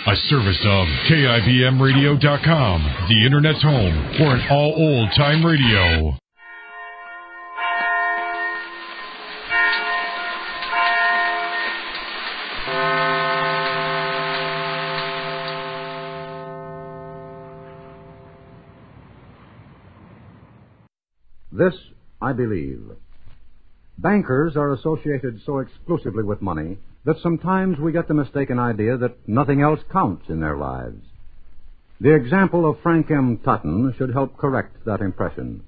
A service of KIBMradio.com, the Internet's home for an all old-time radio. This I believe. Bankers are associated so exclusively with money that sometimes we get the mistaken idea that nothing else counts in their lives. The example of Frank M. Totten should help correct that impression.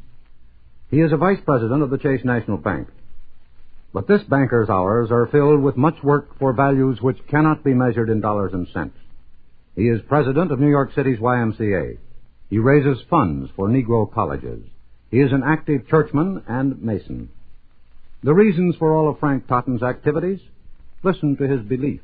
He is a vice president of the Chase National Bank. But this banker's hours are filled with much work for values which cannot be measured in dollars and cents. He is president of New York City's YMCA. He raises funds for Negro colleges. He is an active churchman and Mason. The reasons for all of Frank Totten's activities? Listen to his beliefs.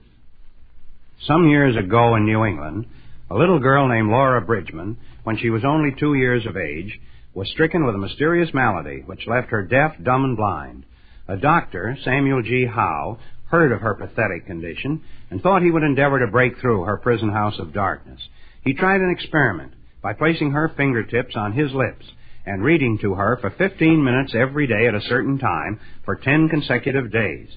Some years ago in New England, a little girl named Laura Bridgman, when she was only 2 years of age, was stricken with a mysterious malady which left her deaf, dumb, and blind. A doctor, Samuel G. Howe, heard of her pathetic condition and thought he would endeavor to break through her prison house of darkness. He tried an experiment by placing her fingertips on his lips and reading to her for 15 minutes every day at a certain time for 10 consecutive days.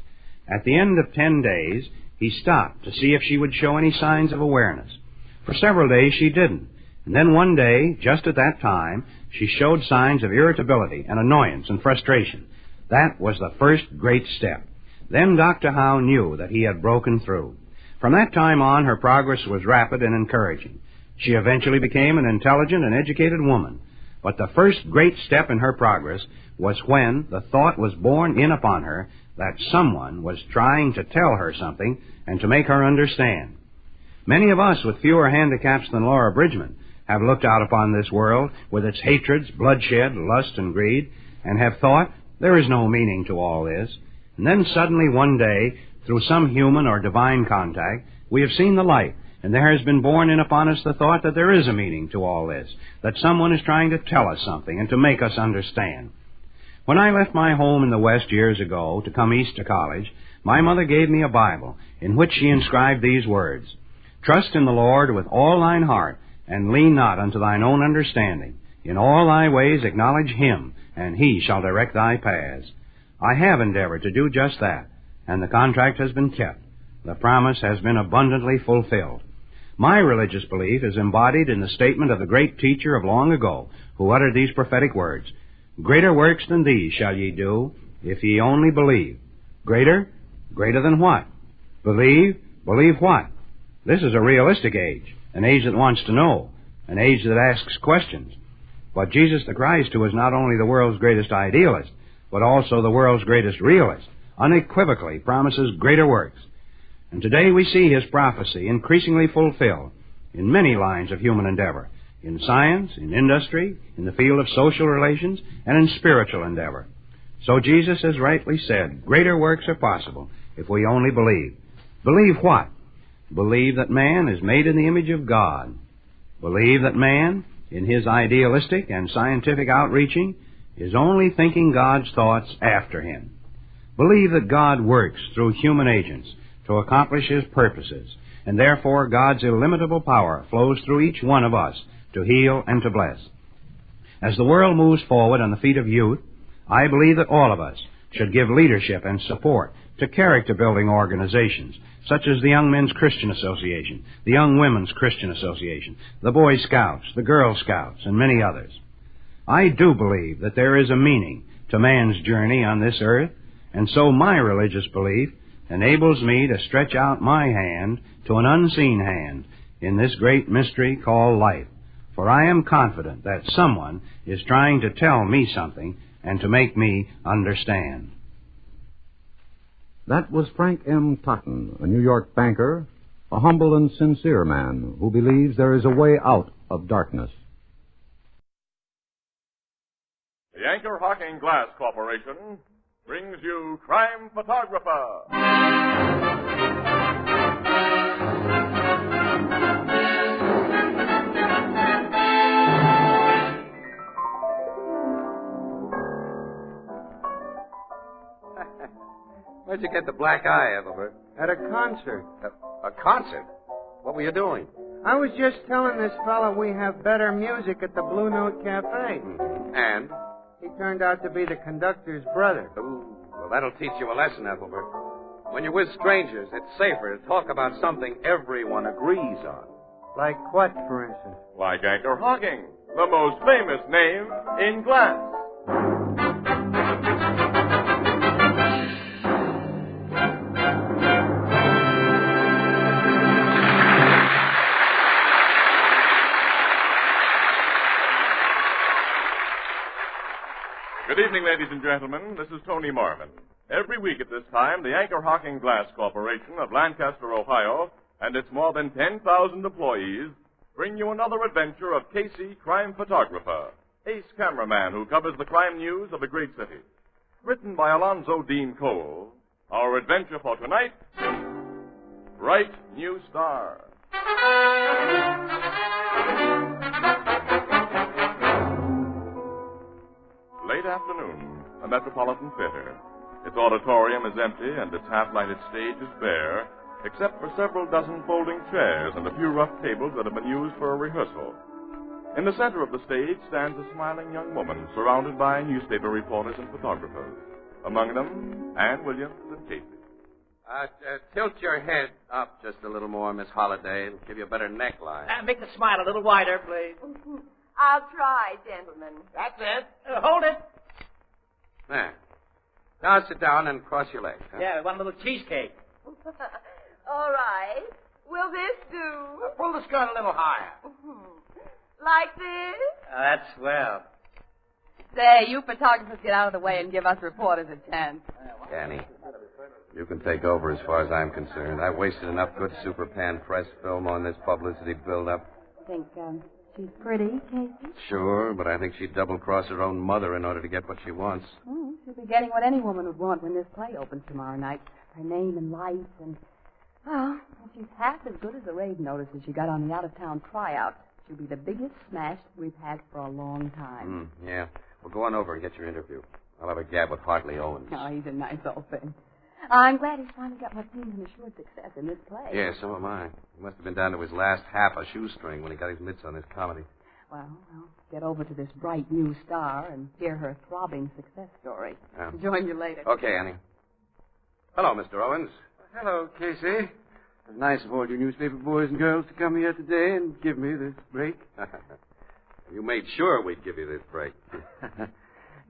At the end of 10 days, he stopped to see if she would show any signs of awareness. For several days, she didn't. And then one day, just at that time, she showed signs of irritability and annoyance and frustration. That was the first great step. Then Dr. Howe knew that he had broken through. From that time on, her progress was rapid and encouraging. She eventually became an intelligent and educated woman. But the first great step in her progress was when the thought was borne in upon her that someone was trying to tell her something and to make her understand. Many of us with fewer handicaps than Laura Bridgman have looked out upon this world with its hatreds, bloodshed, lust, and greed, and have thought, there is no meaning to all this. And then suddenly one day, through some human or divine contact, we have seen the light, and there has been borne in upon us the thought that there is a meaning to all this, that someone is trying to tell us something and to make us understand. When I left my home in the West years ago to come east to college, my mother gave me a Bible in which she inscribed these words, "Trust in the Lord with all thine heart, and lean not unto thine own understanding. In all thy ways acknowledge him, and he shall direct thy paths." I have endeavored to do just that, and the contract has been kept. The promise has been abundantly fulfilled. My religious belief is embodied in the statement of the great teacher of long ago who uttered these prophetic words, "Greater works than these shall ye do, if ye only believe." Greater? Greater than what? Believe? Believe what? This is a realistic age, an age that wants to know, an age that asks questions. But Jesus the Christ, who is not only the world's greatest idealist, but also the world's greatest realist, unequivocally promises greater works. And today we see his prophecy increasingly fulfilled in many lines of human endeavor, in science, in industry, in the field of social relations, and in spiritual endeavor. So Jesus has rightly said, greater works are possible if we only believe. Believe what? Believe that man is made in the image of God. Believe that man, in his idealistic and scientific outreaching, is only thinking God's thoughts after him. Believe that God works through human agents to accomplish his purposes, and therefore God's illimitable power flows through each one of us to heal and to bless. As the world moves forward on the feet of youth, I believe that all of us should give leadership and support to character-building organizations, such as the Young Men's Christian Association, the Young Women's Christian Association, the Boy Scouts, the Girl Scouts, and many others. I do believe that there is a meaning to man's journey on this earth, and so my religious belief enables me to stretch out my hand to an unseen hand in this great mystery called life. For I am confident that someone is trying to tell me something and to make me understand. That was Frank M. Totten, a New York banker, a humble and sincere man who believes there is a way out of darkness. The Anchor Hocking Glass Corporation brings you Crime Photographer. Where'd you get the black eye, Ethelbert? At a concert. A concert? What were you doing? I was just telling this fella we have better music at the Blue Note Cafe. And? He turned out to be the conductor's brother. Ooh, well, that'll teach you a lesson, Ethelbert. When you're with strangers, it's safer to talk about something everyone agrees on. Like what, for instance? Like Anchor Hocking, the most famous name in glass. Good evening, ladies and gentlemen. This is Tony Marvin. Every week at this time, the Anchor Hocking Glass Corporation of Lancaster, Ohio, and its more than 10,000 employees bring you another adventure of Casey, crime photographer, ace cameraman who covers the crime news of a great city. Written by Alonzo Dean Cole, our adventure for tonight, Bright New Star. Late afternoon, a Metropolitan Theater. Its auditorium is empty and its half-lighted stage is bare, except for several dozen folding chairs and a few rough tables that have been used for a rehearsal. In the center of the stage stands a smiling young woman surrounded by newspaper reporters and photographers. Among them, Ann Williams and Casey. Tilt your head up just a little more, Miss Holliday, and give you a better neckline. Make the smile a little wider, please. I'll try, gentlemen. That's it. Hold it. There. Now sit down and cross your legs. Huh? Yeah, we want a little cheesecake. All right. Will this do? Pull the skirt a little higher. Like this? That's swell. Say, you photographers get out of the way and give us reporters a chance. Danny, you can take over as far as I'm concerned. I wasted enough good Superpan press film on this publicity build-up. Think, she's pretty, Casey? Sure, but I think she'd double-cross her own mother in order to get what she wants. She'll be getting what any woman would want when this play opens tomorrow night. Her name and lights and... Well, she's half as good as the raid notices she got on the out-of-town tryout. She'll be the biggest smash we've had for a long time. Yeah. Well, go on over and get your interview. I'll have a gab with Hartley Owens. Oh, he's a nice old thing. I'm glad he's finally got what seems an assured success in this play. Yeah, so am I. He must have been down to his last half a shoestring when he got his mitts on this comedy. Well, get over to this bright new star and hear her throbbing success story. Join you later. Okay, Annie. Hello, Mr. Owens. Hello, Casey. It's nice of all you newspaper boys and girls to come here today and give me this break. You made sure we'd give you this break.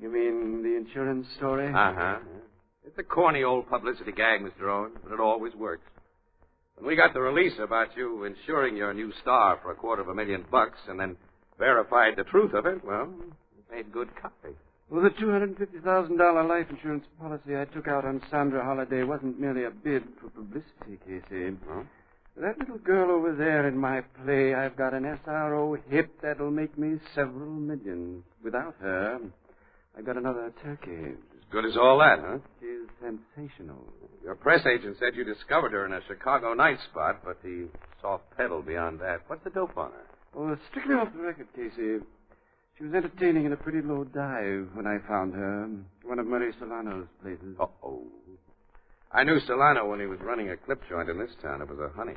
You mean the insurance story? Uh-huh. It's a corny old publicity gag, Mr. Owens, but it always works. When we got the release about you insuring your new star for $250,000 and then verified the truth of it, well, it made good copy. Well, the $250,000 life insurance policy I took out on Sandra Holliday wasn't merely a bid for publicity, Casey. Huh? That little girl over there in my play, I've got an SRO hit that'll make me several millions. Without her, I've got another turkey. As good as all that, huh? She's sensational. Your press agent said you discovered her in a Chicago night spot, but he soft-pedaled beyond that. What's the dope on her? Well, strictly off the record, Casey. She was entertaining in a pretty low dive when I found her. One of Murray Solano's places. Uh-oh. I knew Solano when he was running a clip joint in this town. It was a honey.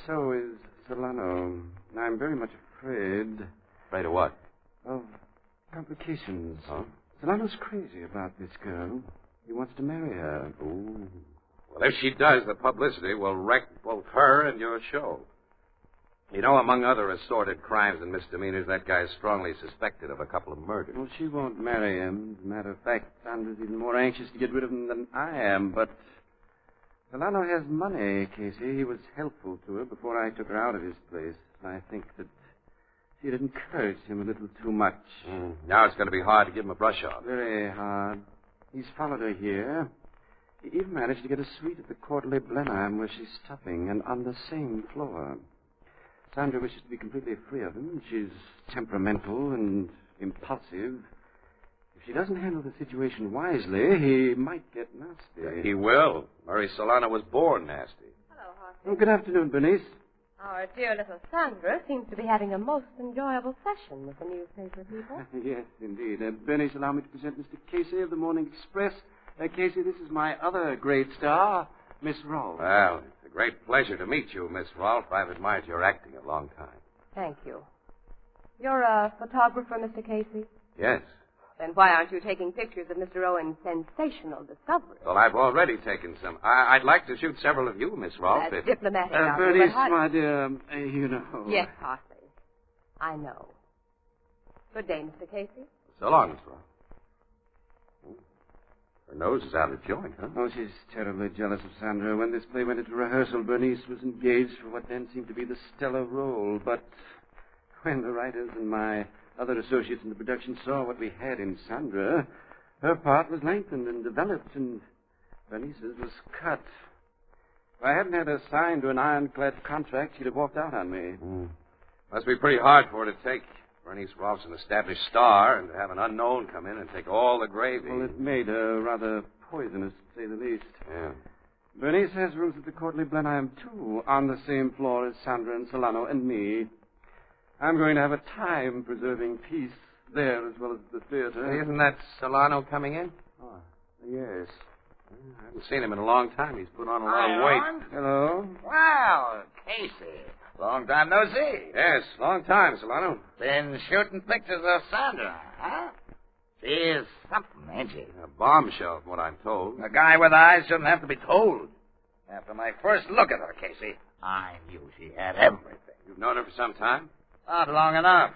So is Solano. I'm very much afraid. Afraid of what? Of complications. Huh? Solano's crazy about this girl. He wants to marry her. Ooh. Well, if she does, the publicity will wreck both her and your show. You know, among other assorted crimes and misdemeanors, that guy's strongly suspected of a couple of murders. Well, she won't marry him. As a matter of fact, Sandra's even more anxious to get rid of him than I am, but Solano has money, Casey. He was helpful to her before I took her out of his place. I think that she had encouraged him a little too much. Now it's going to be hard to give him a brush off. Very hard. He's followed her here. He even managed to get a suite at the Quarterly Blenheim where she's stopping, and on the same floor. Sandra wishes to be completely free of him. She's temperamental and impulsive. If she doesn't handle the situation wisely, he might get nasty. He will. Murray Solano was born nasty. Hello, Horace. Oh, good afternoon, Bernice. Our dear little Sandra seems to be having a most enjoyable session with the newspaper people. Yes, indeed. Bernice, allow me to present Mr. Casey of the Morning Express. Casey, this is my other great star, Miss Rawls. Well, it's a great pleasure to meet you, Miss Rolfe. I've admired your acting a long time. Thank you. You're a photographer, Mr. Casey? Yes. Then why aren't you taking pictures of Mr. Owen's sensational discovery? Well, I've already taken some. I'd like to shoot several of you, Miss Rolfe. That's diplomatic. Bernice, my dear, you know. Yes, Parsley. I know. Good day, Mr. Casey. So long, Miss Rolfe. Her nose is out of joint, huh? Oh, she's terribly jealous of Sandra. When this play went into rehearsal, Bernice was engaged for what then seemed to be the stellar role. But when the writers and my other associates in the production saw what we had in Sandra, her part was lengthened and developed, and Bernice's was cut. If I hadn't had her signed to an ironclad contract, she'd have walked out on me. Must be pretty hard for her to take. Bernice Rolfe's an established star, and to have an unknown come in and take all the gravy. Well, it made her rather poisonous, to say the least. Yeah. Bernice has rooms at the Courtleigh Blenheim, too, on the same floor as Sandra and Solano and me. I'm going to have a time preserving peace there as well as the theater. Isn't that Solano coming in? Oh, yes. I haven't seen him in a long time. He's put on a lot of weight. Hello? Well, Casey. Long time no see. Yes, long time, Solano. Been shooting pictures of Sandra, huh? She is something, ain't she? A bombshell, from what I'm told. A guy with eyes shouldn't have to be told. After my first look at her, Casey, I knew she had everything. You've known her for some time? Not long enough.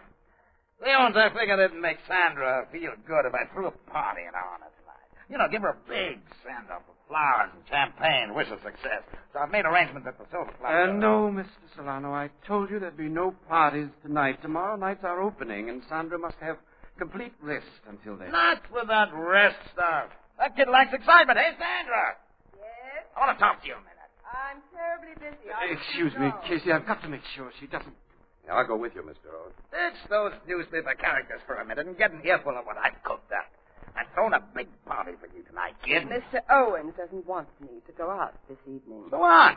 The only I figured it'd make Sandra feel good if I threw a party in her honor tonight. You know, give her a big send-off with flowers and champagne, wish her success. So I've made arrangements at the Silver Flower. No, Mr. Solano. I told you there'd be no parties tonight. Tomorrow night's our opening, and Sandra must have complete rest until then. Not with that rest stuff. That kid likes excitement, hey, Sandra? Yes? I want to talk to you a minute. I'm terribly busy. Excuse me, Casey. I've got to make sure she doesn't... Yeah, I'll go with you, Mr. Owen. Ditch those newspaper characters for a minute and get an earful of what I've cooked up. I'm throwing a big party for you tonight, kid. Mr. Owens doesn't want me to go out this evening. So what?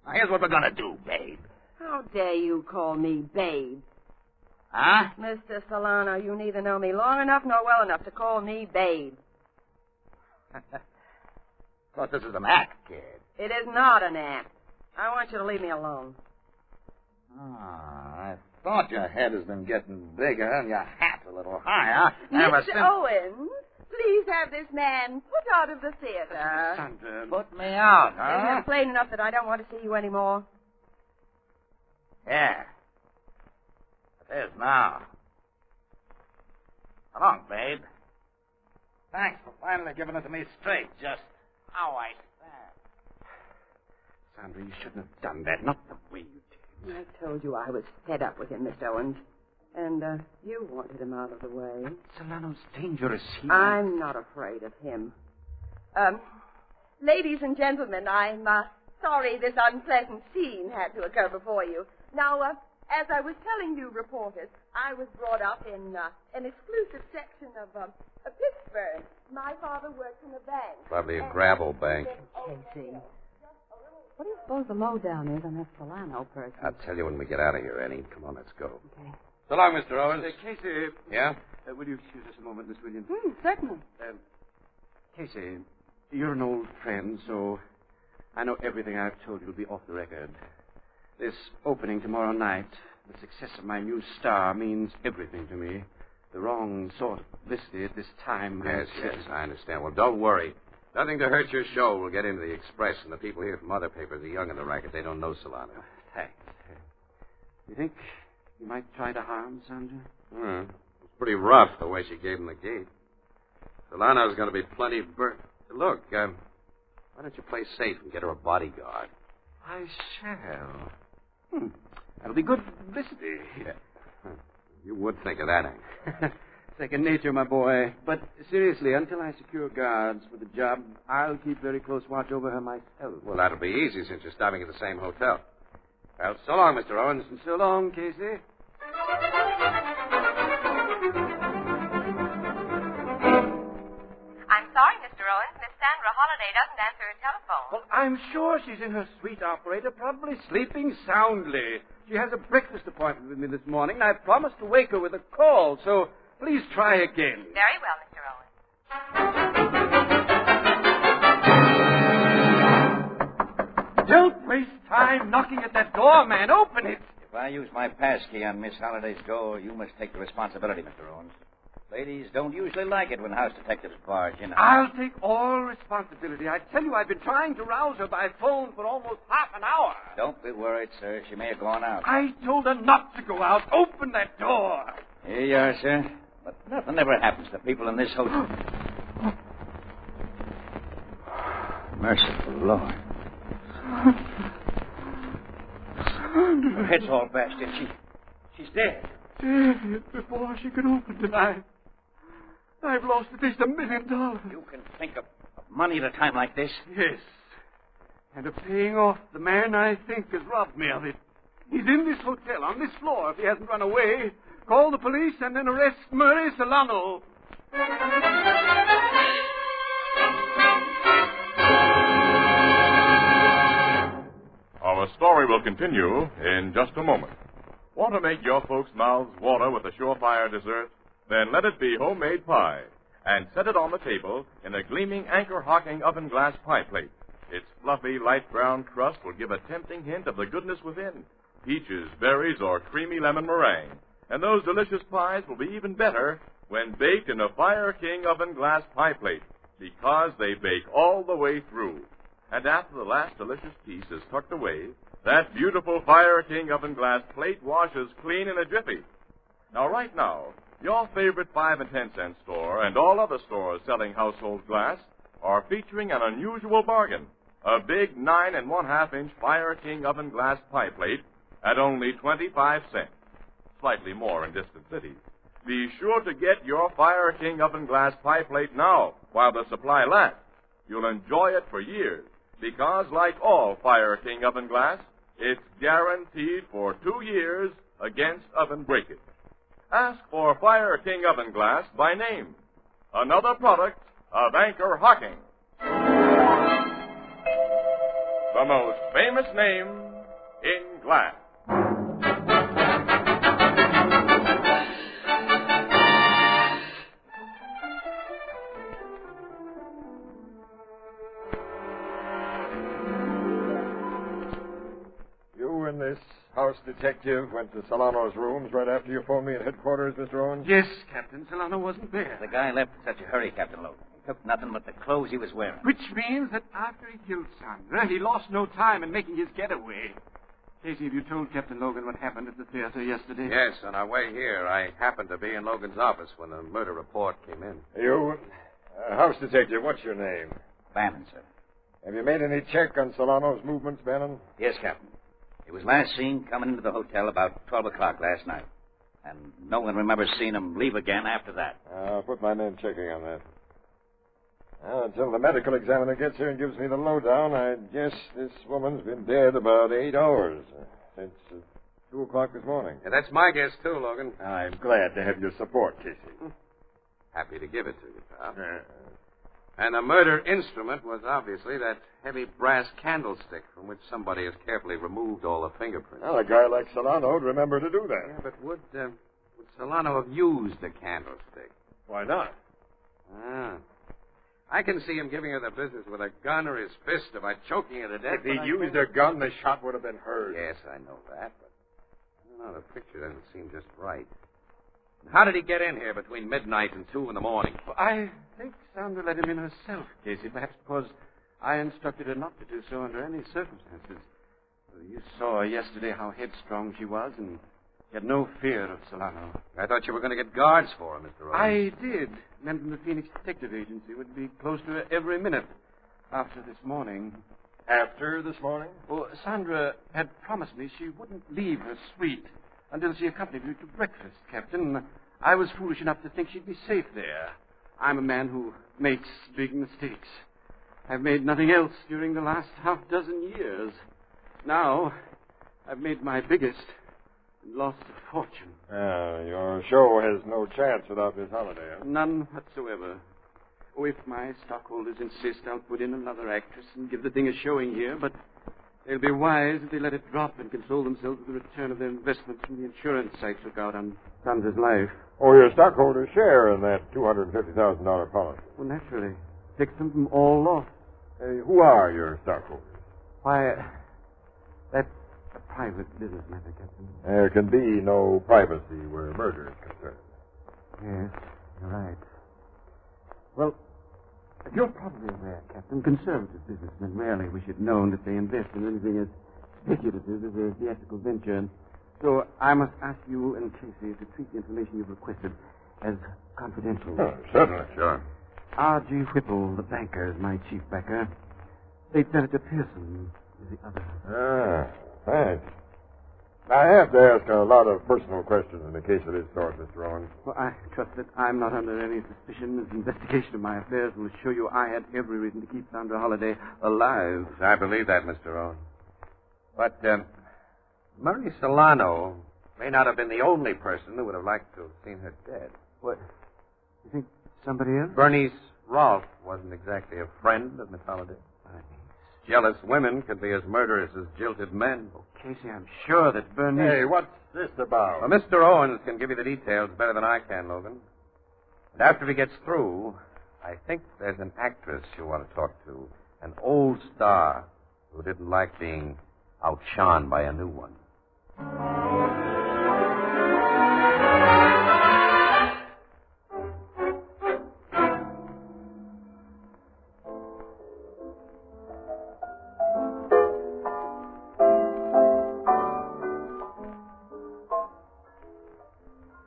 Now, here's what we're going to do, babe. How dare you call me babe? Huh? Mr. Solano, you neither know me long enough nor well enough to call me babe. Thought this was an act, kid. It is not an act. I want you to leave me alone. I thought your head has been getting bigger and your hat a little higher. Ever Mr. since... Owens, please have this man put out of the theater. Sandra... Put me out, Isn't huh? it plain enough that I don't want to see you anymore? Yeah. It is now. Come on, babe. Thanks for finally giving it to me straight, just how I stand. Sandra, you shouldn't have done that. Not the way you did. I told you I was fed up with him, Mr. Owens. And you wanted him out of the way. Solano's dangerous. I'm not afraid of him. Ladies and gentlemen, I'm sorry this unpleasant scene had to occur before you. Now, as I was telling you reporters, I was brought up in an exclusive section of Pittsburgh. My father worked in a bank. Probably a gravel bank. Casey, what do you suppose the lowdown is on that Solano person? I'll tell you when we get out of here, Annie. Come on, let's go. Okay. So long, Mr. Owens. Casey... Yeah? will you excuse us a moment, Miss Williams? Certainly. Casey, you're an old friend, so I know everything I've told you will be off the record. This opening tomorrow night, the success of my new star, means everything to me. The wrong sort of publicity at this time. Yes, I understand. Well, don't worry. Nothing to hurt your show. We'll get into the Express, and the people here from other papers are young in the racket. They don't know Solano. Thanks. You think you might try to harm Sandra? It's pretty rough, the way she gave him the gate. Solano's going to be plenty burnt. Look, why don't you play safe and get her a bodyguard? I shall. That'll be good publicity. Yeah. You would think of that, Hank. Second nature, my boy. But seriously, until I secure guards for the job, I'll keep very close watch over her myself. Well, that'll be easy since you're stopping at the same hotel. Well, so long, Mr. Owens. And so long, Casey. I'm sorry, Mr. Owens. Miss Sandra Holliday doesn't answer her telephone. Well, I'm sure she's in her suite, operator, probably sleeping soundly. She has a breakfast appointment with me this morning, and I promised to wake her with a call, so please try again. Very well, Mr. Owens. Don't waste time knocking at that door, man. Open it. If I use my pass key on Miss Holliday's door, you must take the responsibility, Mr. Owens. Ladies don't usually like it when house detectives barge in. I'll take all responsibility. I tell you, I've been trying to rouse her by phone for almost half an hour. Don't be worried, sir. She may have gone out. I told her not to go out. Open that door. Here you are, sir. But nothing ever happens to people in this hotel. Merciful Lord. Her head's all bashed in. She's dead. Dead before she could open tonight. I've lost at least $1 million. You can think of money at a time like this? Yes. And of paying off the man I think has robbed me of it. He's in this hotel, on this floor, if he hasn't run away. Call the police and then arrest Murray Solano. Our story will continue in just a moment. Want to make your folks' mouths water with a surefire dessert? Then let it be homemade pie, and set it on the table in a gleaming anchor-hocking oven glass pie plate. Its fluffy, light brown crust will give a tempting hint of the goodness within. Peaches, berries, or creamy lemon meringue. And those delicious pies will be even better when baked in a Fire King oven glass pie plate, because they bake all the way through. And after the last delicious piece is tucked away, that beautiful Fire King oven glass plate washes clean in a jiffy. Now, right now, your favorite 5 and 10 cent store and all other stores selling household glass are featuring an unusual bargain. A big 9 1/2 inch Fire King oven glass pie plate at only 25 cents. Slightly more in distant cities. Be sure to get your Fire King oven glass pie plate now while the supply lasts. You'll enjoy it for years because, like all Fire King oven glass, it's guaranteed for 2 years against oven breakage. Ask for Fire King oven glass by name. Another product of Anchor Hocking. The most famous name in glass. You and this house detective went to Solano's rooms right after you phoned me at headquarters, Mr. Owens? Yes, Captain. Solano wasn't there. The guy left in such a hurry, Captain Logan. He took nothing but the clothes he was wearing. Which means that after he killed Sandra, he lost no time in making his getaway. Casey, have you told Captain Logan what happened at the theater yesterday? Yes, on our way here, I happened to be in Logan's office when the murder report came in. You, house detective, what's your name? Bannon, sir. Have you made any check on Solano's movements, Bannon? Yes, Captain. He was last seen coming into the hotel about 12 o'clock last night. And no one remembers seeing him leave again after that. I'll put my men checking on that. Well, until the medical examiner gets here and gives me the lowdown, I guess this woman's been dead about 8 hours. Since 2 o'clock this morning. Yeah, that's my guess, too, Logan. I'm glad to have your support, Casey. Happy to give it to you, pal. And the murder instrument was obviously that heavy brass candlestick from which somebody has carefully removed all the fingerprints. Well, a guy like Solano would remember to do that. Yeah, but would Solano have used the candlestick? Why not? I can see him giving her the business with a gun or his fist by choking her to death. If he'd used a gun, the shot would have been hers. Yes, I know that, but I don't know, the picture doesn't seem just right. How did he get in here between midnight and 2 in the morning? Well, I think Sandra let him in herself, Casey, perhaps because I instructed her not to do so under any circumstances. You saw yesterday how headstrong she was, and she had no fear of Solano. I thought you were going to get guards for her, Mr. Rose. I did. Men from the Phoenix Detective Agency would be close to her every minute after this morning. After this morning? Well, Sandra had promised me she wouldn't leave her suite until she accompanied me to breakfast, Captain. I was foolish enough to think she'd be safe there. I'm a man who makes big mistakes. I've made nothing else during the last half-dozen years. Now, I've made my biggest and lost a fortune. Your show has no chance without Miss Holliday, huh? None whatsoever. Oh, if my stockholders insist, I'll put in another actress and give the thing a showing here, but they'll be wise if they let it drop and console themselves with the return of their investments from the insurance I took out on Sandra's life. Oh, your stockholders share in that $250,000 policy. Well, naturally. Picked them from all lost. Who are your stockholders? Why, That's a private business matter, Captain. There can be no privacy where murder is concerned. Yes, you're right. Well, you're probably aware, Captain, conservative businessmen rarely wish it known that they invest in anything as speculative as a theatrical venture. And so I must ask you and Casey to treat the information you've requested as confidential. Oh, certainly. Sure. R.G. Whipple, the banker, is my chief backer. State Senator Pearson is the other. Thanks. I have to ask a lot of personal questions in a case of this sort, Mr. Owen. Well, I trust that I'm not under any suspicion. This investigation of my affairs will show you I had every reason to keep Sandra Holliday alive. I believe that, Mr. Owen. But, Murray Solano may not have been the only person who would have liked to have seen her dead. What? You think somebody else? Bernice Rolfe wasn't exactly a friend of Miss Holliday. Jealous women can be as murderous as jilted men. Oh, Casey, I'm sure that Bernice... Hey, what's this about? Well, Mr. Owens can give you the details better than I can, Logan. And after he gets through, I think there's an actress you want to talk to. An old star who didn't like being outshone by a new one.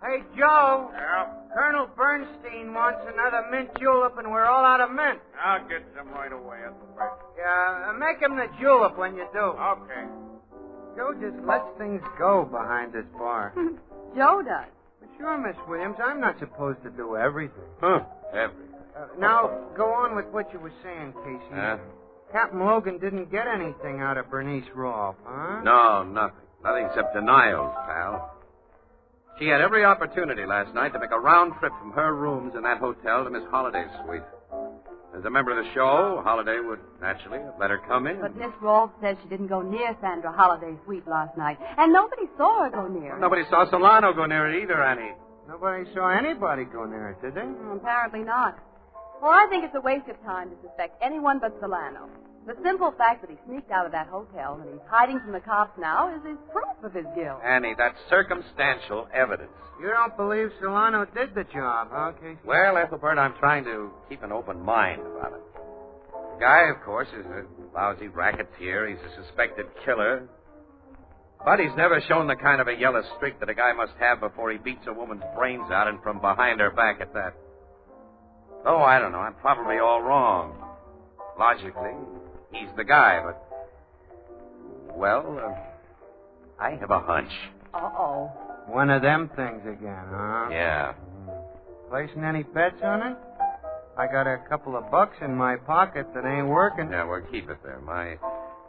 Hey, Joe. Yeah? Colonel Bernstein wants another mint julep, and we're all out of mint. I'll get some right away, Ethelbert. Yeah, make him the julep when you do. Okay. Joe just lets things go behind this bar. Joe does. Sure, Miss Williams, I'm not supposed to do everything. Everything. Now, go on with what you were saying, Casey. Captain Logan didn't get anything out of Bernice Rolfe, huh? No, nothing. Nothing except denials, pal. She had every opportunity last night to make a round trip from her rooms in that hotel to Miss Holliday's suite. As a member of the show, Holliday would naturally have let her come in. But Miss Rolfe says she didn't go near Sandra Holliday's suite last night, and nobody saw her go near it. Nobody saw Solano go near it either, Annie. Nobody saw anybody go near it, did they? Apparently not. Well, I think it's a waste of time to suspect anyone but Solano. The simple fact that he sneaked out of that hotel and he's hiding from the cops now is proof of his guilt. Annie, that's circumstantial evidence. You don't believe Solano did the job, huh, Casey? Well, Ethelbert, I'm trying to keep an open mind about it. The guy, of course, is a lousy racketeer. He's a suspected killer. But he's never shown the kind of a yellow streak that a guy must have before he beats a woman's brains out and from behind her back at that. Oh, I don't know. I'm probably all wrong. Logically, he's the guy, but... Well, I have a hunch. Uh-oh. One of them things again, huh? Yeah. Placing any bets on it? I got a couple of bucks in my pocket that ain't working. Yeah, well, keep it there. My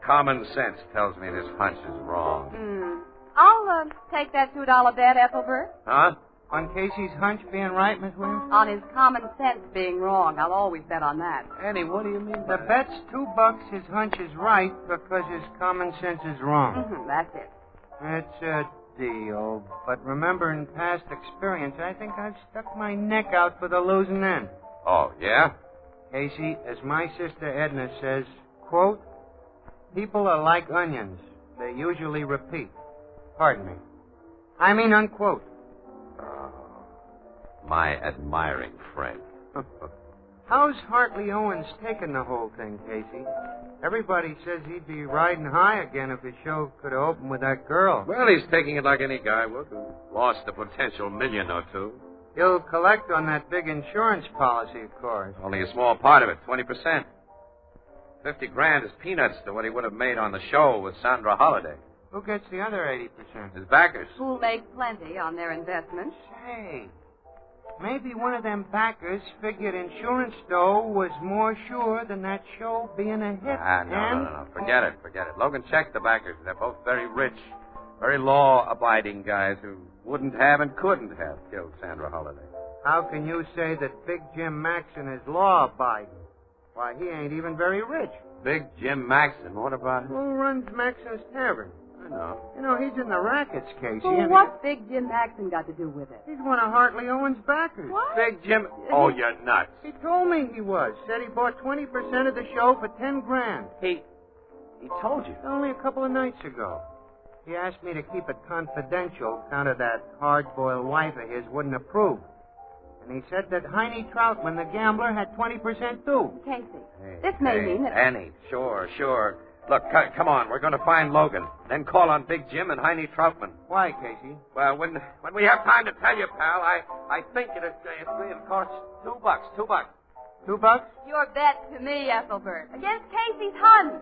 common sense tells me this hunch is wrong. I'll take that $2 bet, Ethelbert. Huh? On Casey's hunch being right, Miss Williams? On his common sense being wrong. I'll always bet on that. Annie, what do you mean The bet's $2 his hunch is right because his common sense is wrong. That's it. It's a deal. But remembering past experience, I think I've stuck my neck out for the losing end. Oh, yeah? Casey, as my sister Edna says, quote, people are like onions. They usually repeat. Pardon me. I mean, unquote. My admiring friend. How's Hartley Owens taking the whole thing, Casey? Everybody says he'd be riding high again if his show could have opened with that girl. Well, he's taking it like any guy would who lost a potential $1 or $2 million. He'll collect on that big insurance policy, of course. Only a small part of it, 20%. $50,000 is peanuts to what he would have made on the show with Sandra Holliday. Who gets the other 80%? His backers. Who'll make plenty on their investment. Say, maybe one of them backers figured insurance, though, was more sure than that show being a hit. No. Forget it. Logan checked the backers. They're both very rich, very law-abiding guys who wouldn't have and couldn't have killed Sandra Holliday. How can you say that Big Jim Maxon is law-abiding? Why, he ain't even very rich. Big Jim Maxon? What about him? Who runs Maxon's Tavern? I know. You know, he's in the rackets, Casey. Well, what's Big Jim Maxon got to do with it? He's one of Hartley Owens' backers. What? Big Jim? Oh, you're nuts. He told me he was. Said he bought 20% of the show for $10,000. He told you. Only a couple of nights ago. He asked me to keep it confidential, counted that hard-boiled wife of his wouldn't approve. And he said that Heine Troutman, the gambler, had 20% too. Casey, this may mean that... Annie, sure. Look, come on. We're going to find Logan. Then call on Big Jim and Heine Troutman. Why, Casey? Well, when we have time to tell you, pal, I think it'll cost $2. $2. $2? Your bet to me, Ethelbert, against Casey's Huns.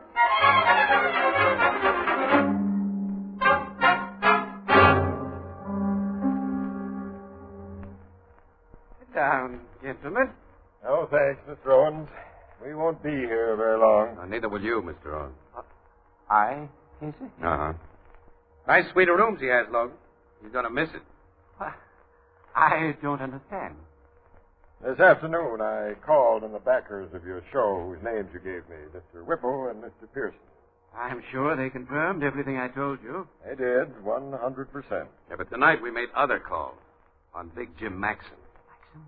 Sit down, gentlemen. Oh, thanks, Mr. Owens. We won't be here very long. Neither will you, Mr. Owens. I, Casey? Uh-huh. Nice suite of rooms he has, Logan. He's going to miss it. I don't understand. This afternoon, I called on the backers of your show, whose names you gave me, Mr. Whipple and Mr. Pearson. I'm sure they confirmed everything I told you. They did, 100%. Yeah, but tonight we made other calls on Big Jim Maxon.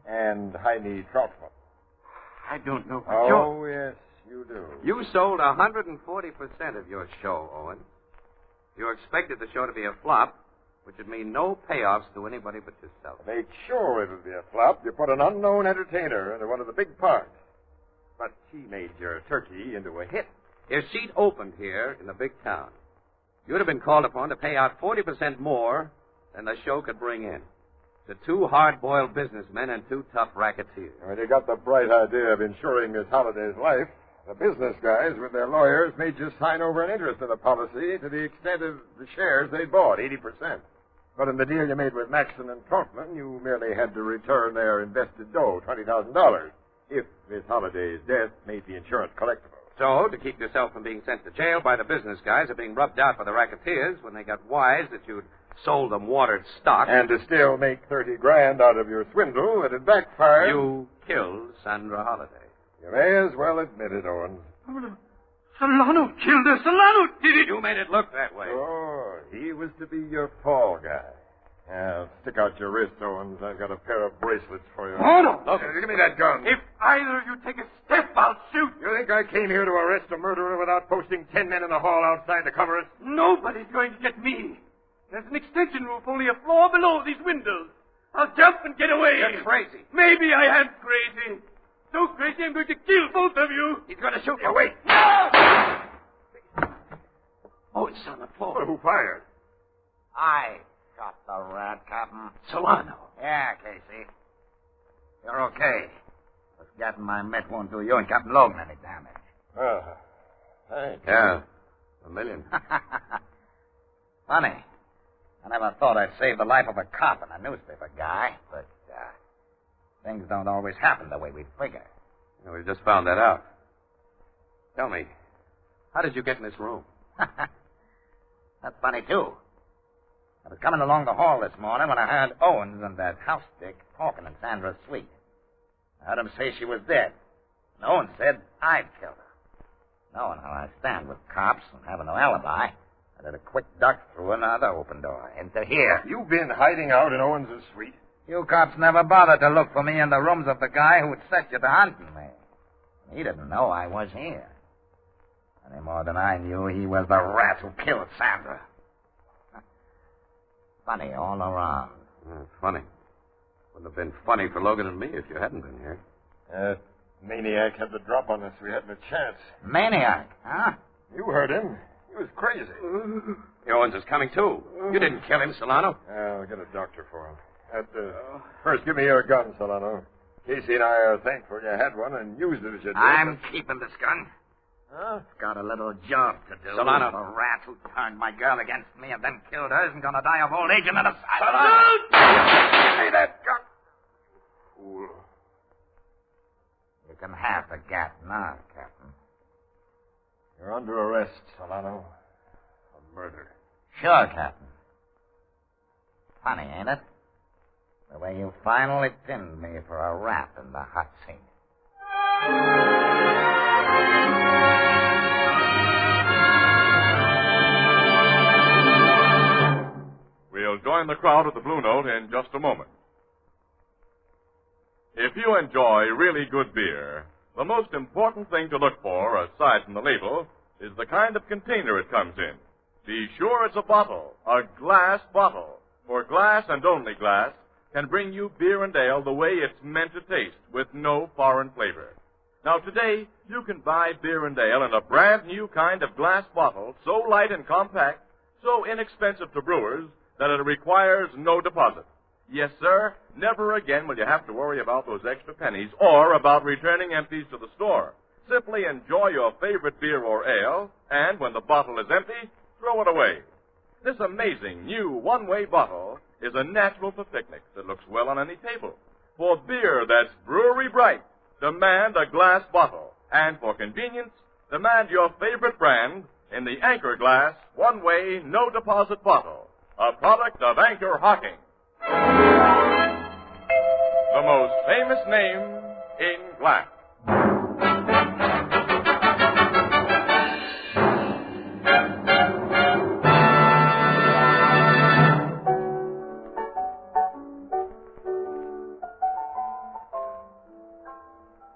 And Heine Troutman. I don't know what Oh, yes, you do. You sold 140% of your show, Owen. You expected the show to be a flop, which would mean no payoffs to anybody but yourself. To make sure it would be a flop, you put an unknown entertainer into one of the big parts. But she made your turkey into a hit. If she'd opened here in the big town, you'd have been called upon to pay out 40% more than the show could bring in. To two hard-boiled businessmen and two tough racketeers. When you got the bright idea of insuring Miss Holliday's life, the business guys with their lawyers made you sign over an interest in the policy to the extent of the shares they bought, 80%. But in the deal you made with Maxon and Troutman, you merely had to return their invested dough, $20,000, if Miss Holliday's death made the insurance collectible. So, to keep yourself from being sent to jail by the business guys or being rubbed out by the racketeers when they got wise that you'd sold them watered stock. And to still make $30,000 out of your swindle, it had backfired. You killed Sandra Holliday. You may as well admit it, Owens. Solano killed her. Solano did it. You made it look that way. Oh, he was to be your fall guy. Now, stick out your wrist, Owens. I've got a pair of bracelets for you. Oh, no. Look, give me that gun. If either of you take a step, I'll shoot. You think I came here to arrest a murderer without posting 10 men in the hall outside to cover us? Nobody's going to get me. There's an extension roof only a floor below these windows. I'll jump and get away. You're crazy. Maybe I am crazy. So crazy I'm going to kill both of you. He's going to shoot you. Wait. Oh, it's on the floor. Well, who fired? I shot the rat, Captain. Solano. Yeah, Casey. You're okay. Just getting my mitt won't do you and Captain Logan any damage. Thanks. Yeah, $1 million. Funny. I never thought I'd save the life of a cop and a newspaper guy, but things don't always happen the way we figure. Yeah, we just found that out. Tell me, how did you get in this room? That's funny, too. I was coming along the hall this morning when I heard Owens and that house dick talking in Sandra's suite. I heard him say she was dead. And Owens said I'd killed her. Knowing how I stand with cops and having no alibi, I did a quick duck through another open door into here. You've been hiding out in Owens' suite? You cops never bothered to look for me in the rooms of the guy who had set you to hunting me. He didn't know I was here. Any more than I knew he was the rat who killed Sandra. Funny all around. Funny. Wouldn't have been funny for Logan and me if you hadn't been here. That maniac had the drop on us. We hadn't a chance. Maniac, huh? You heard him. He was crazy. Owens is coming, too. You didn't kill him, Solano. I'll get a doctor for him. First, give me your gun, Solano. Casey and I are thankful you had one and used it as you did. I'm keeping this gun. Huh? Got a little job to do. Solano. The rat who turned my girl against me and then killed her isn't going to die of old age in an asylum. Solano! Give me that gun. Fool. You can have the gat now, Captain. You're under arrest, Solano. For murder. Sure, Captain. Funny, ain't it? The way you finally pinned me for a rat in the hot seat. We'll join the crowd at the Blue Note in just a moment. If you enjoy really good beer, the most important thing to look for, aside from the label, is the kind of container it comes in. Be sure it's a bottle, a glass bottle, for glass and only glass can bring you beer and ale the way it's meant to taste, with no foreign flavor. Now, today, you can buy beer and ale in a brand new kind of glass bottle, so light and compact, so inexpensive to brewers, that it requires no deposit. Yes, sir, never again will you have to worry about those extra pennies or about returning empties to the store. Simply enjoy your favorite beer or ale, and when the bottle is empty, throw it away. This amazing new one-way bottle is a natural for picnics that looks well on any table. For beer that's brewery bright, demand a glass bottle. And for convenience, demand your favorite brand in the Anchor Glass one-way, no-deposit bottle, a product of Anchor Hocking. The most famous name in glass.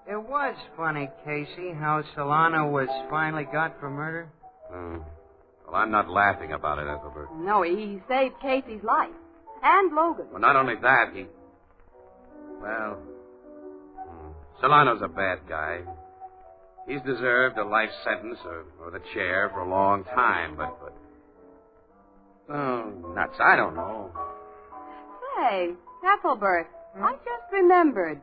It was funny, Casey, how Solano was finally got for murder. Well, I'm not laughing about it, Ethelbert. No, he saved Casey's life. And Logan. Well, not only that, Solano's a bad guy. He's deserved a life sentence or the chair for a long time, but nuts, I don't know. Say, Ethelbert, I just remembered.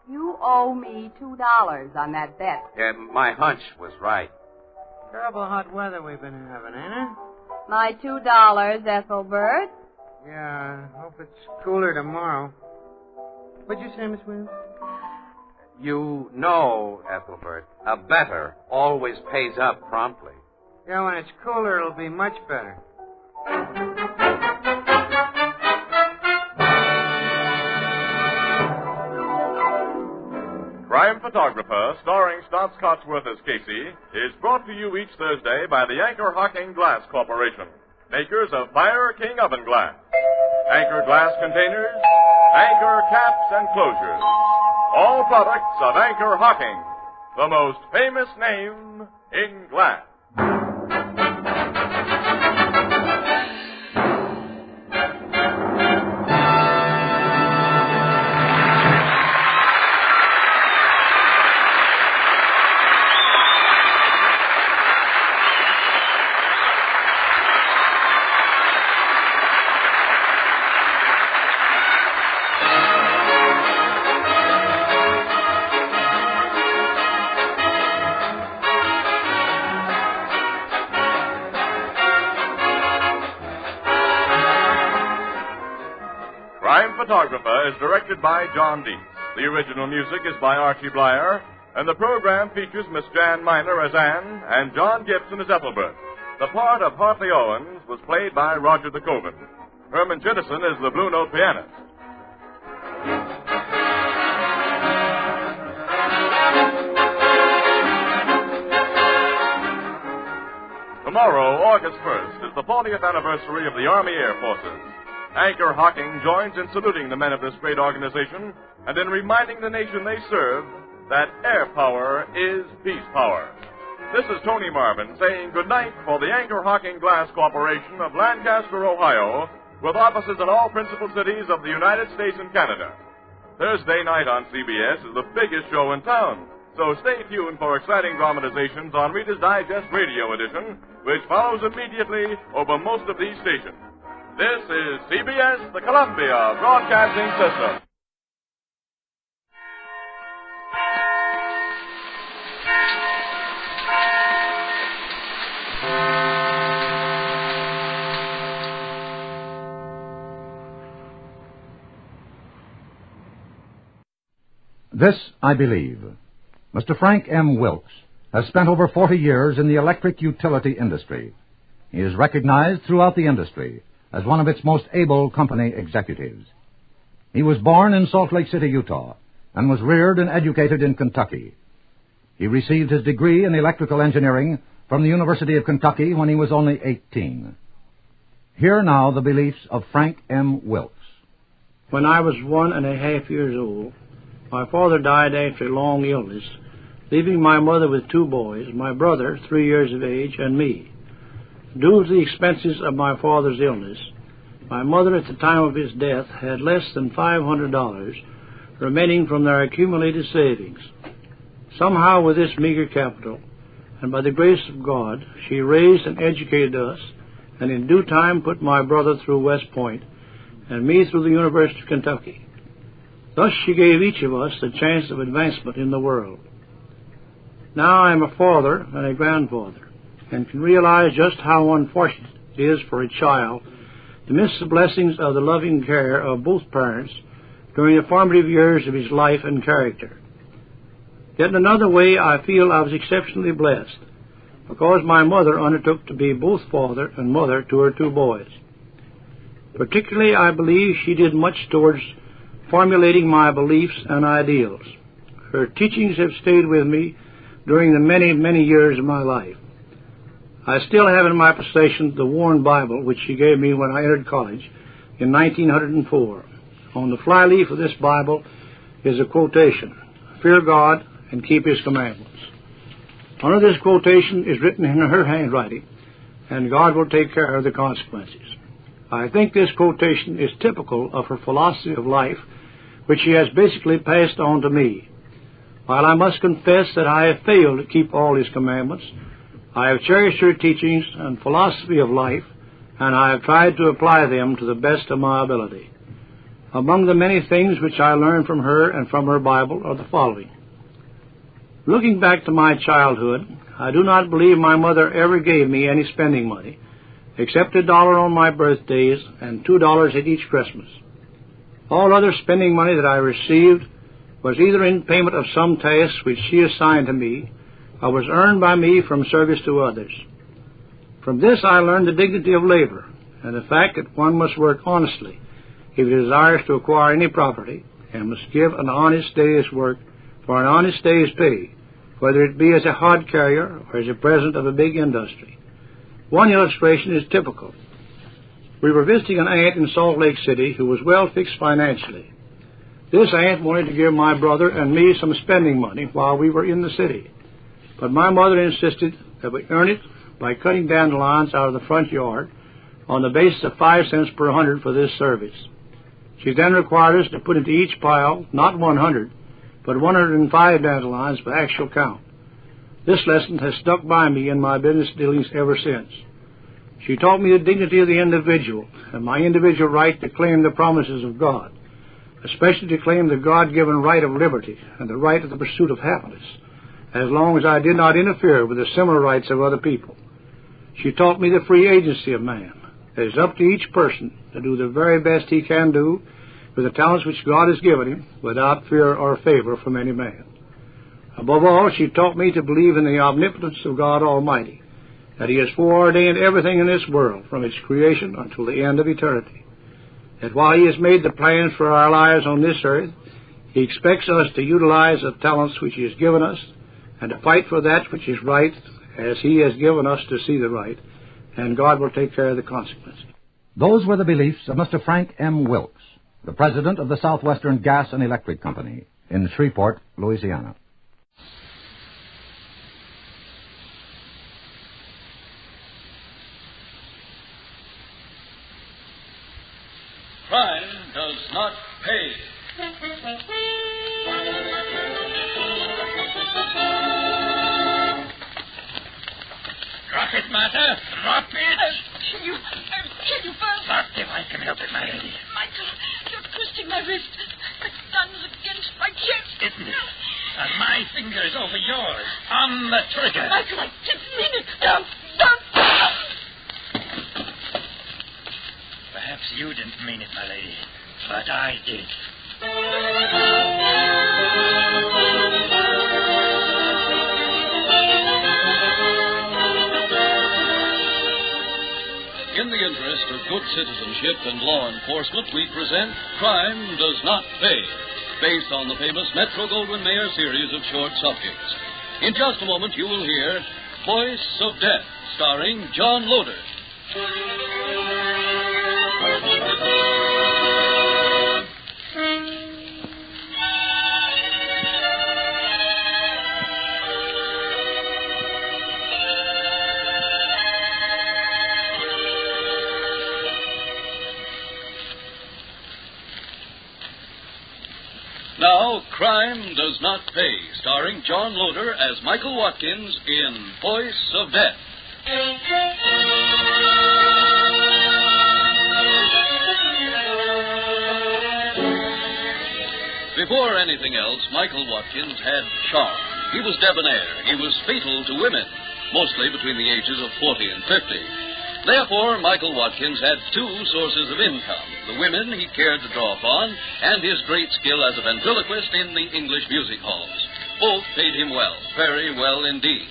You owe me $2 on that bet. Yeah, my hunch was right. Terrible hot weather we've been having, ain't it? My $2, Ethelbert. Yeah, hope it's cooler tomorrow. What'd you say, Miss Williams? You know, Ethelbert, a better always pays up promptly. Yeah, when it's cooler, it'll be much better. Crime Photographer, starring Stotts Cotsworth as Casey, is brought to you each Thursday by the Anchor Hocking Glass Corporation, makers of Fire King Oven Glass, Anchor Glass Containers, Anchor Caps and Closures. All products of Anchor Hocking, the most famous name in glass. Crime Photographer is directed by John Deese. The original music is by Archie Blyer, and the program features Miss Jan Miner as Anne and John Gibson as Ethelbert. The part of Hartley Owens was played by Roger the Coven. Herman Chittison is the Blue Note pianist. Tomorrow, August 1st, is the 40th anniversary of the Army Air Forces. Anchor Hocking joins in saluting the men of this great organization and in reminding the nation they serve that air power is peace power. This is Tony Marvin saying goodnight for the Anchor Hocking Glass Corporation of Lancaster, Ohio, with offices in all principal cities of the United States and Canada. Thursday night on CBS is the biggest show in town, so stay tuned for exciting dramatizations on Reader's Digest Radio Edition, which follows immediately over most of these stations. This is CBS, the Columbia Broadcasting System. This, I believe. Mr. Frank M. Wilkes has spent over 40 years in the electric utility industry. He is recognized throughout the industry as one of its most able company executives. He was born in Salt Lake City, Utah, and was reared and educated in Kentucky. He received his degree in electrical engineering from the University of Kentucky when he was only 18. Here now the beliefs of Frank M. Wilkes. When I was 1.5 years old, my father died after a long illness, leaving my mother with 2 boys, my brother, 3 years of age, and me. Due to the expenses of my father's illness, my mother at the time of his death had less than $500 remaining from their accumulated savings. Somehow with this meager capital, and by the grace of God, she raised and educated us, and in due time put my brother through West Point, and me through the University of Kentucky. Thus she gave each of us the chance of advancement in the world. Now I am a father and a grandfather, and can realize just how unfortunate it is for a child to miss the blessings of the loving care of both parents during the formative years of his life and character. Yet in another way, I feel I was exceptionally blessed, because my mother undertook to be both father and mother to her 2 boys. Particularly, I believe she did much towards formulating my beliefs and ideals. Her teachings have stayed with me during the many, many years of my life. I still have in my possession the worn Bible which she gave me when I entered college in 1904. On the flyleaf of this Bible is a quotation, "Fear God and keep His commandments." Under this quotation is written in her handwriting, "And God will take care of the consequences." I think this quotation is typical of her philosophy of life, which she has basically passed on to me. While I must confess that I have failed to keep all His commandments, I have cherished her teachings and philosophy of life, and I have tried to apply them to the best of my ability. Among the many things which I learned from her and from her Bible are the following. Looking back to my childhood, I do not believe my mother ever gave me any spending money, except $1 on my birthdays and $2 at each Christmas. All other spending money that I received was either in payment of some task which she assigned to me, or was earned by me from service to others. From this I learned the dignity of labor, and the fact that one must work honestly if he desires to acquire any property, and must give an honest day's work for an honest day's pay, whether it be as a hod carrier or as a president of a big industry. One illustration is typical. We were visiting an aunt in Salt Lake City who was well fixed financially. This aunt wanted to give my brother and me some spending money while we were in the city, but my mother insisted that we earn it by cutting dandelions out of the front yard on the basis of 5 cents per 100 for this service. She then required us to put into each pile not 100, but 105 dandelions by actual count. This lesson has stuck by me in my business dealings ever since. She taught me the dignity of the individual and my individual right to claim the promises of God, especially to claim the God-given right of liberty and the right of the pursuit of happiness, as long as I did not interfere with the similar rights of other people. She taught me the free agency of man. It is up to each person to do the very best he can do with the talents which God has given him, without fear or favor from any man. Above all, she taught me to believe in the omnipotence of God Almighty, that He has foreordained everything in this world from its creation until the end of eternity, that while He has made the plans for our lives on this earth, He expects us to utilize the talents which He has given us and to fight for that which is right, as He has given us to see the right, and God will take care of the consequences. Those were the beliefs of Mr. Frank M. Wilkes, the president of the Southwestern Gas and Electric Company in Shreveport, Louisiana. Crime does not pay. Drop it, Martha. Drop it. I'll kill you first. Not if I can help it, my lady. Michael, you're twisting my wrist. The gun's against my chest. Isn't it? And my finger's over yours. On the trigger. Michael, I didn't mean it. Don't. Perhaps you didn't mean it, my lady, but I did. In the interest of good citizenship and law enforcement, we present Crime Does Not Pay, based on the famous Metro-Goldwyn-Mayer series of short subjects. In just a moment, you will hear Voice of Death, starring John Loder. Now, Crime Does Not Pay, starring John Loder as Michael Watkins in Voice of Death. Before anything else, Michael Watkins had charm. He was debonair. He was fatal to women, mostly between the ages of 40 and 50. Therefore, Michael Watkins had two sources of income: the women he cared to draw upon, and his great skill as a ventriloquist in the English music halls. Both paid him well, very well indeed.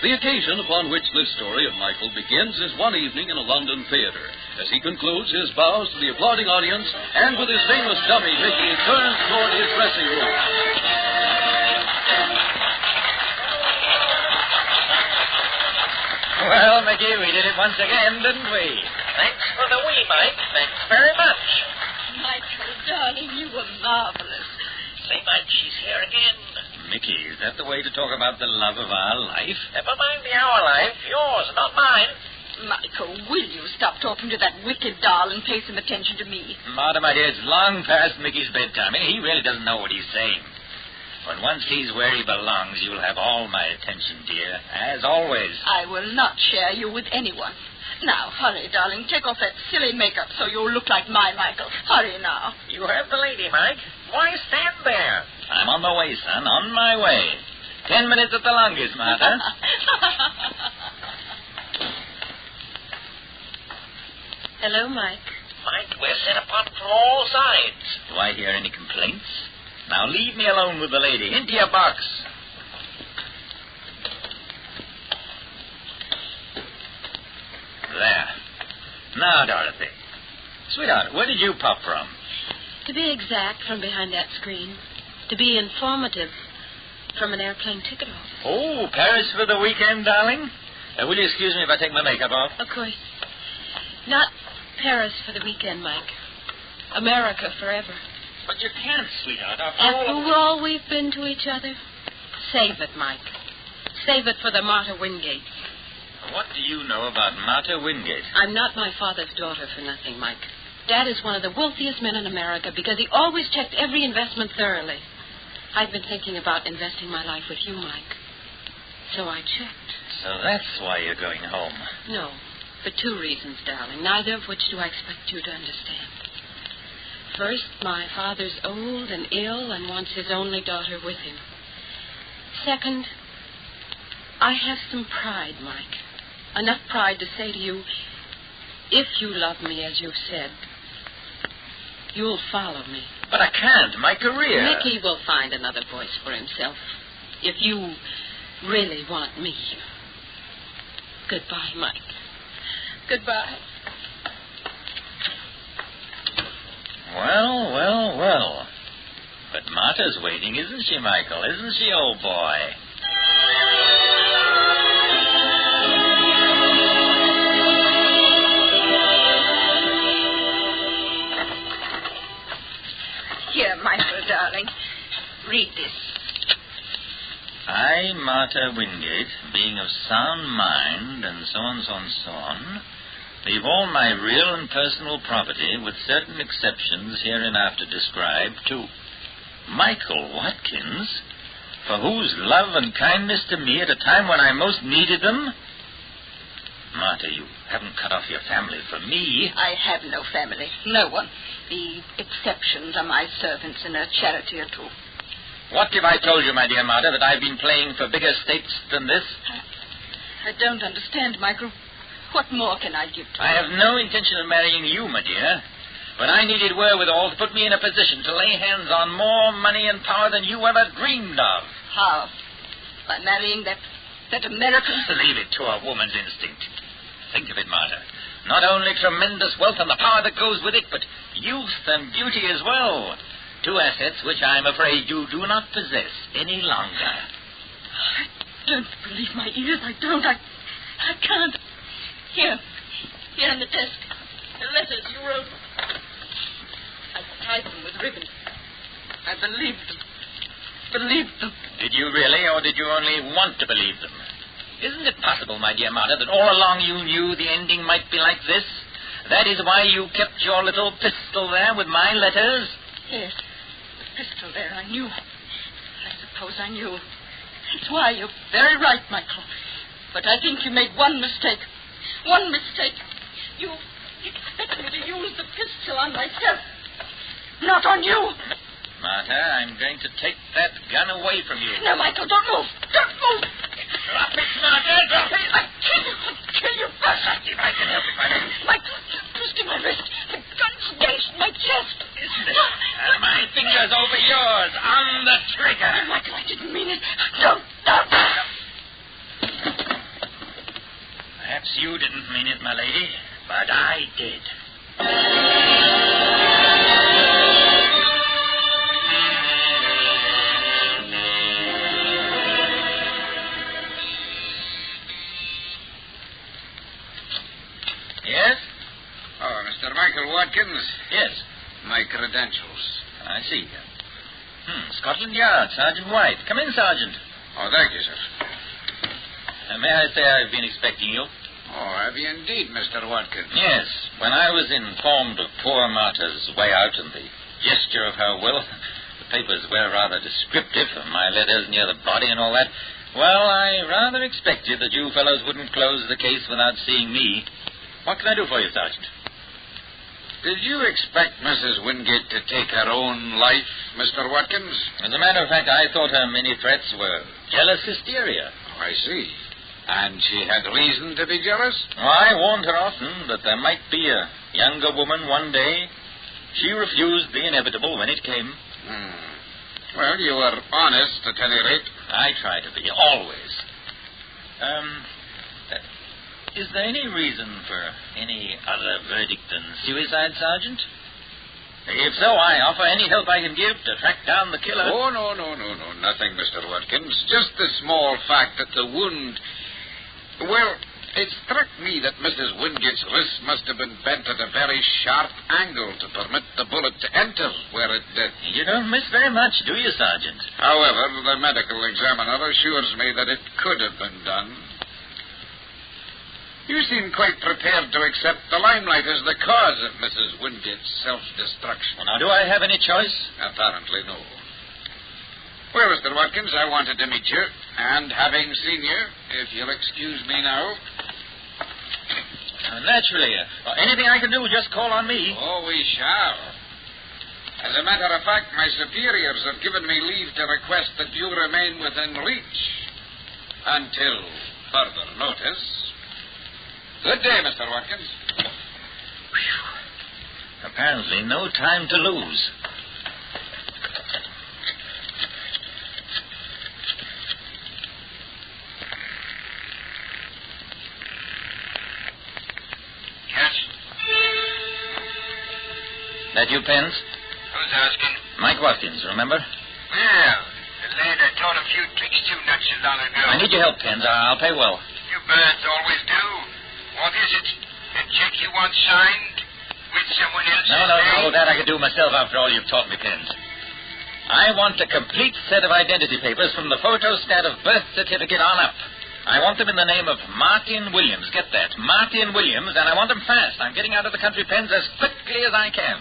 The occasion upon which this story of Michael begins is one evening in a London theater, as he concludes his bows to the applauding audience, and with his famous dummy, Mickey, turns toward his dressing room. Well, Mickey, we did it once again, didn't we? Thanks for the wee, Mike. Thanks very much. Michael, darling, you were marvelous. Say, Mike, she's here again. Mickey, is that the way to talk about the love of our life? Never mind the our life. Yours, not mine. Michael, will you stop talking to that wicked doll and pay some attention to me? Martha, my dear, it's long past Mickey's bedtime. He really doesn't know what he's saying. When once he's where he belongs, you'll have all my attention, dear, as always. I will not share you with anyone. Now, hurry, darling. Take off that silly makeup so you'll look like my Michael. Hurry now. You have the lady, Mike. Why stand there? I'm on my way, son, on my way. 10 minutes at the longest, Martha. Hello, Mike. Mike, we're set upon from all sides. Do I hear any complaints? Now leave me alone with the lady. Into your box. There. Now, Dorothy. Sweetheart, where did you pop from? To be exact, from behind that screen. To be informative, from an airplane ticket office. Oh, Paris for the weekend, darling? Will you excuse me if I take my makeup off? Of course. Not Paris for the weekend, Mike. America forever. But you can't, sweetheart. After all we've been to each other, save it, Mike. Save it for the Martha Wingate. What do you know about Martha Wingate? I'm not my father's daughter for nothing, Mike. Dad is one of the wealthiest men in America because he always checked every investment thoroughly. I've been thinking about investing my life with you, Mike. So I checked. So that's why you're going home. No, for two reasons, darling, neither of which do I expect you to understand. First, my father's old and ill and wants his only daughter with him. Second, I have some pride, Mike. Enough pride to say to you, if you love me as you've said, you'll follow me. But I can't. My career. Mickey will find another voice for himself. If you really want me. Goodbye, Mike. Goodbye. Well. But Martha's waiting, isn't she, Michael? Isn't she, old boy? Here, Michael, darling. Read this. I, Martha Wingate, being of sound mind, and so on, leave all my real and personal property, with certain exceptions hereinafter described, to Michael Watkins, for whose love and kindness to me at a time when I most needed them. Martha, you haven't cut off your family for me. I have no family. No one. The exceptions are my servants and a charity or two. What if I told you, my dear Martha, that I've been playing for bigger stakes than this? I don't understand, Michael. What more can I give to I you? have no intention of marrying you, my dear. But I needed wherewithal to put me in a position to lay hands on more money and power than you ever dreamed of. How? By marrying that American? Leave it to a woman's instinct. Think of it, Martha. Not only tremendous wealth and the power that goes with it, but youth and beauty as well. Two assets which I'm afraid you do not possess any longer. I don't believe my ears. I don't. I can't. Here in the desk. The letters you wrote. I tied them with ribbon. I believed them. Did you really, or did you only want to believe them? Isn't it possible, my dear Martha, that all along you knew the ending might be like this? That is why you kept your little pistol there with my letters? Yes. pistol there. I knew. I suppose I knew. That's why you're very right, Michael. But I think you made one mistake. One mistake. You expect me to use the pistol on myself. Not on you. Martha, I'm going to take that gun away from you. No, Michael, don't move. Don't move. Drop it, Martha. Drop it. I'll kill you first. I'll see if I can help you, Martha. Michael, twisting my wrist. The gun's against my chest. Isn't it? My finger's over yours. On the trigger. Oh, Michael, I didn't mean it. Don't. Perhaps you didn't mean it, my lady, but I did. Yes? Oh, Mr. Michael Watkins? Yes. My credentials. I see. Scotland Yard, Sergeant White. Come in, Sergeant. Oh, thank you, sir. May I say I've been expecting you? Oh, have you indeed, Mr. Watkins? Yes. When I was informed of poor Martha's way out and the gesture of her will, the papers were rather descriptive of my letters near the body and all that. Well, I rather expected that you fellows wouldn't close the case without seeing me. What can I do for you, Sergeant? Did you expect Mrs. Wingate to take her own life, Mr. Watkins? As a matter of fact, I thought her many threats were jealous hysteria. Oh, I see. And she had reason to be jealous? Well, I warned her often that there might be a younger woman one day. She refused the inevitable when it came. Well, you were honest, at any rate. I try to be, always. Is there any reason for any other verdict than suicide, Sergeant? If so, I offer any help I can give to track down the killer. Oh, no. Nothing, Mr. Watkins. Just the small fact that the wound... Well, it struck me that Mrs. Wingate's wrist must have been bent at a very sharp angle to permit the bullet to enter where it did. You don't miss very much, do you, Sergeant? However, the medical examiner assures me that it could have been done. You seem quite prepared to accept the limelight as the cause of Mrs. Wingate's self-destruction. Well, now, do I have any choice? Apparently, no. Well, Mr. Watkins, I wanted to meet you, and having seen you, if you'll excuse me now... Naturally. Anything I can do, just call on me. Oh, we shall. As a matter of fact, my superiors have given me leave to request that you remain within reach until further notice. Good day, Mr. Watkins. Whew. Apparently no time to lose. Yes? That you, Pence? Who's asking? Mike Watkins, remember? Yeah. The lad I taught a few tricks to not so long ago. I need your help, Pence. I'll pay well. You birds always do. What is it? A check you want signed? With someone else's No, that I can do myself after all you've taught me, Pence. I want a complete set of identity papers from the photostat of birth certificate on up. I want them in the name of Martin Williams. Get that. Martin Williams, and I want them fast. I'm getting out of the country, Pence, as quickly as I can.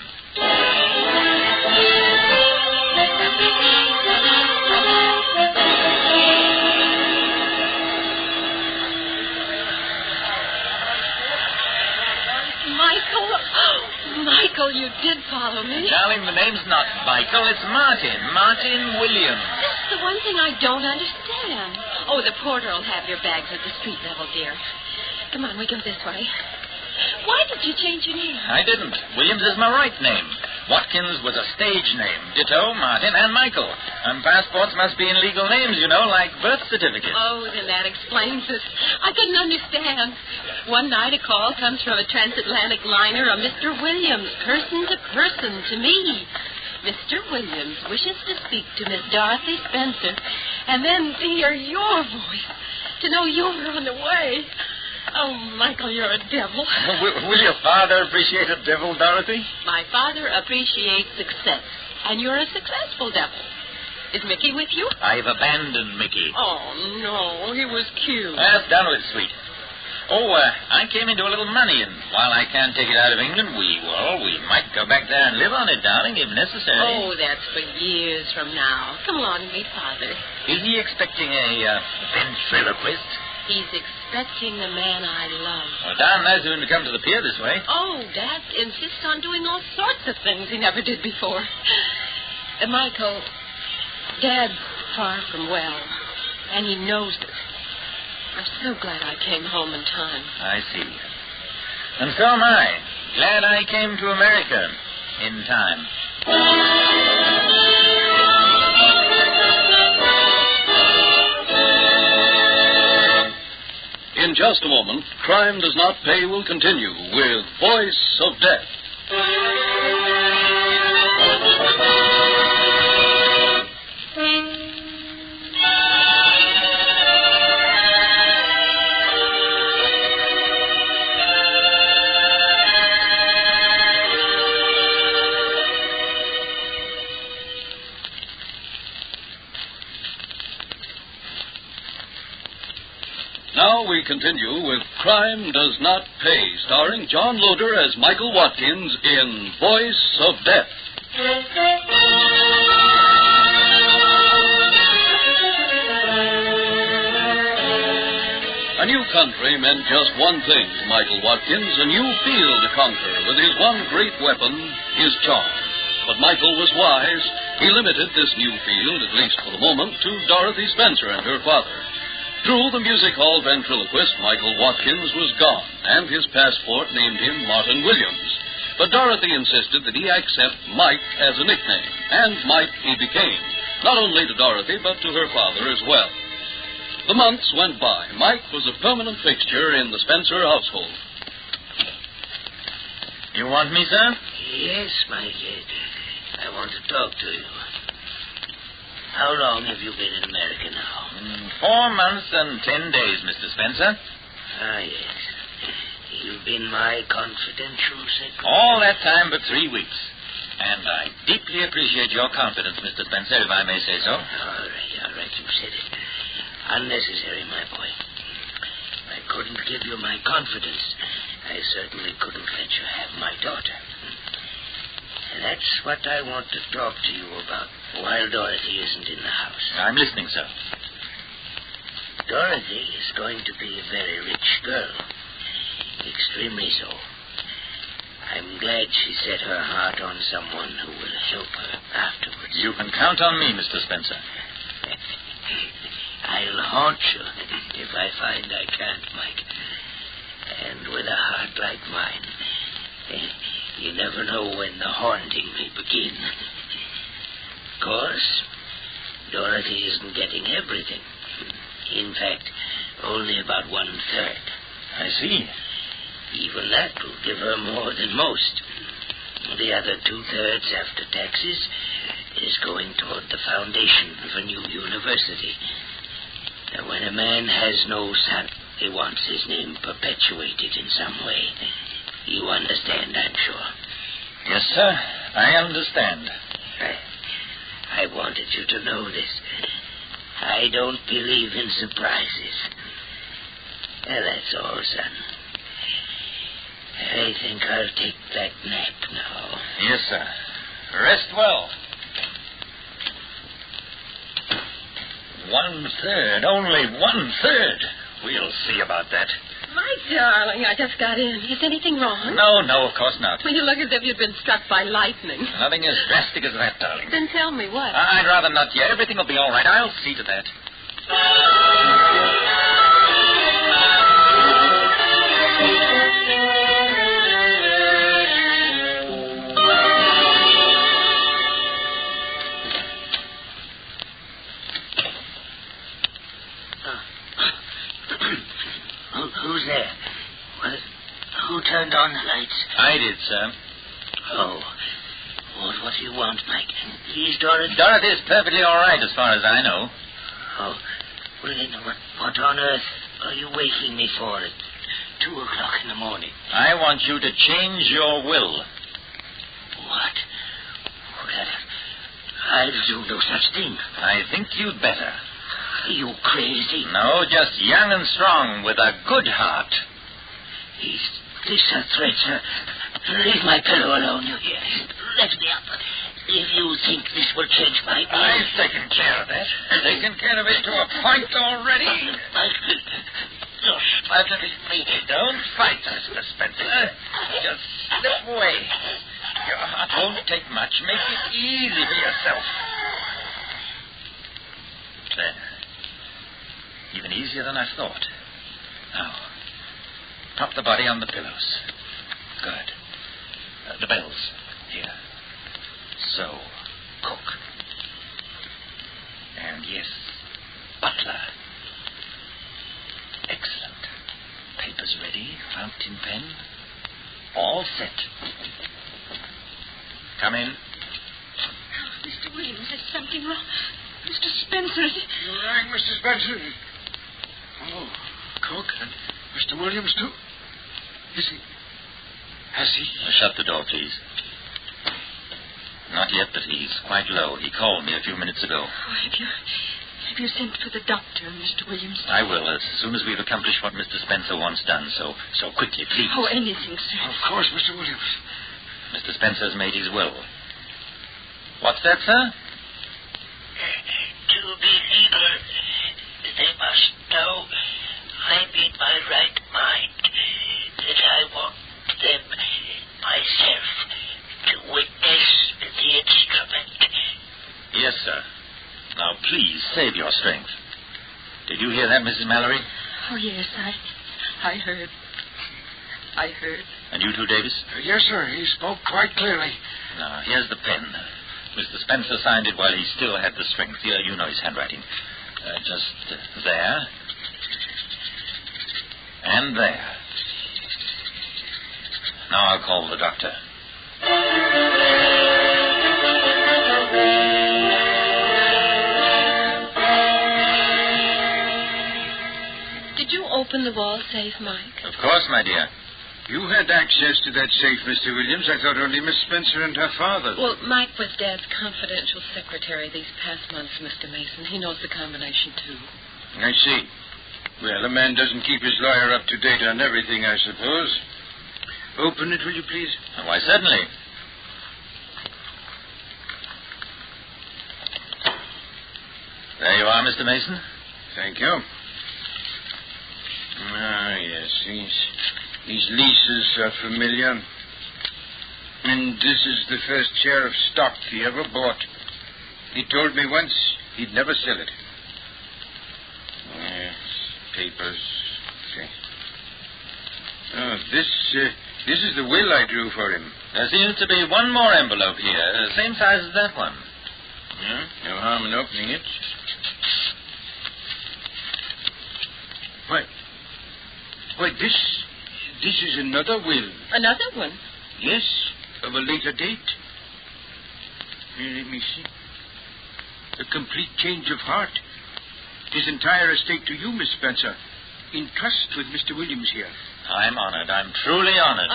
Michael, you did follow me. Darling, the name's not Michael, it's Martin. Martin Williams. That's the one thing I don't understand. Oh, the porter will have your bags at the street level, dear. Come on, we go this way. Why did you change your name? I didn't. Williams is my right name. Watkins was a stage name. Ditto, Martin, and Michael. And passports must be in legal names, you know, like birth certificates. Oh, then that explains it. I couldn't understand. One night a call comes from a transatlantic liner, a Mr. Williams, person to person, to me. Mr. Williams wishes to speak to Miss Dorothy Spencer, and then to hear your voice, to know you're on the way. Oh, Michael, you're a devil. Will your father appreciate a devil, Dorothy? My father appreciates success, and you're a successful devil. Is Mickey with you? I've abandoned Mickey. Oh, no, he was cute. That's done with, sweet. I came into a little money, and while I can't take it out of England, we might go back there and live on it, darling, if necessary. Oh, that's for years from now. Come along and meet Father. Is he expecting a ventriloquist? He's expecting the man I love. Well, darn nice of him to come to the pier this way. Oh, Dad insists on doing all sorts of things he never did before. Michael, Dad's far from well, and he knows it. I'm so glad I came home in time. I see. And so am I. Glad I came to America in time. In just a moment, Crime Does Not Pay will continue with Voice of Death. Now we continue with Crime Does Not Pay, starring John Loder as Michael Watkins in Voice of Death. A new country meant just one thing to Michael Watkins, a new field to conquer with his one great weapon, his charm. But Michael was wise. He limited this new field, at least for the moment, to Dorothy Spencer and her father. Through the music hall ventriloquist, Michael Watkins was gone, and his passport named him Martin Williams. But Dorothy insisted that he accept Mike as a nickname, and Mike he became, not only to Dorothy, but to her father as well. The months went by. Mike was a permanent fixture in the Spencer household. You want me, sir? Yes, Mike. I want to talk to you. How long have you been in America now? 4 months and 10 days, Mr. Spencer. Ah, yes. You've been my confidential secretary. All that time but 3 weeks. And I deeply appreciate your confidence, Mr. Spencer, if I may say so. All right, you said it. Unnecessary, my boy. I couldn't give you my confidence. I certainly couldn't let you have my daughter. And that's what I want to talk to you about while Dorothy isn't in the house. I'm listening, sir. Dorothy is going to be a very rich girl. Extremely so. I'm glad she set her heart on someone who will help her afterwards. You can count on me, Mr. Spencer. I'll haunt you if I find I can't, Mike. And with a heart like mine, you never know when the haunting may begin. Of course, Dorothy isn't getting everything. In fact, only about 1/3. I see. Even that will give her more than most. The other 2/3 after taxes is going toward the foundation of a new university. Now, when a man has no son, he wants his name perpetuated in some way. You understand, I'm sure. Yes, sir. I understand. I wanted you to know this. I don't believe in surprises. Well, that's all, son. I think I'll take that nap now. Yes, sir. Rest well. 1/3. Only 1/3. We'll see about that. My darling, I just got in. Is anything wrong? No, of course not. Well, you look as if you'd been struck by lightning. Nothing as drastic as that, darling. Then tell me what. I'd rather not yet. Everything will be all right. I'll see to that. Who's there? Who turned on the lights? I did, sir. Oh. What do you want, Mike? Is Dorothy... Dorothy is perfectly all right as far as I know. Oh. Well, then, what on earth are you waking me for at 2 o'clock in the morning? I want you to change your will. What? Well, I'll do no such thing. I think you'd better. Are you crazy? No, just young and strong with a good heart. This a threat, sir. Leave my pillow alone, you hear? Let me up. If you think this will change my mind. I've taken care of that. Taken care of it to a point already. Don't fight, Mr. Spencer. Just slip away. Your heart won't take much. Make it easy for yourself. There. Even easier than I thought. Now, prop the body on the pillows. Good. The bells. Here. So, cook. And yes, butler. Excellent. Papers ready, fountain pen. All set. Come in. Oh, Mr. Williams, there's something wrong. Mr. Spencer. You rang, Mr. Spencer? Oh, cook and Mr. Williams, too? Is he? Has he? Shut the door, please. Not yet, but he's quite low. He called me a few minutes ago. Oh, have you sent for the doctor, Mr. Williams? I will, as soon as we've accomplished what Mr. Spencer wants done. So quickly, please. Oh, anything, sir. Of course, Mr. Williams. Mr. Spencer's made his will. What's that, sir? To be legal, they must know I'm in my right mind, that I want them myself to witness the instrument. Yes, sir. Now, please, save your strength. Did you hear that, Mrs. Mallory? Oh, yes, I heard. I heard. And you too, Davis? Yes, sir. He spoke quite clearly. Now, here's the pen. Mr. Spencer signed it while he still had the strength. Here, you know his handwriting. Just there. And there. Now I'll call the doctor. Did you open the wall safe, Mike? Of course, my dear. You had access to that safe, Mr. Williams. I thought only Miss Spencer and her father. Well, Mike was Dad's confidential secretary these past months, Mr. Mason. He knows the combination, too. I see. Well, a man doesn't keep his lawyer up to date on everything, I suppose. Open it, will you, please? Oh, why, certainly. There you are, Mr. Mason. Thank you. Ah, yes, these leases are familiar. And this is the first share of stock he ever bought. He told me once he'd never sell it. Yes, papers. Okay. Oh, this is the will I drew for him. There seems to be one more envelope here, same size as that one. Yeah, no harm in opening it. Why, this is another will. Another one? Yes, of a later date. Here, let me see. A complete change of heart. His entire estate to you, Miss Spencer. In trust with Mr. Williams here. I'm honored. I'm truly honored.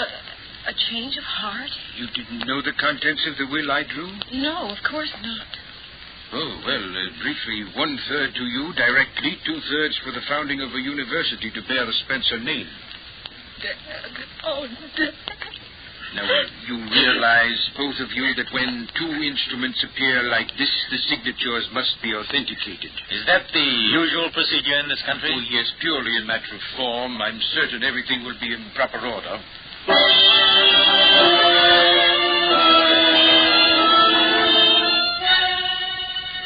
A change of heart? You didn't know the contents of the will I drew? No, of course not. Oh, well, briefly, 1/3 to you directly, 2/3 for the founding of a university to bear the Spencer name. Now, you realize, both of you, that when two instruments appear like this, the signatures must be authenticated. Is that the usual procedure in this country? Oh, yes, purely a matter of form. I'm certain everything will be in proper order.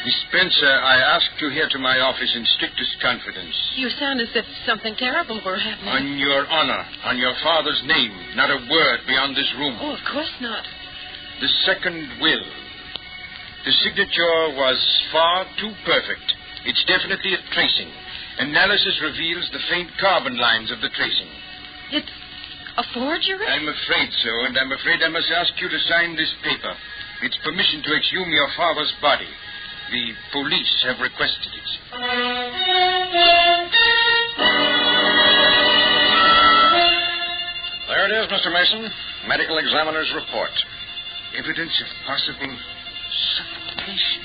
Miss Spencer, I ask you here to my office in strictest confidence. You sound as if something terrible were happening. On your honor, on your father's name, not a word beyond this room. Oh, of course not. The second will. The signature was far too perfect. It's definitely a tracing. Analysis reveals the faint carbon lines of the tracing. It's a forgery? I'm afraid so, and I'm afraid I must ask you to sign this paper. It's permission to exhume your father's body. The police have requested it. There it is, Mr. Mason. Medical examiner's report. Evidence of possible suffocation.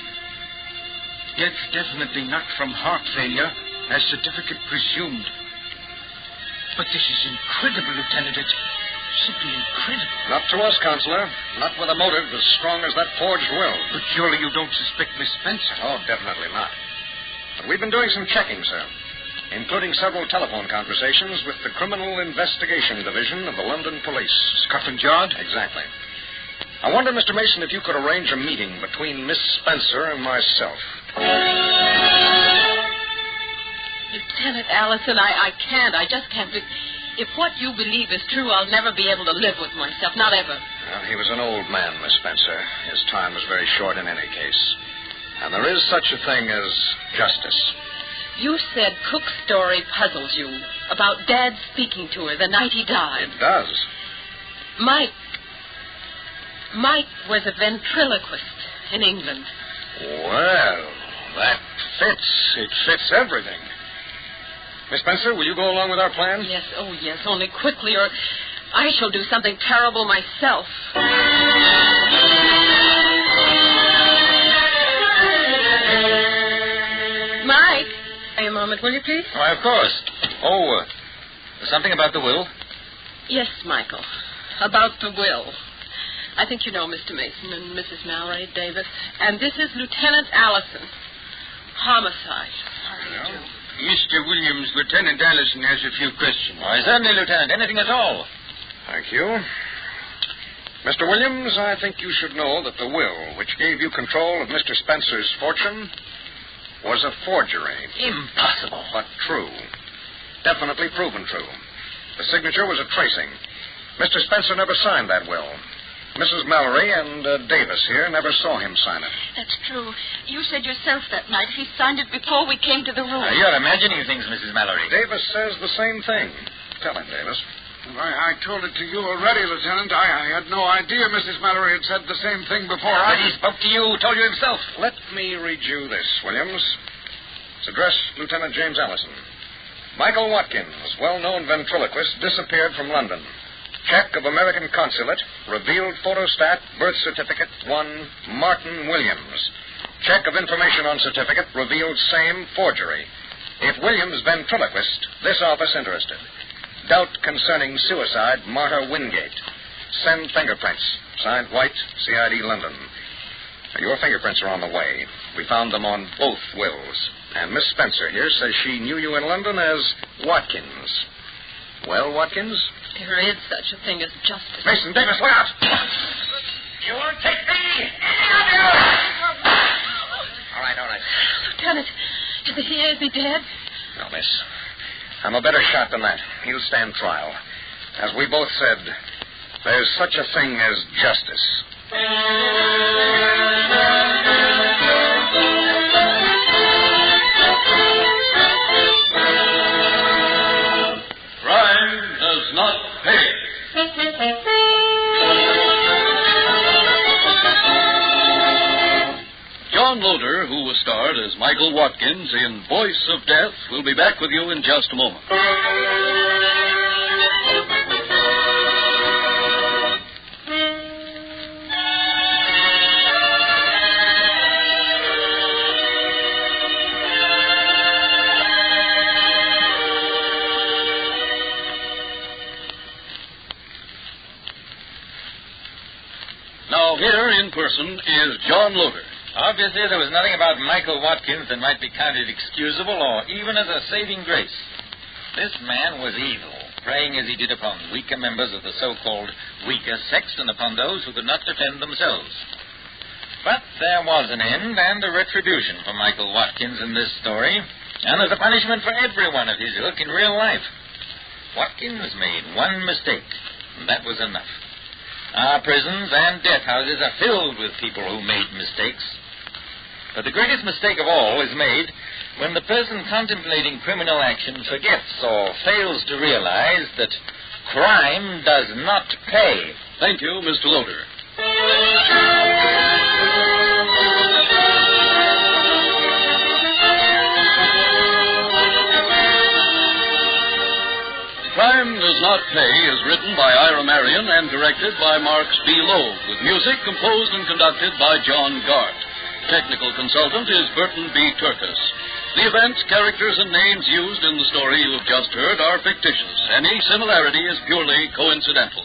Death definitely not from heart failure, as certificate presumed. But this is incredible, Lieutenant. It's simply incredible. Not to us, Counselor. Not with a motive as strong as that forged will. But surely you don't suspect Miss Spencer? Oh, definitely not. But we've been doing some checking, sir, including several telephone conversations with the Criminal Investigation Division of the London Police. Scotland Yard? Exactly. I wonder, Mr. Mason, if you could arrange a meeting between Miss Spencer and myself. Lieutenant Allison, I can't. I just can't. If what you believe is true, I'll never be able to live with myself. Not ever. Well, he was an old man, Miss Spencer. His time was very short in any case. And there is such a thing as justice. You said Cook's story puzzles you. About Dad speaking to her the night he died. It does. Mike was a ventriloquist in England. Well, that fits. It fits everything. Miss Spencer, will you go along with our plan? Yes, oh yes, only quickly, or I shall do something terrible myself. Mike, a moment, will you please? Why, of course. Something about the will? Yes, Michael, about the will. I think you know Mr. Mason and Mrs. Mallory Davis. And this is Lieutenant Allison. Homicide. Mr. Williams, Lieutenant Allison has a few questions. Why, certainly, Lieutenant. Anything at all. Thank you. Mr. Williams, I think you should know that the will, which gave you control of Mr. Spencer's fortune, was a forgery. Impossible. But true. Definitely proven true. The signature was a tracing. Mr. Spencer never signed that will. Mrs. Mallory and Davis here never saw him sign it. That's true. You said yourself that night he signed it before we came to the room. You're imagining things, Mrs. Mallory. Davis says the same thing. Tell him, Davis. I told it to you already, Lieutenant. I had no idea Mrs. Mallory had said the same thing before. But he spoke to you, told you himself. Let me read you this, Williams. It's addressed Lieutenant James Allison. Michael Watkins, well-known ventriloquist, disappeared from London. Check of American consulate, revealed photostat, birth certificate, one Martin Williams. Check of information on certificate, revealed same forgery. If Williams ventriloquist, this office interested. Doubt concerning suicide, Martha Wingate. Send fingerprints. Signed White, CID London. Your fingerprints are on the way. We found them on both wills. And Miss Spencer here says she knew you in London as Watkins. Well, Watkins? There is such a thing as justice. Mason, Davis, look out! You won't take me! All right. Lieutenant, is he dead? No, miss. I'm a better shot than that. He'll stand trial. As we both said, there's such a thing as justice. Crime does not pay. John Loder, who was starred as Michael Watkins in Voice of Death, will be back with you in just a moment. Now, here in person is John Loder. Obviously, there was nothing about Michael Watkins that might be counted excusable or even as a saving grace. This man was evil, preying as he did upon weaker members of the so-called weaker sex and upon those who could not defend themselves. But there was an end and a retribution for Michael Watkins in this story, and as a punishment for everyone of his ilk in real life. Watkins made one mistake, and that was enough. Our prisons and death houses are filled with people who made mistakes. But the greatest mistake of all is made when the person contemplating criminal action forgets or fails to realize that crime does not pay. Thank you, Mr. Loder. Crime Does Not Pay is written by Ira Marion and directed by Marks B. Loeb, with music composed and conducted by John Gart. Technical consultant is Burton B. Turkus. The events, characters, and names used in the story you have just heard are fictitious. Any similarity is purely coincidental.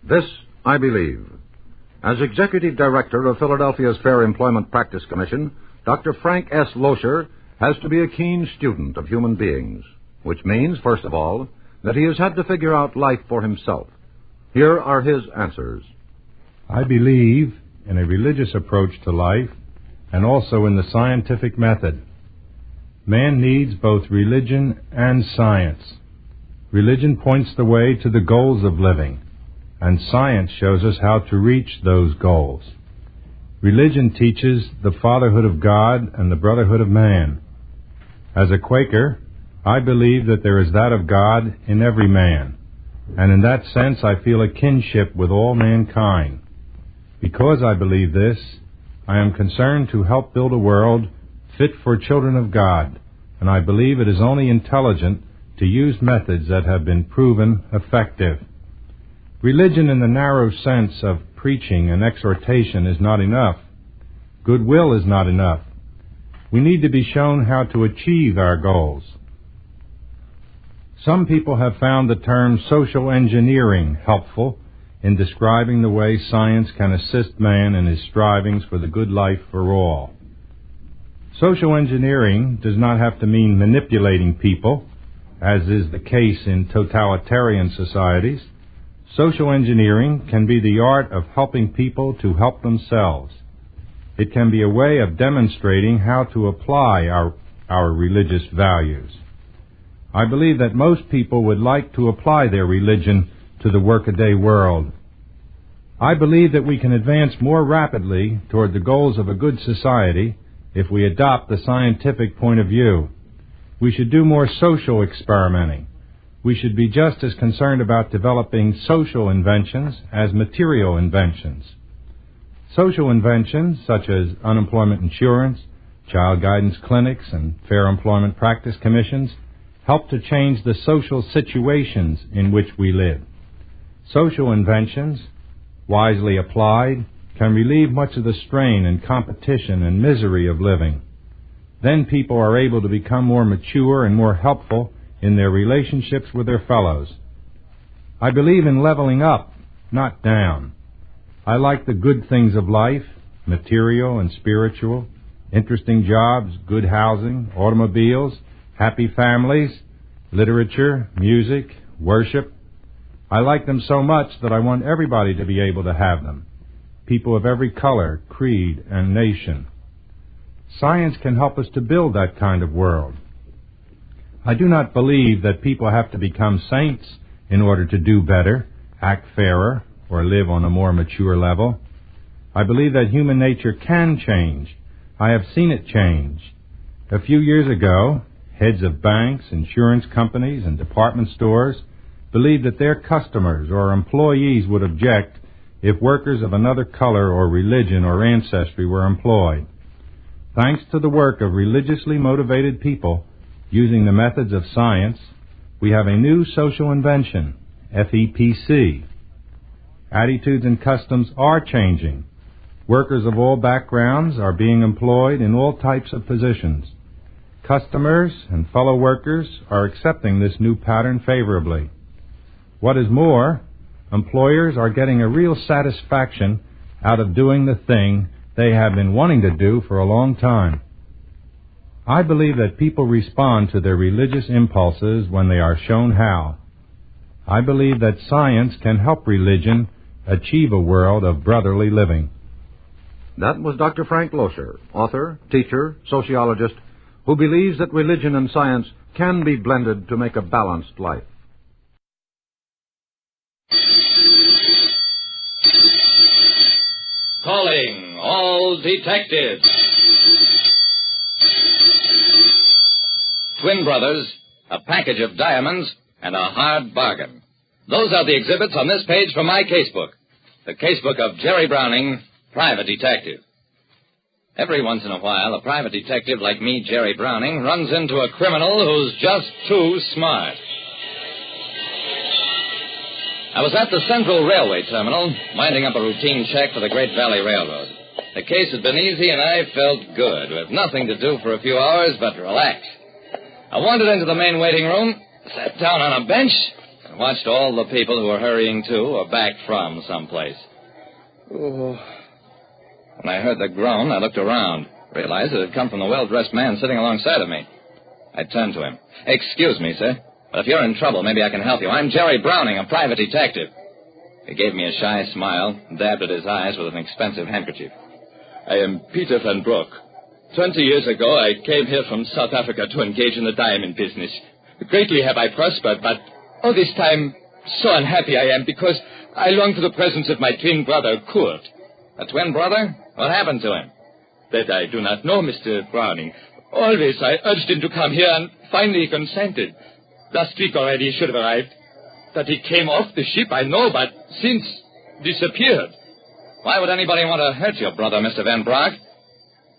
This, I believe. As Executive Director of Philadelphia's Fair Employment Practice Commission, Dr. Frank S. Loescher has to be a keen student of human beings, which means, first of all, that he has had to figure out life for himself. Here are his answers. I believe in a religious approach to life and also in the scientific method. Man needs both religion and science. Religion points the way to the goals of living, and science shows us how to reach those goals. Religion teaches the fatherhood of God and the brotherhood of man. As a Quaker, I believe that there is that of God in every man, and in that sense I feel a kinship with all mankind. Because I believe this, I am concerned to help build a world fit for children of God, and I believe it is only intelligent to use methods that have been proven effective. Religion in the narrow sense of preaching and exhortation is not enough. Goodwill is not enough. We need to be shown how to achieve our goals. Some people have found the term social engineering helpful in describing the way science can assist man in his strivings for the good life for all. Social engineering does not have to mean manipulating people, as is the case in totalitarian societies. Social engineering can be the art of helping people to help themselves. It can be a way of demonstrating how to apply our religious values. I believe that most people would like to apply their religion to the workaday world. I believe that we can advance more rapidly toward the goals of a good society if we adopt the scientific point of view. We should do more social experimenting. We should be just as concerned about developing social inventions as material inventions. Social inventions, such as unemployment insurance, child guidance clinics, and fair employment practice commissions, help to change the social situations in which we live. Social inventions, wisely applied, can relieve much of the strain and competition and misery of living. Then people are able to become more mature and more helpful in their relationships with their fellows. I believe in leveling up, not down. I like the good things of life, material and spiritual, interesting jobs, good housing, automobiles, happy families, literature, music, worship. I like them so much that I want everybody to be able to have them. People of every color, creed, and nation. Science can help us to build that kind of world. I do not believe that people have to become saints in order to do better, act fairer, or live on a more mature level. I believe that human nature can change. I have seen it change. A few years ago, heads of banks, insurance companies, and department stores believed that their customers or employees would object if workers of another color or religion or ancestry were employed. Thanks to the work of religiously motivated people using the methods of science, we have a new social invention, FEPC. Attitudes and customs are changing. Workers of all backgrounds are being employed in all types of positions. Customers and fellow workers are accepting this new pattern favorably. What is more, employers are getting a real satisfaction out of doing the thing they have been wanting to do for a long time. I believe that people respond to their religious impulses when they are shown how. I believe that science can help religion achieve a world of brotherly living. That was Dr. Frank Loescher, author, teacher, sociologist, who believes that religion and science can be blended to make a balanced life. Calling all detectives. Twin brothers, a package of diamonds, and a hard bargain. Those are the exhibits on this page from my casebook. The casebook of Jerry Browning, private detective. Every once in a while, a private detective like me, Jerry Browning, runs into a criminal who's just too smart. I was at the Central Railway Terminal, winding up a routine check for the Great Valley Railroad. The case had been easy, and I felt good, with nothing to do for a few hours but relax. I wandered into the main waiting room, sat down on a bench, and watched all the people who were hurrying to or back from someplace. Ooh. When I heard the groan, I looked around, realized it had come from the well-dressed man sitting alongside of me. I turned to him. "Excuse me, sir, but if you're in trouble, maybe I can help you. I'm Jerry Browning, a private detective." He gave me a shy smile and dabbed at his eyes with an expensive handkerchief. "I am Peter Van Broek. 20 years ago, I came here from South Africa to engage in the diamond business. Greatly have I prospered, but all this time, so unhappy I am because I long for the presence of my twin brother, Kurt." A twin brother? What happened to him? "That I do not know, Mr. Browning. Always I urged him to come here, and finally he consented. Last week already he should have arrived. That he came off the ship, I know, but since disappeared." "Why would anybody want to hurt your brother, Mr. Van Broek?"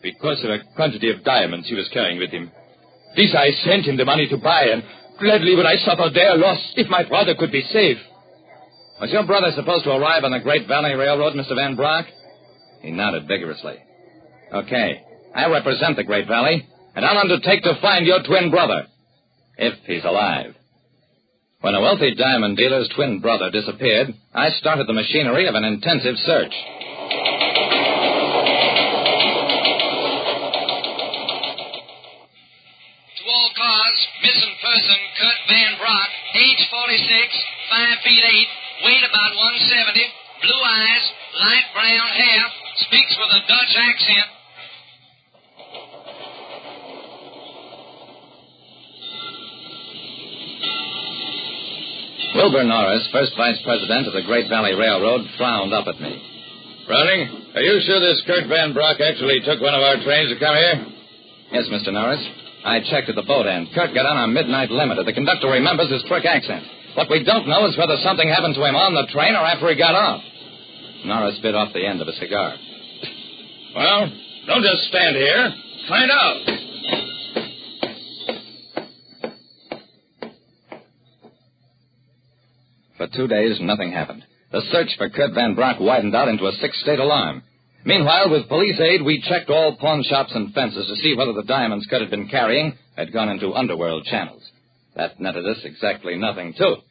"Because of a quantity of diamonds he was carrying with him. These I sent him the money to buy, and gladly would I suffer their loss if my brother could be safe." "Was your brother supposed to arrive on the Great Valley Railroad, Mr. Van Broek?" He nodded vigorously. "Okay. I represent the Great Valley, and I'll undertake to find your twin brother, if he's alive." When a wealthy diamond dealer's twin brother disappeared, I started the machinery of an intensive search. To all cars, missing person Kurt Van Broek, age 46, 5 feet 8, weight about 170, blue eyes, light brown hair, speaks with a Dutch accent. Wilbur Norris, first vice president of the Great Valley Railroad, frowned up at me. "Browning, are you sure this Kurt Van Broek actually took one of our trains to come here?" "Yes, Mr. Norris. I checked at the boat end. Kurt got on our midnight limiter. The conductor remembers his trick accent. What we don't know is whether something happened to him on the train or after he got off." Norris bit off the end of a cigar. "Well, don't just stand here. Find out." For 2 days, nothing happened. The search for Kurt Van Broek widened out into a 6-state alarm. Meanwhile, with police aid, we checked all pawn shops and fences to see whether the diamonds Kurt had been carrying had gone into underworld channels. That netted us exactly nothing, too.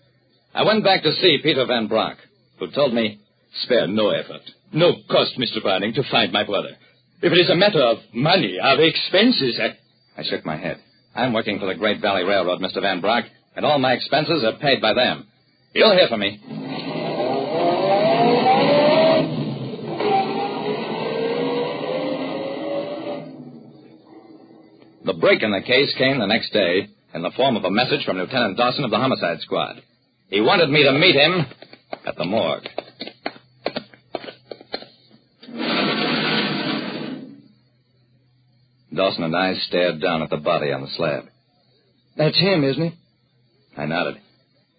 I went back to see Peter Van Broek, who told me, "Spare no effort, no cost, Mr. Browning, to find my brother. If it is a matter of money, of expenses, I shook my head. "I'm working for the Great Valley Railroad, Mr. Van Broek, and all my expenses are paid by them. You'll hear from me." The break in the case came the next day in the form of a message from Lieutenant Dawson of the Homicide Squad. He wanted me to meet him at the morgue. Dawson and I stared down at the body on the slab. "That's him, isn't it?" I nodded.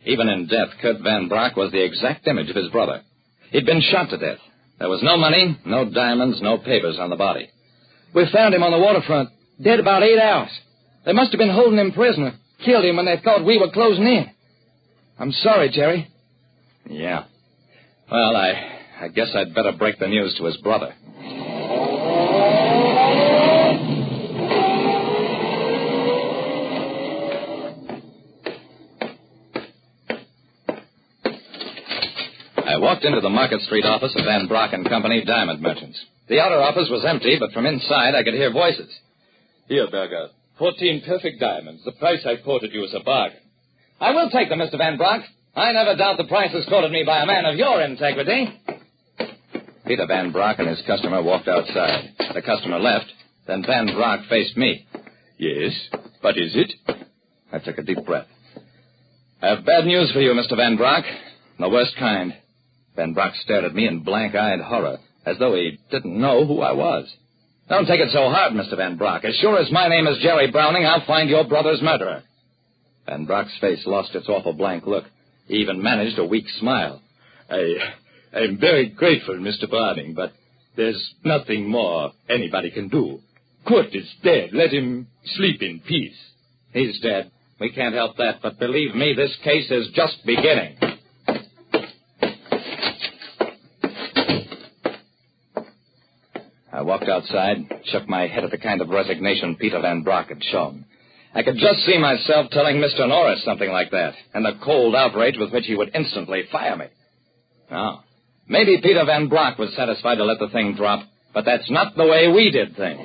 Even in death, Kurt Van Broek was the exact image of his brother. He'd been shot to death. There was no money, no diamonds, no papers on the body. "We found him on the waterfront, dead about 8 hours. They must have been holding him prisoner, killed him when they thought we were closing in. I'm sorry, Jerry." "Yeah. Well, I guess I'd better break the news to his brother." I walked into the Market Street office of Van Broek and Company, diamond merchants. The outer office was empty, but from inside I could hear voices. "Here, Berger, 14 perfect diamonds. The price I quoted you is a bargain." "I will take them, Mr. Van Broek. I never doubt the price is quoted me by a man of your integrity." Peter Van Broek and his customer walked outside. The customer left. Then Van Broek faced me. "Yes, what is it?" I took a deep breath. "I have bad news for you, Mr. Van Broek. The worst kind." Van Broek stared at me in blank-eyed horror, as though he didn't know who I was. Don't take it so hard, Mr. Van Brock. As sure as my name is Jerry Browning, I'll find your brother's murderer. Van Brock's face lost its awful blank look. He even managed a weak smile. I'm very grateful, Mr. Browning, but there's nothing more anybody can do. Kurt is dead. Let him sleep in peace. He's dead. We can't help that, but believe me, this case is just beginning. I walked outside, shook my head at the kind of resignation Peter Van Brock had shown. I could just see myself telling Mr. Norris something like that, and the cold outrage with which he would instantly fire me. No. Maybe Peter Van Brock was satisfied to let the thing drop, but that's not the way we did things.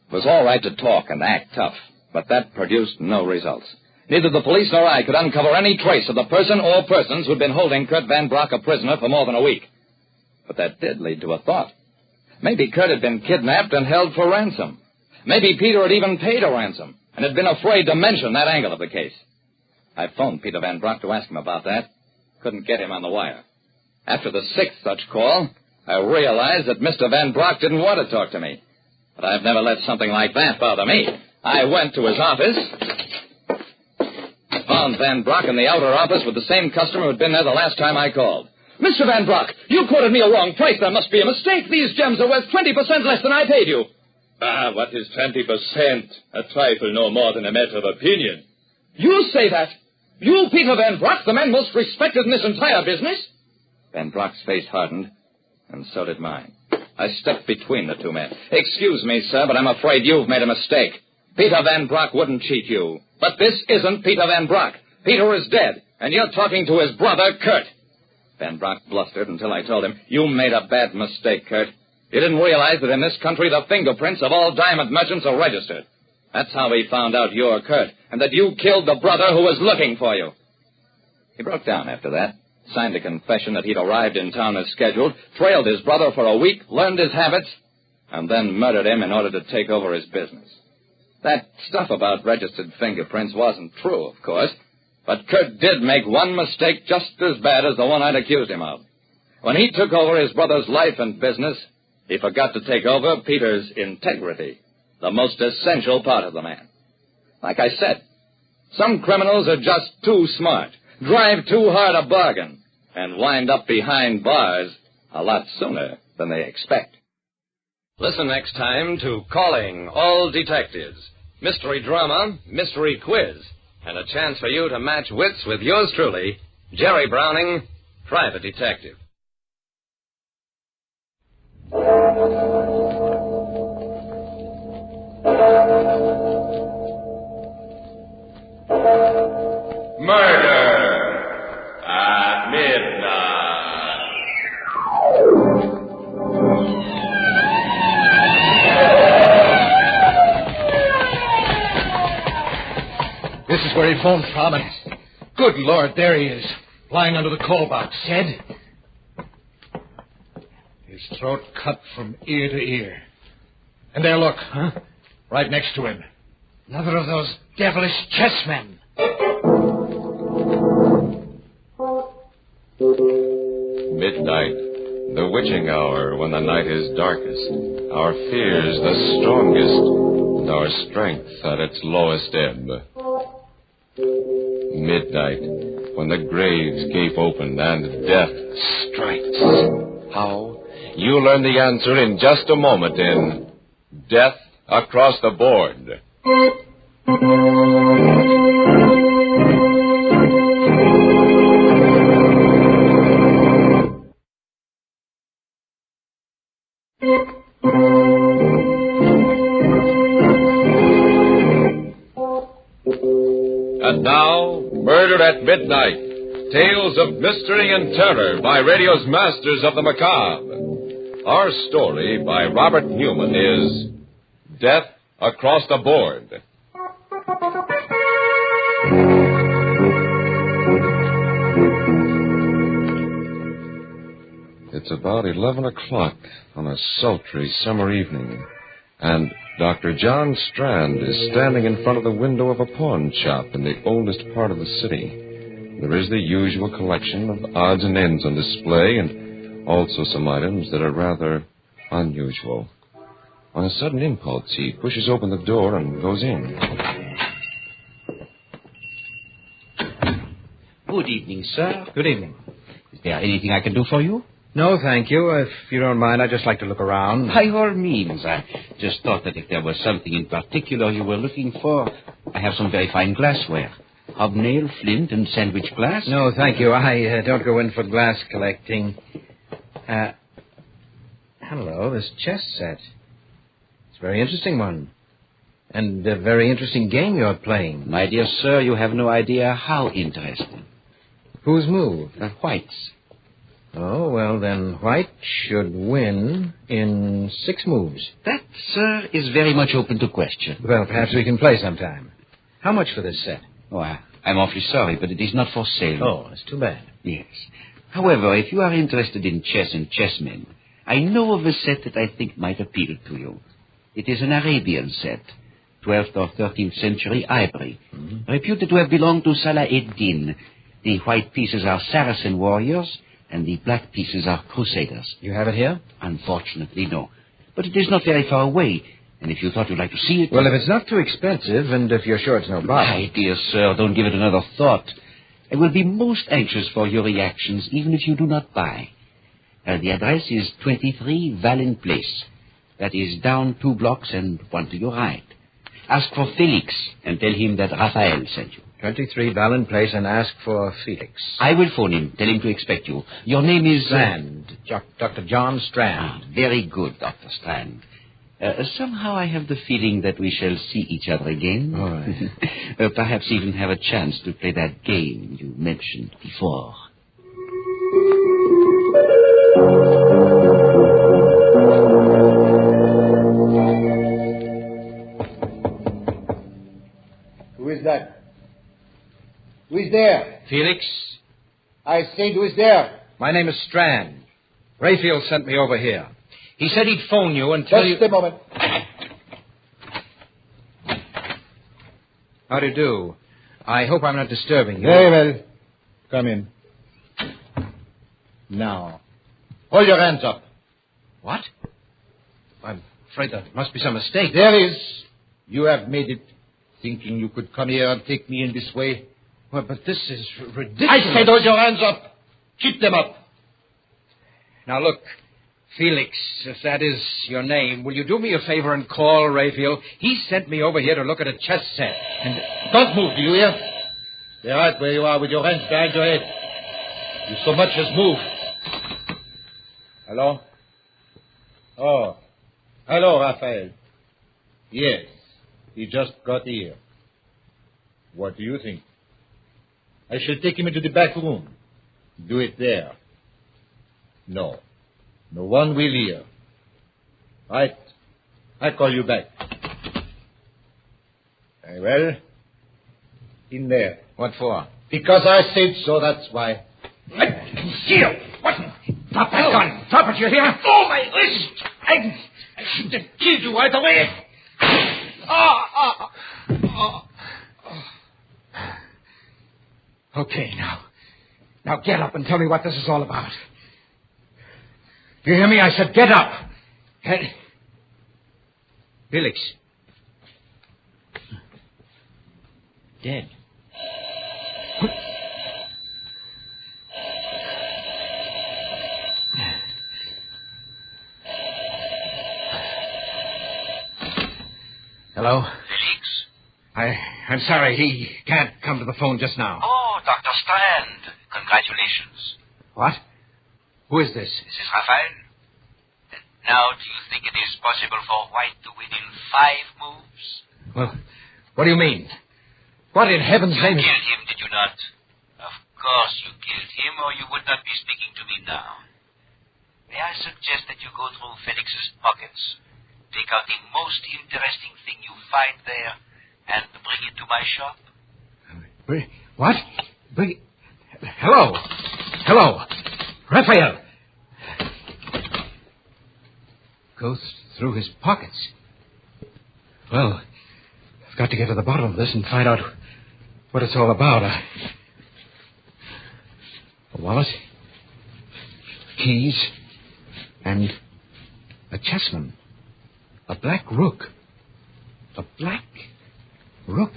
It was all right to talk and act tough, but that produced no results. Neither the police nor I could uncover any trace of the person or persons who'd been holding Kurt Van Brock a prisoner for more than a week. But that did lead to a thought. Maybe Kurt had been kidnapped and held for ransom. Maybe Peter had even paid a ransom and had been afraid to mention that angle of the case. I phoned Peter Van Brock to ask him about that. Couldn't get him on the wire. After the sixth such call, I realized that Mr. Van Brock didn't want to talk to me. But I've never let something like that bother me. I went to his office, found Van Brock in the outer office with the same customer who'd been there the last time I called. Mr. Van Brock, you quoted me a wrong price. There must be a mistake. These gems are worth 20% less than I paid you. What is 20%? A trifle no more than a matter of opinion. You say that? You, Peter Van Brock, the man most respected in this entire business? Van Brock's face hardened, and so did mine. I stepped between the two men. Excuse me, sir, but I'm afraid you've made a mistake. Peter Van Brock wouldn't cheat you. But this isn't Peter Van Brock. Peter is dead, and you're talking to his brother, Kurt. Van Brock blustered until I told him, you made a bad mistake, Kurt. You didn't realize that in this country the fingerprints of all diamond merchants are registered. That's how we found out you're Kurt, and that you killed the brother who was looking for you. He broke down after that, signed a confession that he'd arrived in town as scheduled, trailed his brother for a week, learned his habits, and then murdered him in order to take over his business. That stuff about registered fingerprints wasn't true, of course, but Kurt did make one mistake just as bad as the one I'd accused him of. When he took over his brother's life and business, he forgot to take over Peter's integrity, the most essential part of the man. Like I said, some criminals are just too smart, drive too hard a bargain, and wind up behind bars a lot sooner than they expect. Listen next time to Calling All Detectives. Mystery drama, mystery quiz, and a chance for you to match wits with yours truly, Jerry Browning, Private Detective. Murder at midnight. This is where he phoned from, and good Lord, there he is, lying under the call box, dead. His throat cut from ear to ear. And there, look, right next to him. Another of those devilish chessmen. Midnight, the witching hour when the night is darkest, our fears the strongest, and our strength at its lowest ebb. Midnight, when the graves gape open and death strikes. How? You'll learn the answer in just a moment in Death Across the Board. And now, Murder at Midnight, Tales of Mystery and Terror by radio's Masters of the Macabre. Our story by Robert Newman is Death Across the Board. It's about 11 o'clock on a sultry summer evening, And Dr. John Strand is standing in front of the window of a pawn shop in the oldest part of the city. There is the usual collection of odds and ends on display, and also some items that are rather unusual. On a sudden impulse, he pushes open the door and goes in. Good evening, sir. Good evening. Is there anything I can do for you? No, thank you. If you don't mind, I'd just like to look around. By all means. I just thought that if there was something in particular you were looking for, I have some very fine glassware. Hobnail, flint, and sandwich glass. No, thank you. I don't go in for glass collecting. Hello, this chess set. It's a very interesting one. And a very interesting game you're playing. My dear sir, you have no idea how interesting. Whose move? White's. Oh, well, then White should win in 6 moves. That, sir, is very much open to question. Well, perhaps we can play sometime. How much for this set? Oh, I'm awfully sorry, but it is not for sale. Oh, that's too bad. Yes. However, if you are interested in chess and chessmen, I know of a set that I think might appeal to you. It is an Arabian set, 12th or 13th century ivory, reputed to have belonged to Salah ed-Din. The white pieces are Saracen warriors, and the black pieces are crusaders. You have it here? Unfortunately, no. But it is not very far away, and if you thought you'd like to see it... Well, if it's not too expensive, and if you're sure it's no bother... My dear sir, don't give it another thought. I will be most anxious for your reactions, even if you do not buy. The address is 23 Vallon Place. That is down 2 blocks and 1 to your right. Ask for Felix, and tell him that Raphael sent you. 23 Vallon Place, and ask for Felix. I will phone him. Tell him to expect you. Your name is... Strand. Dr. John Strand. Very good, Dr. Strand. Somehow I have the feeling that we shall see each other again. All right. Perhaps even have a chance to play that game you mentioned before. Who is that? Who is there? Felix? I said, who is there? My name is Strand. Rayfield sent me over here. He said he'd phone you and tell you... Just a moment. How do you do? I hope I'm not disturbing you. Very well. Come in. Now, hold your hands up. What? I'm afraid there must be some mistake. There is. You have made it, thinking you could come here and take me in this way. Well, but this is ridiculous. I said hold your hands up. Keep them up. Now, look, Felix, if that is your name, will you do me a favor and call Rayfield? He sent me over here to look at a chess set. And don't move, do you hear? Stay right where you are with your hands behind your head. You so much as move. Hello? Oh. Hello, Raphael. Yes, he just got here. What do you think? I shall take him into the back room. Do it there. No. No one will hear. Right. I'll call you back. Very well. In there. What for? Because I said so, that's why. Conceal! What? Drop that gun! Drop it, you hear? Oh, my wrist! I should have killed you right away! Okay, now get up and tell me what this is all about. You hear me? I said get up. Felix. Dead. Hello? Felix? I'm sorry, he can't come to the phone just now. Oh, Dr. Strand. Congratulations. What? Who is this? This is Raphael. Now, do you think it is possible for White to win in 5 moves? Well, what do you mean? What in heaven's name... You killed him, did you not? Of course you killed him, or you would not be speaking to me now. May I suggest that you go through Felix's pockets, take out the most interesting thing you find there, and bring it to my shop? What? Hello? Hello? Raphael! Goes through his pockets. Well, I've got to get to the bottom of this and find out what it's all about. A wallet, keys, and a chessman. A black rook. A black rook.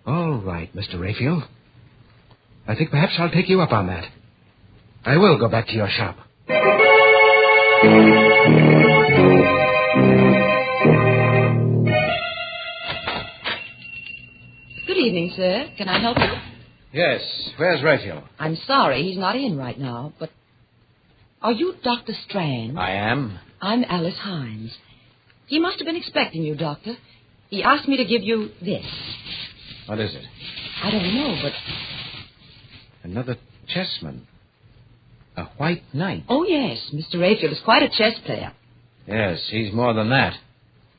All right, Mr. Rayfield. I think perhaps I'll take you up on that. I will go back to your shop. Good evening, sir. Can I help you? Yes. Where's Rayfield? I'm sorry, he's not in right now, but... Are you Dr. Strand? I am. I'm Alice Hines. He must have been expecting you, Doctor. He asked me to give you this. What is it? I don't know, but... Another chessman. A white knight. Oh, yes. Mr. Rayfield is quite a chess player. Yes, he's more than that.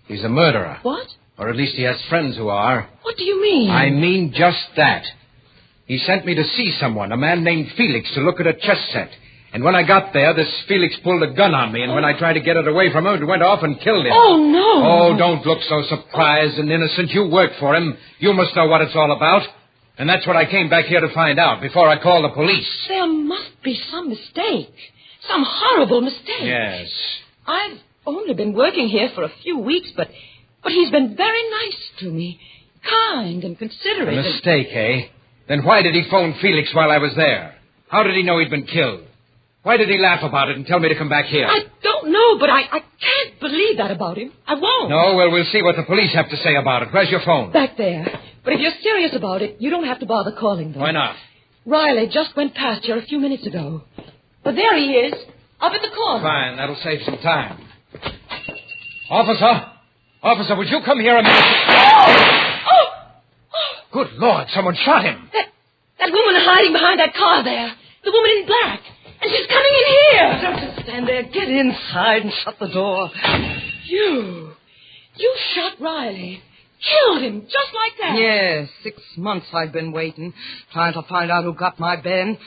He's a murderer. What? Or at least he has friends who are. What do you mean? I mean just that. He sent me to see someone, a man named Felix, to look at a chess set. And when I got there, this Felix pulled a gun on me, and when I tried to get it away from him, it went off and killed him. Oh, no. Oh, don't look so surprised and innocent. You work for him. You must know what it's all about. And that's what I came back here to find out before I called the police. There must be some mistake. Some horrible mistake. Yes. I've only been working here for a few weeks, but he's been very nice to me. Kind and considerate. A mistake, eh? Then why did he phone Felix while I was there? How did he know he'd been killed? Why did he laugh about it and tell me to come back here? I don't know, but I can't believe that about him. I won't. No, well, we'll see what the police have to say about it. Where's your phone? Back there. But if you're serious about it, you don't have to bother calling them. Why not? Riley just went past here a few minutes ago. But there he is, up at the corner. Fine, that'll save some time. Officer, would you come here a minute? Oh! Good Lord, someone shot him. That woman hiding behind that car there. The woman in black. And she's coming in here. Don't just stand there. Get inside and shut the door. You shot Riley. Killed him, just like that. Yes, 6 months I've been waiting, trying to find out who got my Ben.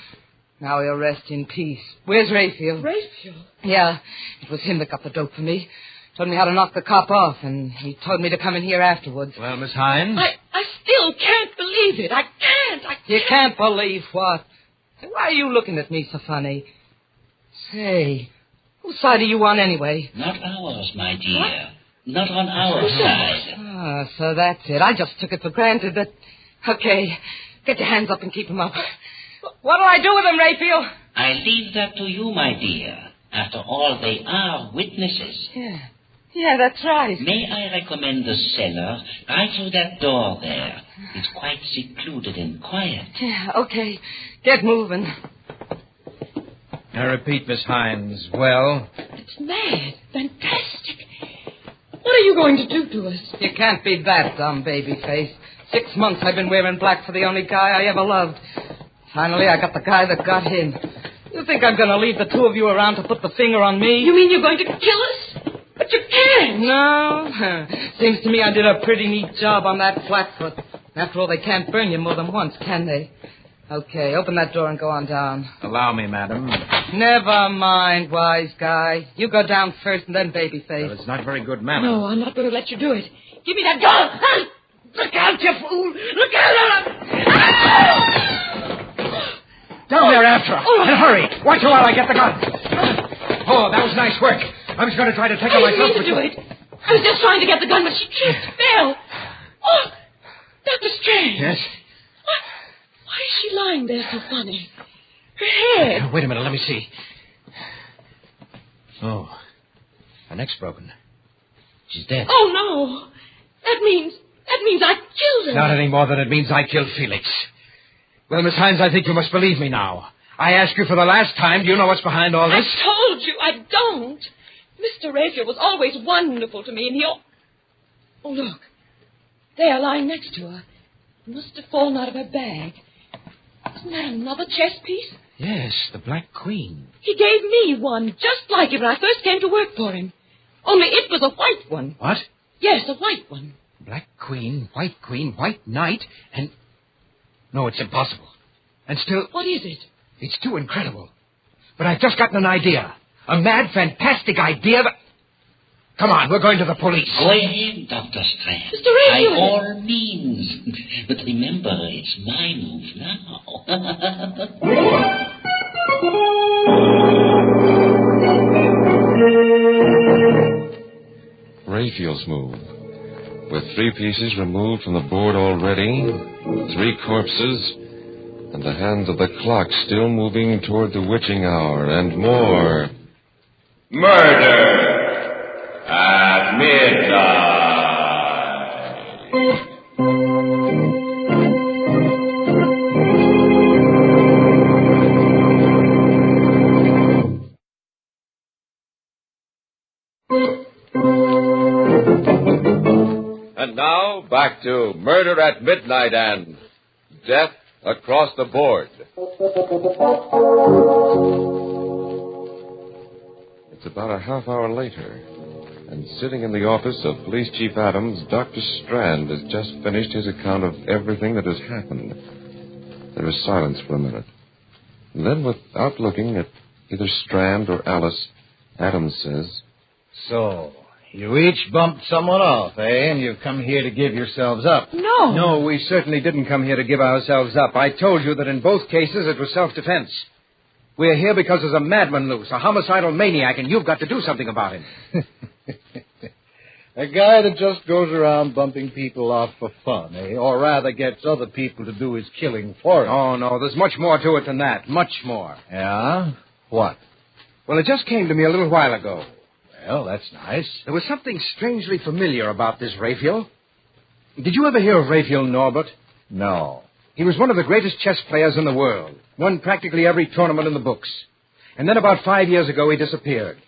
Now he'll rest in peace. Where's Rayfield? Rayfield? Yeah, it was him that got the dope for me. Told me how to knock the cop off, and he told me to come in here afterwards. Well, Miss Hines? I still can't believe it. I can't. You can't believe what? Why are you looking at me so funny? Say, whose side are you on anyway? Not ours, my dear. What? Not on our side. Ah, so that's it. I just took it for granted that... Okay, get your hands up and keep them up. What'll I do with them, Rayfield? I leave that to you, my dear. After all, they are witnesses. Yeah, that's right. May I recommend the cellar right through that door there? It's quite secluded and quiet. Yeah, okay. Get moving. I repeat, Miss Hines, well... It's mad. Fantastic. What are you going to do to us? You can't be that dumb, babyface. 6 months I've been wearing black for the only guy I ever loved. Finally, I got the guy that got him. You think I'm going to leave the two of you around to put the finger on me? You mean you're going to kill us? But you can't. No. Seems to me I did a pretty neat job on that flatfoot. After all, they can't burn you more than once, can they? Okay, open that door and go on down. Allow me, madam. Never mind, wise guy. You go down first and then babyface. Well, it's not very good manner. No, I'm not going to let you do it. Give me that gun. Look out, you fool. Look out. Down there after her. And hurry. Watch her while I get the gun. Oh, that was nice work. I was going to try to take her myself. I didn't mean to do it. I was just trying to get the gun, but she tripped, fell. Oh, Dr. Strange. Yes? Why is she lying there so funny? Her head. Wait a minute, let me see. Oh, her neck's broken. She's dead. Oh, no. That means I killed her. Not any more than it means I killed Felix. Well, Miss Hines, I think you must believe me now. I ask you for the last time, do you know what's behind all this? I told you I don't. Mr. Rayfield was always wonderful to me, and Oh, look. There, lying next to her. It must have fallen out of her bag. Isn't that another chess piece? Yes, the Black Queen. He gave me one, just like it when I first came to work for him. Only it was a white one. What? Yes, a white one. Black Queen, White Knight, and... No, it's impossible. And still... What is it? It's too incredible. But I've just gotten an idea. A mad, fantastic idea that... Come on, we're going to the police. Go ahead, Dr. Strand. Mr. Raphael. By all means. But remember, it's my move now. Raphael's move. With 3 pieces removed from the board already, 3 corpses, and the hands of the clock still moving toward the witching hour, and more. Murder at midnight. And now, back to Murder at Midnight and Death Across the Board. It's about a half hour later, and sitting in the office of Police Chief Adams, Dr. Strand has just finished his account of everything that has happened. There is silence for a minute. And then, without looking at either Strand or Alice, Adams says, So, you each bumped someone off, eh? And you've come here to give yourselves up. No. No, we certainly didn't come here to give ourselves up. I told you that in both cases it was self-defense. We're here because there's a madman loose, a homicidal maniac, and you've got to do something about him. A guy that just goes around bumping people off for fun, eh? Or rather gets other people to do his killing for him. Oh, no, there's much more to it than that. Much more. Yeah? What? Well, it just came to me a little while ago. Well, that's nice. There was something strangely familiar about this Raphael. Did you ever hear of Raphael Norbert? No. He was one of the greatest chess players in the world. Won practically every tournament in the books. And then about 5 years ago, he disappeared.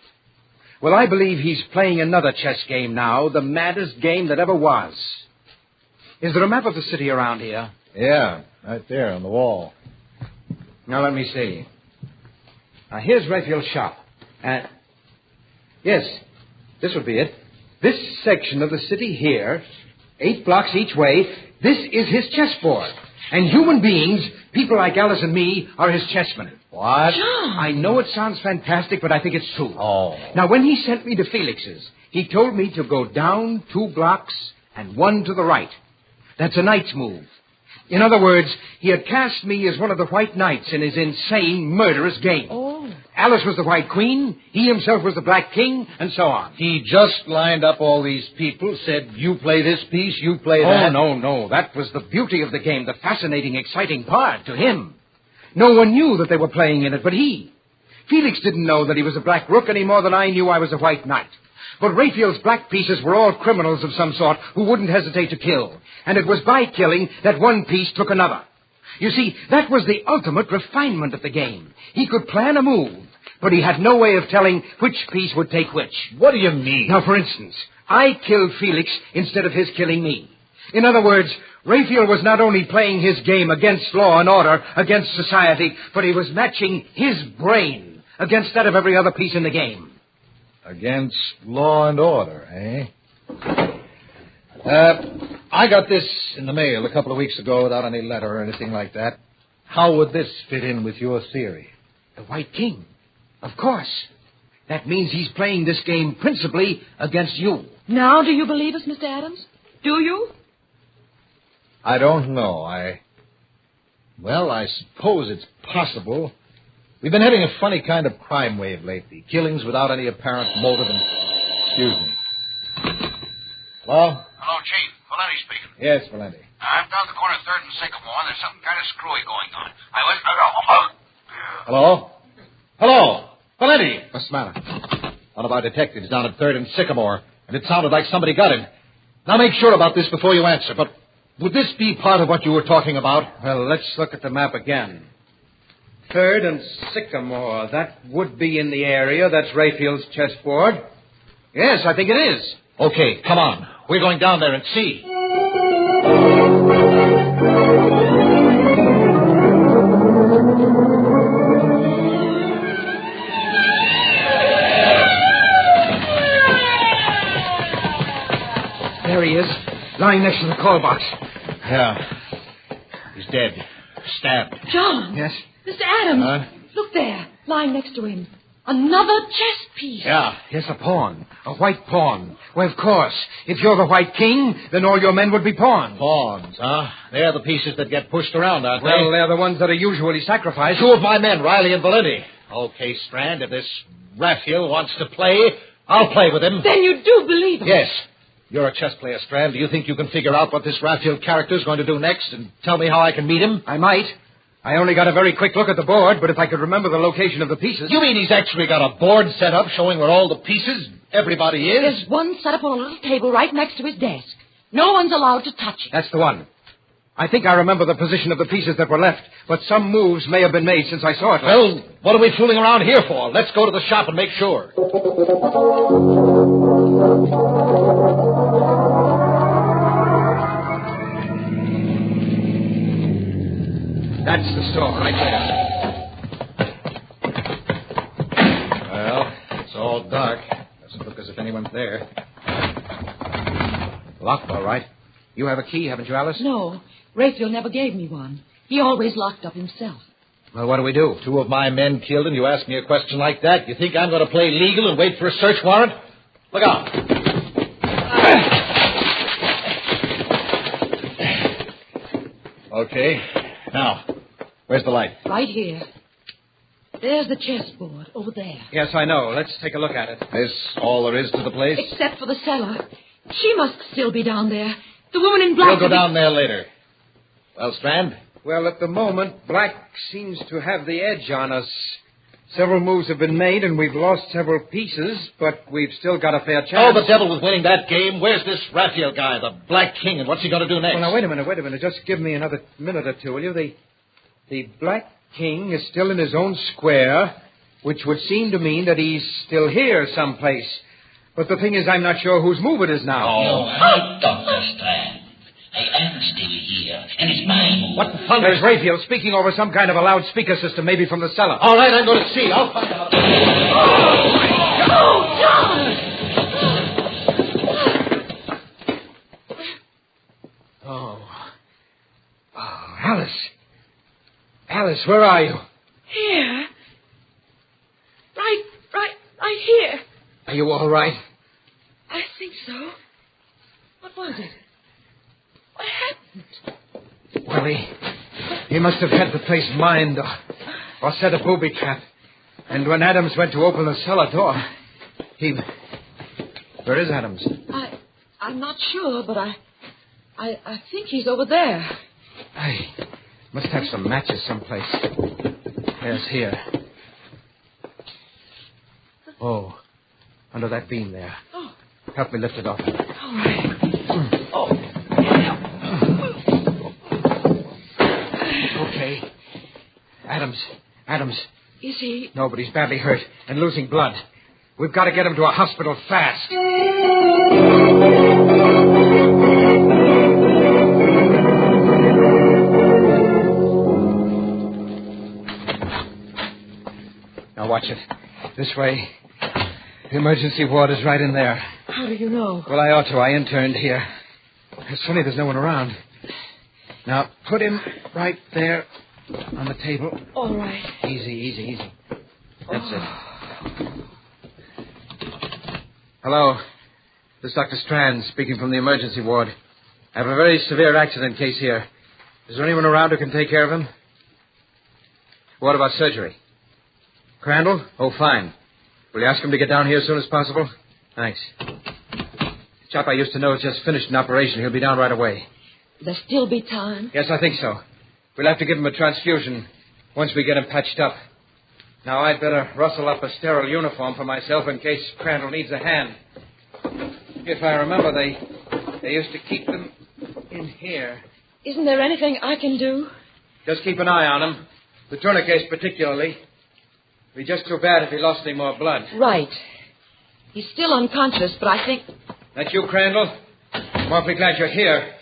Well, I believe he's playing another chess game now, the maddest game that ever was. Is there a map of the city around here? Yeah, right there on the wall. Now, let me see. Now, here's Raphael's shop. Yes, this would be it. This section of the city here, 8 blocks each way, this is his chessboard. And human beings, people like Alice and me, are his chessmen. What? John! I know it sounds fantastic, but I think it's true. Oh. Now, when he sent me to Felix's, he told me to go down 2 blocks and 1 to the right. That's a knight's move. In other words, he had cast me as one of the white knights in his insane, murderous game. Oh. Alice was the white queen, he himself was the black king, and so on. He just lined up all these people, said, you play this piece, you play that. Oh, no. That was the beauty of the game, the fascinating, exciting part to him. No one knew that they were playing in it but he. Felix didn't know that he was a black rook any more than I knew I was a white knight. But Raphael's black pieces were all criminals of some sort who wouldn't hesitate to kill. And it was by killing that one piece took another. You see, that was the ultimate refinement of the game. He could plan a move, but he had no way of telling which piece would take which. What do you mean? Now, for instance, I killed Felix instead of his killing me. In other words, Raphael was not only playing his game against law and order, against society, but he was matching his brain against that of every other piece in the game. Against law and order, eh? I got this in the mail a couple of weeks ago without any letter or anything like that. How would this fit in with your theory? The White King. Of course. That means he's playing this game principally against you. Now, do you believe us, Mr. Adams? Do you? I don't know. I suppose it's possible. We've been having a funny kind of crime wave lately. Killings without any apparent motive and... Excuse me. Hello? Hello, Chief. Valenti speaking. Yes, Valenti. I'm down the corner of 3rd and Sycamore, and there's something kind of screwy going on. I was... Hello? Hello? Valenti! What's the matter? One of our detectives down at 3rd and Sycamore, and it sounded like somebody got him. Now make sure about this before you answer, but would this be part of what you were talking about? Well, let's look at the map again. 3rd and Sycamore. That would be in the area. That's Raphael's chessboard. Yes, I think it is. Okay, come on. We're going down there and see. There he is, lying next to the call box. Yeah. He's dead. Stabbed. John. Yes? Mr. Adams. Look there, lying next to him. Another chess piece. Yeah, yes, a pawn. A white pawn. Well, of course. If you're the White King, then all your men would be pawns. Pawns, huh? They're the pieces that get pushed around, aren't they? Well, they're the ones that are usually sacrificed. Two of my men, Riley and Valenti. Okay, Strand, if this Raphael wants to play, I'll play with him. Then you do believe him? Yes. You're a chess player, Strand. Do you think you can figure out what this Raphael character is going to do next and tell me how I can meet him? I might. I only got a very quick look at the board, but if I could remember the location of the pieces... You mean he's actually got a board set up showing where all the pieces, everybody is? There's one set up on a little table right next to his desk. No one's allowed to touch it. That's the one. I think I remember the position of the pieces that were left, but some moves may have been made since I saw it. Well, what are we fooling around here for? Let's go to the shop and make sure. That's the store right there. Well, it's all dark. Doesn't look as if anyone's there. Locked, all right. You have a key, haven't you, Alice? No. Raphael never gave me one. He always locked up himself. Well, what do we do? Two of my men killed, and you ask me a question like that? You think I'm going to play legal and wait for a search warrant? Look out. Okay. Now, where's the light? Right here. There's the chessboard over there. Yes, I know. Let's take a look at it. This all there is to the place? Except for the cellar. She must still be down there. The woman in black... We'll go down there later. Well, Strand? Well, at the moment, Black seems to have the edge on us. Several moves have been made, and we've lost several pieces, but we've still got a fair chance. Oh, the devil was winning that game. Where's this Raphael guy, the Black King, and what's he going to do next? Well, now, wait a minute. Just give me another minute or two, will you? The Black King is still in his own square, which would seem to mean that he's still here someplace. But the thing is, I'm not sure whose move it is now. You're right, Dr. Strand. I am still here, and it's my move. What the thunder? There's Raphael speaking over some kind of a loudspeaker system, maybe from the cellar. All right, I'm going to see. I'll find out. Oh, Alice. Alice, where are you? Here. Right here. Are you all right? I think so. What was it? What happened? Well, he must have had the place mined or set a booby trap. And when Adams went to open the cellar door, Where is Adams? I'm not sure, but I think he's over there. I must have some matches someplace. Yes, here. Oh, under that beam there. Oh. Help me lift it off. All right. Oh. Okay. Adams. Is he? No, but he's badly hurt and losing blood. We've got to get him to a hospital fast. Now watch it. This way. The emergency ward is right in there. How do you know? Well, I ought to. I interned here. It's funny there's no one around. Now, put him right there on the table. All right. Easy. That's it. Hello. This is Dr. Strand speaking from the emergency ward. I have a very severe accident case here. Is there anyone around who can take care of him? What about surgery? Crandall? Oh, fine. Will you ask him to get down here as soon as possible? Thanks. The chap I used to know has just finished an operation. He'll be down right away. Will there still be time? Yes, I think so. We'll have to give him a transfusion once we get him patched up. Now, I'd better rustle up a sterile uniform for myself in case Crandall needs a hand. If I remember, they used to keep them in here. Isn't there anything I can do? Just keep an eye on him. The tourniquets particularly. It'd be just too bad if he lost any more blood. Right. He's still unconscious, but I think... That you, Crandall? I'm awfully glad you're here.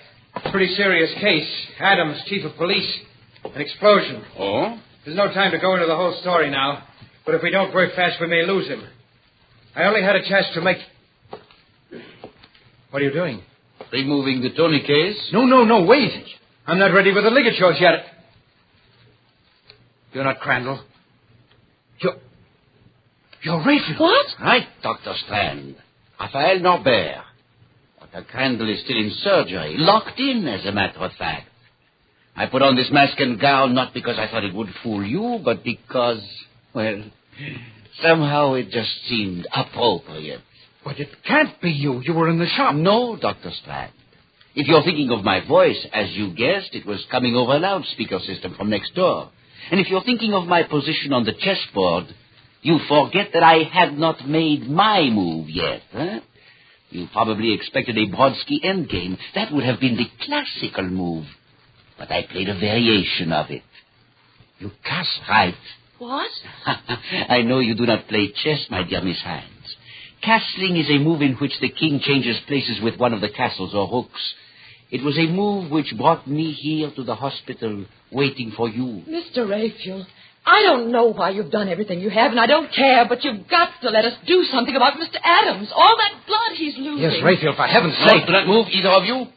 Pretty serious case. Adams, chief of police. An explosion. Oh? There's no time to go into the whole story now. But if we don't work fast, we may lose him. I only had a chance to make... What are you doing? Removing the tourniquets? No, wait. I'm not ready with the ligatures yet. You're not Crandall. You're Raphael. What? Right, Dr. Strand. Raphael Norbert. Dr. Crandall is still in surgery, locked in, as a matter of fact. I put on this mask and gown not because I thought it would fool you, but because, well, somehow it just seemed appropriate. But it can't be you. You were in the shop. No, Dr. Strand. If you're thinking of my voice, as you guessed, it was coming over a loudspeaker system from next door. And if you're thinking of my position on the chessboard, you forget that I had not made my move yet, huh? You probably expected a Brodsky endgame. That would have been the classical move. But I played a variation of it. You cast right. What? I know you do not play chess, my dear Miss Hines. Castling is a move in which the king changes places with one of the castles or rooks. It was a move which brought me here to the hospital, waiting for you. Mr. Raphael, I don't know why you've done everything you have, and I don't care, but you've got to let us do something about Mr. Adams. All that blood he's losing. Yes, Raphael, for heaven's sake. Do not move, either of you.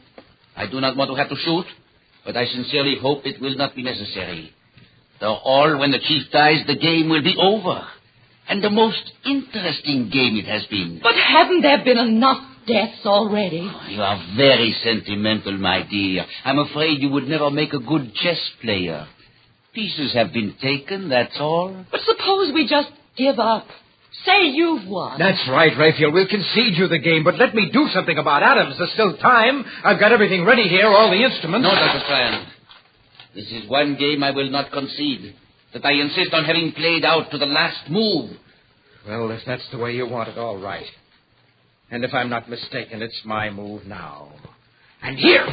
I do not want to have to shoot, but I sincerely hope it will not be necessary. Though all, when the chief dies, the game will be over. And the most interesting game it has been. But haven't there been enough deaths already? Oh, you are very sentimental, my dear. I'm afraid you would never make a good chess player. Pieces have been taken, that's all. But suppose we just give up. Say you've won. That's right, Raphael. We'll concede you the game, but let me do something about Adams. There's still time. I've got everything ready here, all the instruments. No, Dr. Strand. This is one game I will not concede. That I insist on having played out to the last move. Well, if that's the way you want it, all right. And if I'm not mistaken, it's my move now. And here! The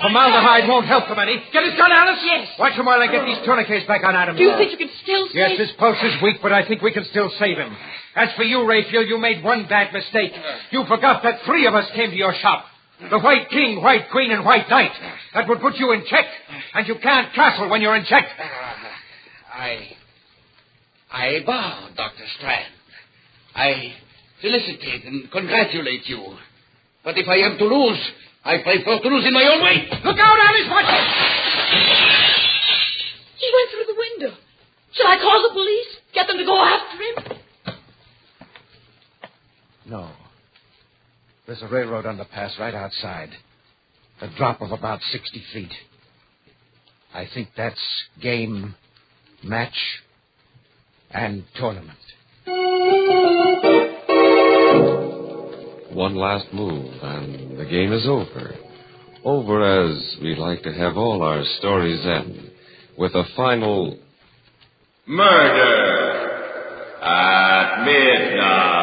formaldehyde won't help him any. Get his gun, Alice? Yes. Watch him while I get these tourniquets back on Adams. Do you think you can still save Yes, his pulse is weak, but I think we can still save him. As for you, Raphael, you made one bad mistake. You forgot that 3 of us came to your shop. The White King, White Queen, and White Knight. That would put you in check. And you can't castle when you're in check. I bow, Dr. Strand. I felicitate and congratulate you. But if I am to lose, I prefer to lose in my own way. Look out, Alice! Watch it! He went through the window. Shall I call the police? Get them to go after him? No. There's a railroad underpass right outside. A drop of about 60 feet. I think that's game, match, and tournament. One last move, and the game is over. Over as we like to have all our stories end, with a final Murder at midnight.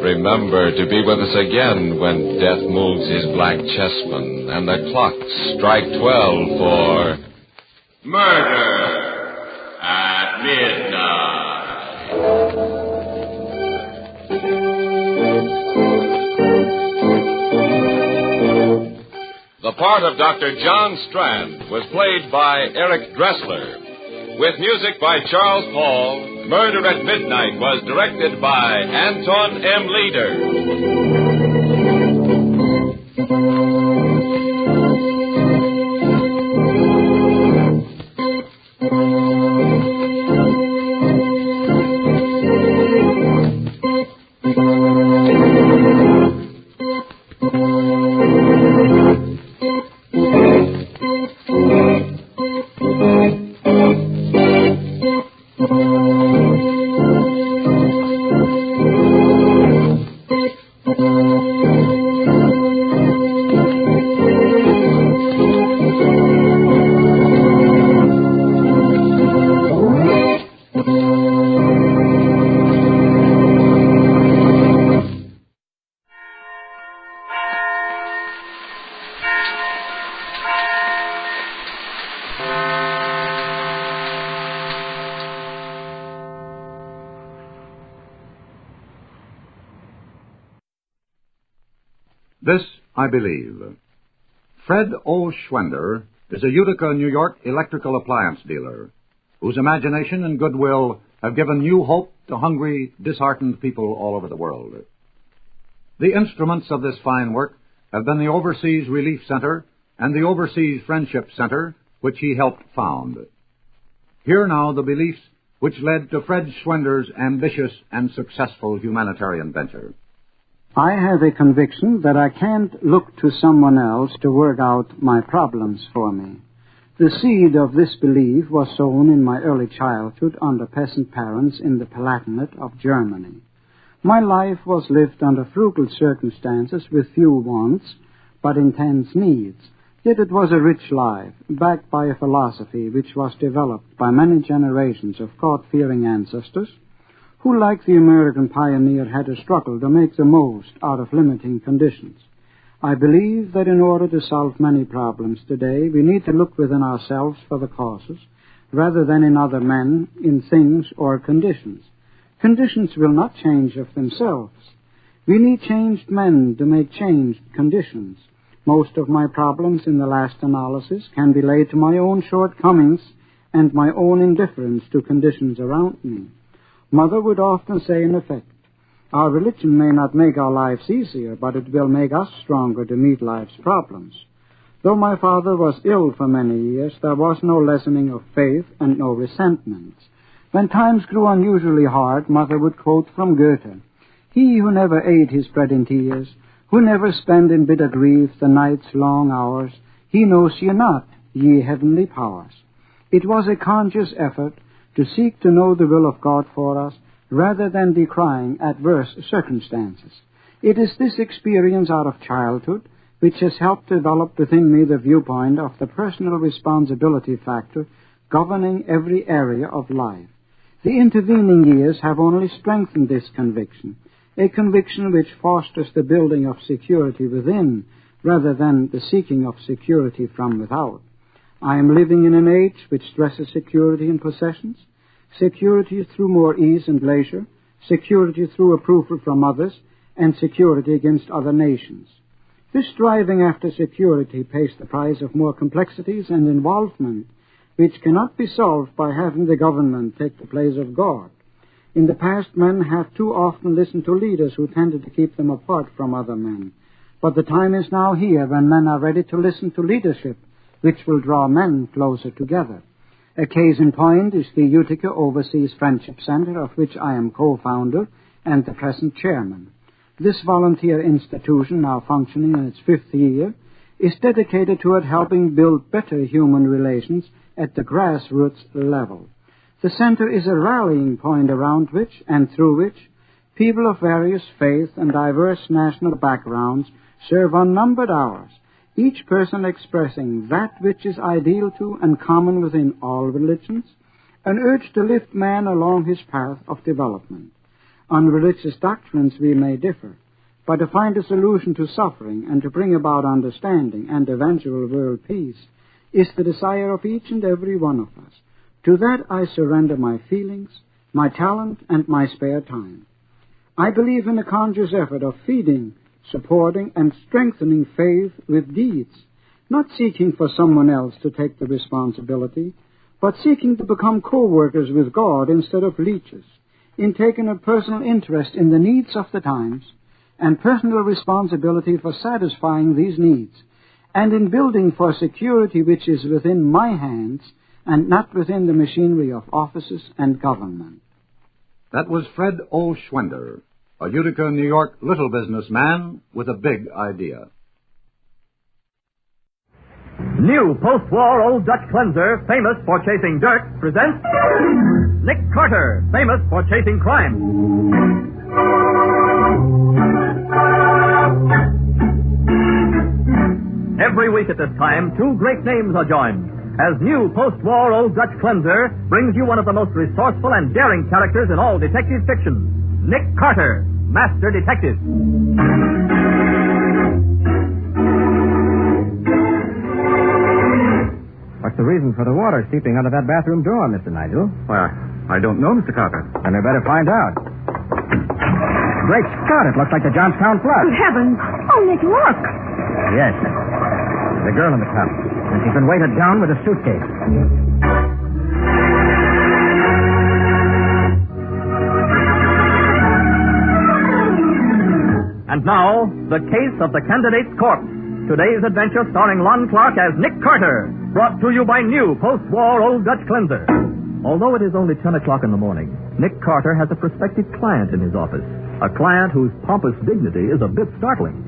Remember to be with us again when death moves his black chessmen and the clocks strike 12 for Murder at midnight. The part of Dr. John Strand was played by Eric Dressler. With music by Charles Paul, Murder at Midnight was directed by Anton M. I believe. Fred O. Schwender is a Utica, New York electrical appliance dealer whose imagination and goodwill have given new hope to hungry, disheartened people all over the world. The instruments of this fine work have been the Overseas Relief Center and the Overseas Friendship Center, which he helped found. Here now the beliefs which led to Fred Schwender's ambitious and successful humanitarian venture. I have a conviction that I can't look to someone else to work out my problems for me. The seed of this belief was sown in my early childhood under peasant parents in the Palatinate of Germany. My life was lived under frugal circumstances with few wants, but intense needs. Yet it was a rich life, backed by a philosophy which was developed by many generations of God-fearing ancestors, who, like the American pioneer, had a struggle to make the most out of limiting conditions. I believe that in order to solve many problems today, we need to look within ourselves for the causes, rather than in other men, in things, or conditions. Conditions will not change of themselves. We need changed men to make changed conditions. Most of my problems in the last analysis can be laid to my own shortcomings and my own indifference to conditions around me. Mother would often say, in effect, our religion may not make our lives easier, but it will make us stronger to meet life's problems. Though my father was ill for many years, there was no lessening of faith and no resentments. When times grew unusually hard, Mother would quote from Goethe, "He who never ate his bread in tears, who never spent in bitter grief the night's long hours, he knows ye not, ye heavenly powers." It was a conscious effort to seek to know the will of God for us, rather than decrying adverse circumstances. It is this experience out of childhood which has helped develop within me the viewpoint of the personal responsibility factor governing every area of life. The intervening years have only strengthened this conviction, a conviction which fosters the building of security within, rather than the seeking of security from without. I am living in an age which stresses security in possessions, security through more ease and leisure, security through approval from others, and security against other nations. This striving after security pays the price of more complexities and involvement, which cannot be solved by having the government take the place of God. In the past, men have too often listened to leaders who tended to keep them apart from other men. But the time is now here when men are ready to listen to leadership, which will draw men closer together. A case in point is the Utica Overseas Friendship Center, of which I am co-founder and the present chairman. This volunteer institution, now functioning in its 5th year, is dedicated toward helping build better human relations at the grassroots level. The center is a rallying point around which and through which people of various faiths and diverse national backgrounds serve unnumbered hours, each person expressing that which is ideal to and common within all religions, an urge to lift man along his path of development. On religious doctrines we may differ, but to find a solution to suffering and to bring about understanding and eventual world peace is the desire of each and every one of us. To that I surrender my feelings, my talent, and my spare time. I believe in a conscious effort of feeding, supporting, and strengthening faith with deeds, not seeking for someone else to take the responsibility, but seeking to become co-workers with God instead of leeches, in taking a personal interest in the needs of the times and personal responsibility for satisfying these needs, and in building for security which is within my hands and not within the machinery of offices and government. That was Fred O. Schwender, a Utica, New York little businessman with a big idea. New post-war Old Dutch cleanser, famous for chasing dirt, presents Nick Carter, famous for chasing crime. Every week at this time, 2 great names are joined, as new post-war Old Dutch cleanser brings you one of the most resourceful and daring characters in all detective fiction, Nick Carter, Master Detective. What's the reason for the water seeping out of that bathroom door, Mr. Nigel? Well, I don't know, Mr. Carter. Then we better find out. Great Scott, it looks like the Johnstown flood. Good heavens. Oh, Nick, look. Yes. The girl in the cup. And she's been weighted down with a suitcase. And now, the case of the candidate's corpse. Today's adventure starring Lon Clark as Nick Carter. Brought to you by new post-war Old Dutch Cleanser. Although it is only 10 o'clock in the morning, Nick Carter has a prospective client in his office. A client whose pompous dignity is a bit startling.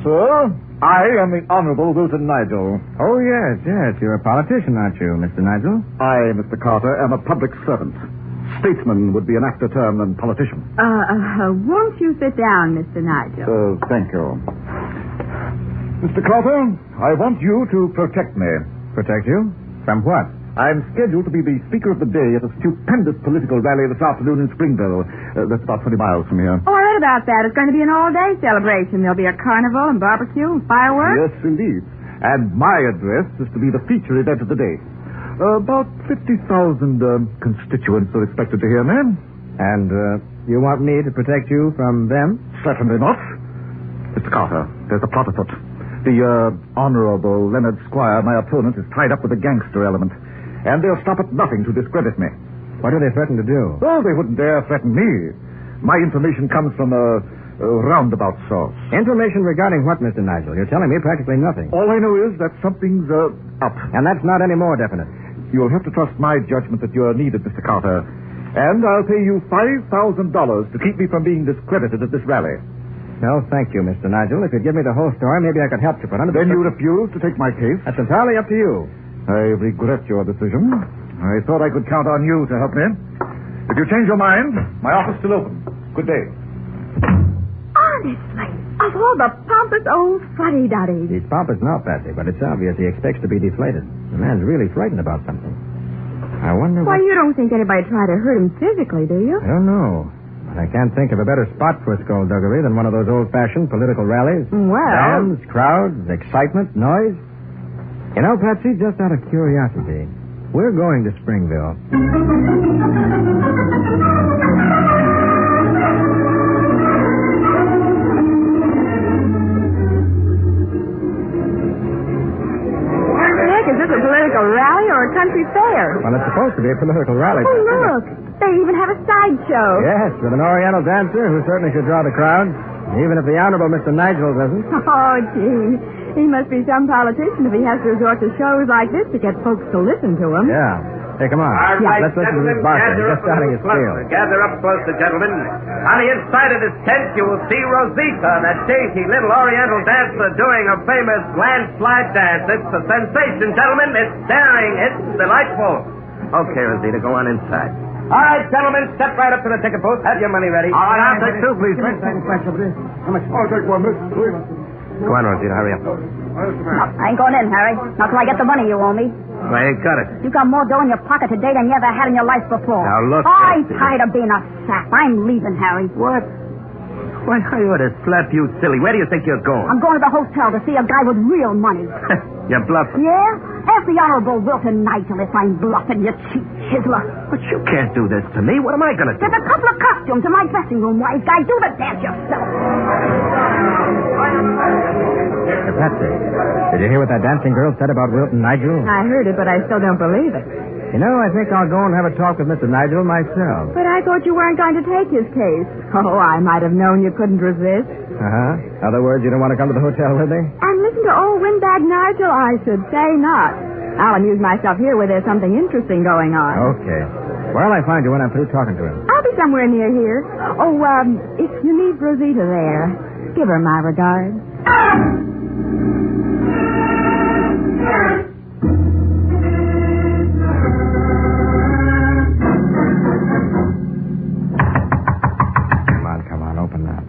Sir, I am the Honorable Wilton Nigel. Oh, yes. You're a politician, aren't you, Mr. Nigel? I, Mr. Carter, am a public servant. Statesman would be an apter term than politician. Won't you sit down, Mr. Nigel? Thank you. Mr. Carter, I want you to protect me. Protect you? From what? I'm scheduled to be the speaker of the day at a stupendous political rally this afternoon in Springville. That's about 20 miles from here. Oh, I read about that. It's going to be an all-day celebration. There'll be a carnival and barbecue and fireworks. Yes, indeed. And my address is to be the feature event of the day. About 50,000 constituents are expected to hear me. And you want me to protect you from them? Certainly not. Mr. Carter, there's a plot afoot. The Honorable Leonard Squire, my opponent, is tied up with a gangster element. And they'll stop at nothing to discredit me. What do they threaten to do? Oh, they wouldn't dare threaten me. My information comes from a roundabout source. Information regarding what, Mr. Nigel? You're telling me practically nothing. All I know is that something's up. And that's not any more definite. You'll have to trust my judgment that you're needed, Mr. Carter. And I'll pay you $5,000 to keep me from being discredited at this rally. No, thank you, Mr. Nigel. If you'd give me the whole story, maybe I could help you. But under then you refuse to take my case? That's entirely up to you. I regret your decision. I thought I could count on you to help me. If you change your mind, my office is still open. Good day. Honestly, of all the pompous old fuddy-duddies. He's pompous now, Patsy, but it's obvious he expects to be deflated. The man's really frightened about something. I wonder Why, you don't think anybody tried to hurt him physically, do you? I don't know. But I can't think of a better spot for skullduggery than one of those old-fashioned political rallies. Well... Bands, crowds, excitement, noise. You know, Patsy, just out of curiosity, we're going to Springville. Is this a political rally or a country fair? Well, it's supposed to be a political rally. Oh, look. They even have a sideshow. Yes, with an Oriental dancer who certainly should draw the crowd, even if the Honorable Mr. Nigel doesn't. Oh, gee. He must be some politician if he has to resort to shows like this to get folks to listen to him. Yeah. Hey, come on. All right, let's listen to this barker. He's just starting his spiel. Gather up closer, gentlemen. On the inside of this tent, you will see Rosita, that dainty little Oriental dancer doing a famous landslide dance. It's a sensation, gentlemen. It's daring. It's delightful. Okay, Rosita, go on inside. All right, gentlemen, step right up to the ticket booth. Have your money ready. All right, I'll take two, please. How much? I'll take one, miss. Go on, Rosita, hurry up. No, I ain't going in, Harry. Not till I get the money you owe me. I ain't got it. You got more dough in your pocket today than you ever had in your life before. Now, look... I'm tired of being a sap. I'm leaving, Harry. What? Why, I ought to slap you silly. Where do you think you're going? I'm going to the hotel to see a guy with real money. You're bluffing. Yeah? Ask the Honorable Wilton Nigel if I'm bluffing, you cheap chiseler. But you can't do this to me. What am I going to do? There's a couple of costumes in my dressing room, wise guy. Do the dance yourself. Hey, Patsy, did you hear what that dancing girl said about Wilton Nigel? I heard it, but I still don't believe it. You know, I think I'll go and have a talk with Mr. Nigel myself. But I thought you weren't going to take his case. Oh, I might have known you couldn't resist. Uh-huh. Other words, you don't want to come to the hotel with me? And listen to old Windbag Nigel? I should say not. I'll amuse myself here where there's something interesting going on. Okay. Where'll I find you when I'm through talking to him? I'll be somewhere near here. Oh, if you meet Rosita there, give her my regards. Come on, open up.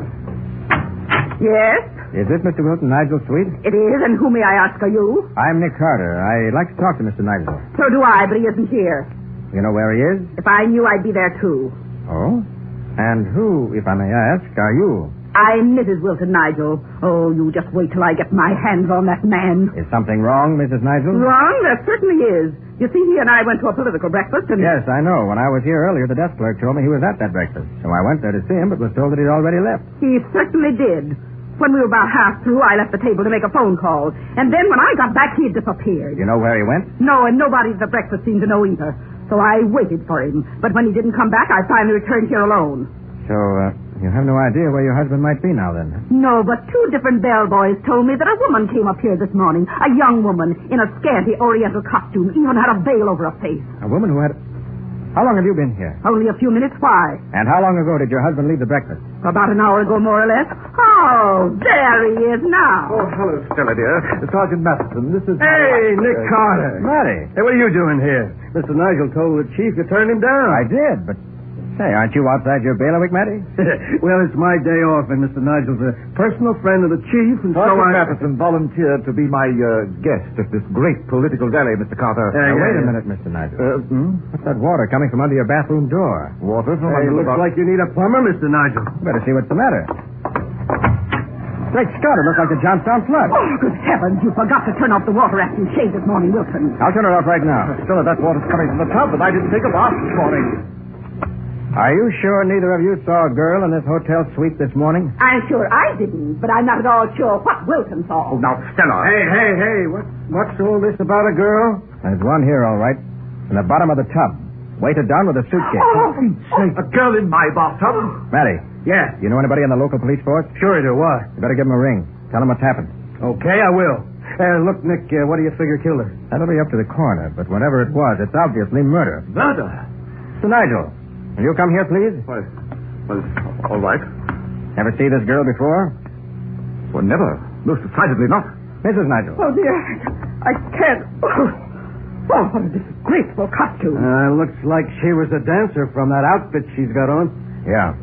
Yes? Is this Mr. Wilton Nigel's suite? It is, and who may I ask are you? I'm Nick Carter. I'd like to talk to Mr. Nigel. So do I, but he isn't here. You know where he is? If I knew, I'd be there, too. Oh? And who, if I may ask, are you? I'm Mrs. Wilton Nigel. Oh, you just wait till I get my hands on that man. Is something wrong, Mrs. Nigel? Wrong? There certainly is. You see, he and I went to a political breakfast and... Yes, I know. When I was here earlier, the desk clerk told me he was at that breakfast. So I went there to see him, but was told that he'd already left. He certainly did. When we were about half through, I left the table to make a phone call. And then when I got back, he had disappeared. You know where he went? No, and nobody at the breakfast seemed to know either. So I waited for him. But when he didn't come back, I finally returned here alone. So, you have no idea where your husband might be now, then? No, but 2 different bellboys told me that a woman came up here this morning. A young woman in a scanty oriental costume, even had a veil over her face. A woman who had... How long have you been here? Only a few minutes. Why? And how long ago did your husband leave the breakfast? About an hour ago, more or less. Oh, there he is now. Oh, hello, Stella, dear. Sergeant Matheson, this is... Hey, Nick Carter. Matty. Hey, what are you doing here? Mr. Nigel told the chief you turned him down. I did, but... Say, aren't you outside your bailiwick, Matty? Well, it's my day off, and Mr. Nigel's a personal friend of the chief, and so Sergeant I... Matheson volunteered to be my guest at this great political rally, Mr. Carter. Wait a minute, Mr. Nigel. What's that water coming from under your bathroom door? Water from Hey, under looks like you need a plumber, Mr. Nigel. Better see what's the matter. Great Scott, it looks like the Johnstown flood. Oh, good heavens, you forgot to turn off the water after you shaved this morning, Wilson. I'll turn it off right now. Stella, that water's coming from the tub, but I didn't take a bath this morning. Are you sure neither of you saw a girl in this hotel suite this morning? I'm sure I didn't, but I'm not at all sure what Wilson saw. Oh, now, Stella. Hey, what's all this about a girl? There's one here, all right. In the bottom of the tub. Weighted down with a suitcase. A girl in my bathtub? Matty. Yeah. You know anybody in the local police force? Sure I do. Why? You better give him a ring. Tell him what's happened. Okay, I will. Look, Nick, what do you figure killed her? That'll be up to the coroner, but whatever it was, it's obviously murder. Murder? Mr. Nigel, will you come here, please? Well, all right. Ever see this girl before? Well, never. Most decidedly not. Mrs. Nigel. Oh, dear. I can't. Oh, what a disgraceful costume. Looks like she was a dancer from that outfit she's got on. Yeah.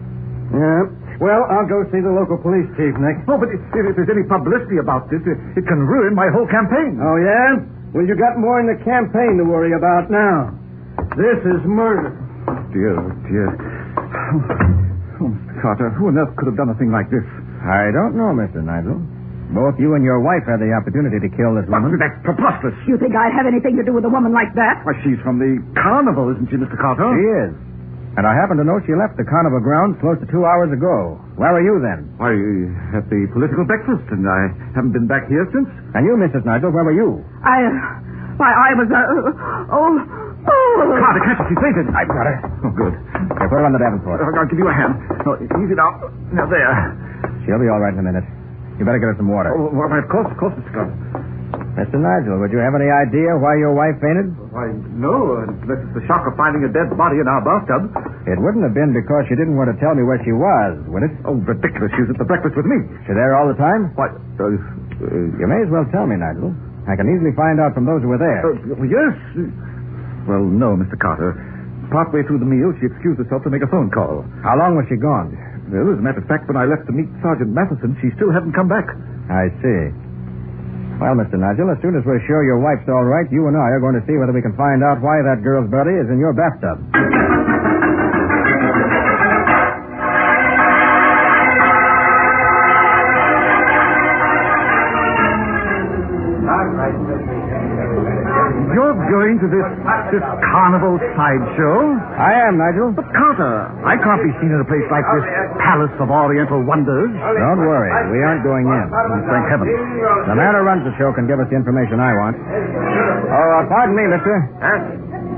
Yeah. Well, I'll go see the local police chief, Nick. Oh, but if there's any publicity about this, it can ruin my whole campaign. Oh, yeah? Well, you got more in the campaign to worry about now. This is murder. Dear. Oh, Mr. Carter, who on earth could have done a thing like this? I don't know, Mr. Nigel. Both you and your wife had the opportunity to kill this woman. That's preposterous. You think I'd have anything to do with a woman like that? Why, she's from the carnival, isn't she, Mr. Carter? She is. And I happen to know she left the carnival grounds close to 2 hours ago. Where were you then? Why, at the political breakfast, and I haven't been back here since. And you, Mrs. Nigel, where were you? I was, Carter, catch her. She fainted. I've got her. Oh, good. Here, put her on the Davenport. I'll give you a hand. Oh, easy now. Now, there. She'll be all right in a minute. You better get her some water. Oh, well, of course, Mr. Carter. Mr. Nigel, would you have any idea why your wife fainted? Why, no, unless it's the shock of finding a dead body in our bathtub. It wouldn't have been because she didn't want to tell me where she was, would it? Oh, ridiculous. She was at the breakfast with me. She there all the time? Why, you may as well tell me, Nigel. I can easily find out from those who were there. Yes. Well, no, Mr. Carter. Partway through the meal, she excused herself to make a phone call. How long was she gone? Well, as a matter of fact, when I left to meet Sergeant Matheson, she still hadn't come back. I see. Well, Mr. Nigel, as soon as we're sure your wife's all right, you and I are going to see whether we can find out why that girl's body is in your bathtub. You're going to this carnival sideshow? I am, Nigel. But, Carter, I can't be seen in a place like this Palace of Oriental Wonders. Don't worry. We aren't going in. Thank heaven. The man who runs the show can give us the information I want. Oh, pardon me, mister. Huh?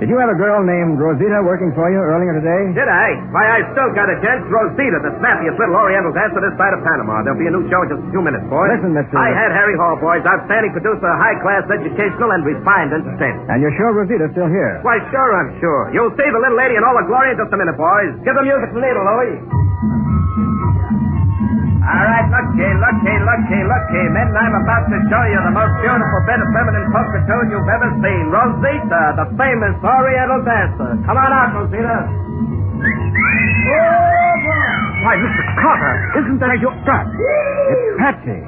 Did you have a girl named Rosita working for you earlier today? Did I? Why, I still got a chance. Rosita, the snappiest little Oriental dancer this side of Panama. There'll be a new show in just a few minutes, boys. Listen, mister. I had Harry Hall, boys. Outstanding producer, high-class, educational, and refined entertainment. And you're sure Rosita's still here? Why, sure, I'm sure. You'll see the little lady in all her glory in just a minute, boys. Give the music from needle, Louie. All right, looky, men. I'm about to show you the most beautiful bit of feminine pulchritude you've ever seen. Rosita, the famous Oriental dancer. Come on out, Rosita. Why, Mr. Carter, isn't that your... It's Patsy.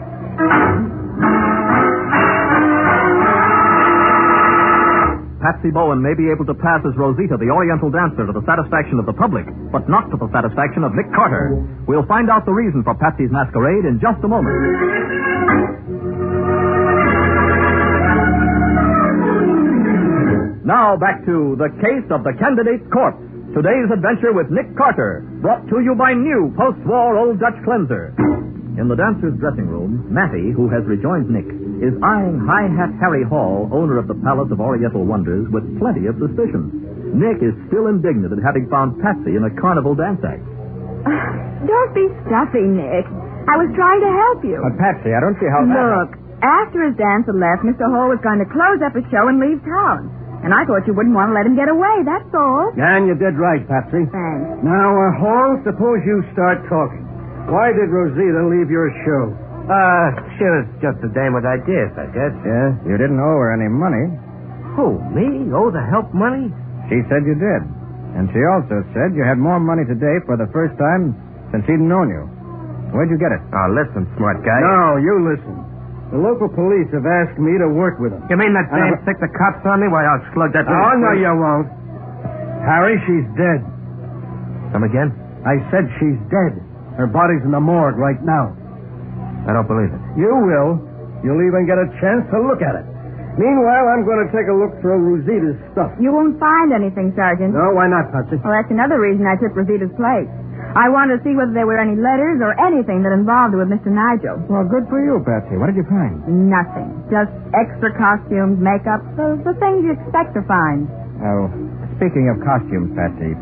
Patsy Bowen may be able to pass as Rosita, the Oriental dancer, to the satisfaction of the public, but not to the satisfaction of Nick Carter. We'll find out the reason for Patsy's masquerade in just a moment. Now back to The Case of the Candidate's Corpse. Today's adventure with Nick Carter, brought to you by new post-war Old Dutch Cleanser. In the dancer's dressing room, Mattie, who has rejoined Nick, is eyeing High Hat Harry Hall, owner of the Palace of Oriental Wonders, with plenty of suspicion. Nick is still indignant at having found Patsy in a carnival dance act. Don't be stuffy, Nick. I was trying to help you. But, Patsy, I don't see how Look, after his dance had left, Mr. Hall was going to close up his show and leave town. And I thought you wouldn't want to let him get away, that's all. And you did right, Patsy. Thanks. Now, Hall, suppose you start talking. Why did Rosita leave your show? She was just a dame with ideas, I guess. Yeah, you didn't owe her any money. Who, me? Owe the help money? She said you did. And she also said you had more money today for the first time since she'd known you. Where'd you get it? Oh, listen, smart guy. No, you listen. The local police have asked me to work with them. You mean that dame stick the cops on me? Why, I'll slug that... Oh, no, you won't. Harry, she's dead. Come again? I said she's dead. Her body's in the morgue right now. I don't believe it. You will. You'll even get a chance to look at it. Meanwhile, I'm going to take a look through Rosita's stuff. You won't find anything, Sergeant. No, why not, Patsy? Well, that's another reason I took Rosita's place. I wanted to see whether there were any letters or anything that involved her with Mr. Nigel. Well, good for you, Patsy. What did you find? Nothing. Just extra costumes, makeup, the things you expect to find. Oh, speaking of costumes, Patsy,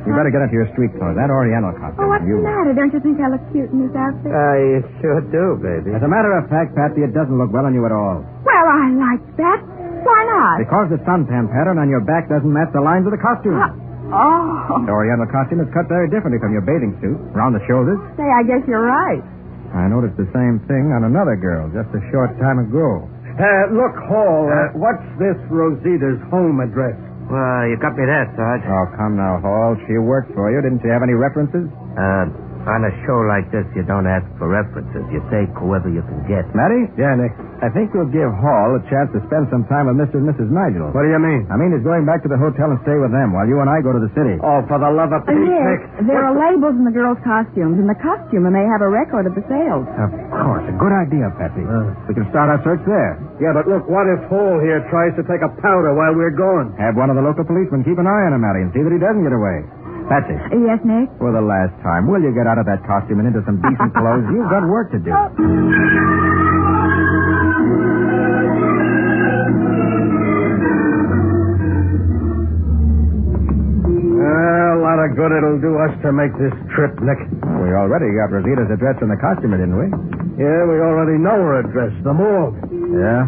you better get into your street clothes. That Oriental costume. Oh, what's the matter? Don't you think I look cute in this outfit? You sure do, baby. As a matter of fact, Patsy, it doesn't look well on you at all. Well, I like that. Why not? Because the suntan pattern on your back doesn't match the lines of the costume. Oh. The Oriental costume is cut very differently from your bathing suit, around the shoulders. Say, I guess you're right. I noticed the same thing on another girl just a short time ago. Look, Hall, what's this Rosita's home address? Well, you got me there, Sarge. Oh, come now, Hall. She worked for you. Didn't she have any references? On a show like this, you don't ask for references. You take whoever you can get. Matty? Yeah, Nick. I think we'll give Hall a chance to spend some time with Mr. and Mrs. Nigel. What do you mean? I mean he's going back to the hotel and stay with them while you and I go to the city. Oh, for the love of Pete, Yes, Nick. there are labels in the girls' costumes, and the costumer may have a record of the sales. Of course. A good idea, Patsy. We can start our search there. Yeah, but look, what if Hall here tries to take a powder while we're going? Have one of the local policemen keep an eye on him, Matty, and see that he doesn't get away. Patsy. Yes, Nick? For the last time, will you get out of that costume and into some decent clothes? You've got work to do. A lot of good it'll do us to make this trip, Nick. Well, we already got Rosita's address from the costumer, didn't we? Yeah, we already know her address, the morgue. Yeah?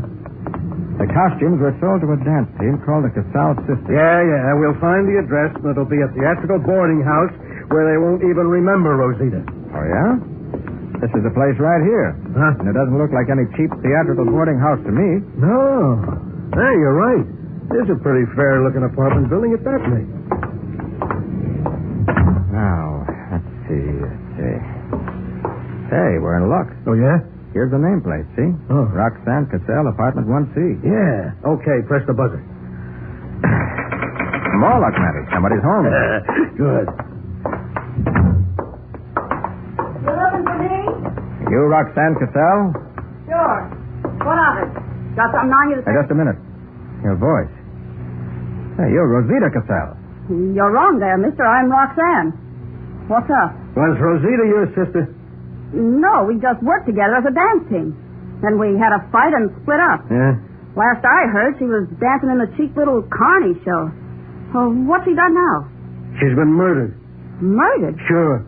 The costumes were sold to a dance team called the Casal Sisters. Yeah. We'll find the address, and it'll be a theatrical boarding house where they won't even remember Rosita. Oh, yeah? This is the place right here. Huh? And it doesn't look like any cheap theatrical boarding house to me. No. Hey, you're right. It's a pretty fair-looking apartment building at that, Nick. Now, let's see. Hey, we're in luck. Oh, yeah? Here's the nameplate, see? Oh. Roxanne Cassell, apartment 1C. Yeah. Okay, press the buzzer. More luck, Matty. Somebody's home. Good. You looking for me? You, Roxanne Cassell? Sure. What of it? Got something on you to say? Hey, just a minute. Your voice. Hey, you're Rosita Cassell. You're wrong there, mister. I'm Roxanne. What's up? Was Rosita your sister? No, we just worked together as a dance team. Then we had a fight and split up. Yeah? Last I heard, she was dancing in a cheap little carny show. Well, what's she done now? She's been murdered. Murdered? Sure.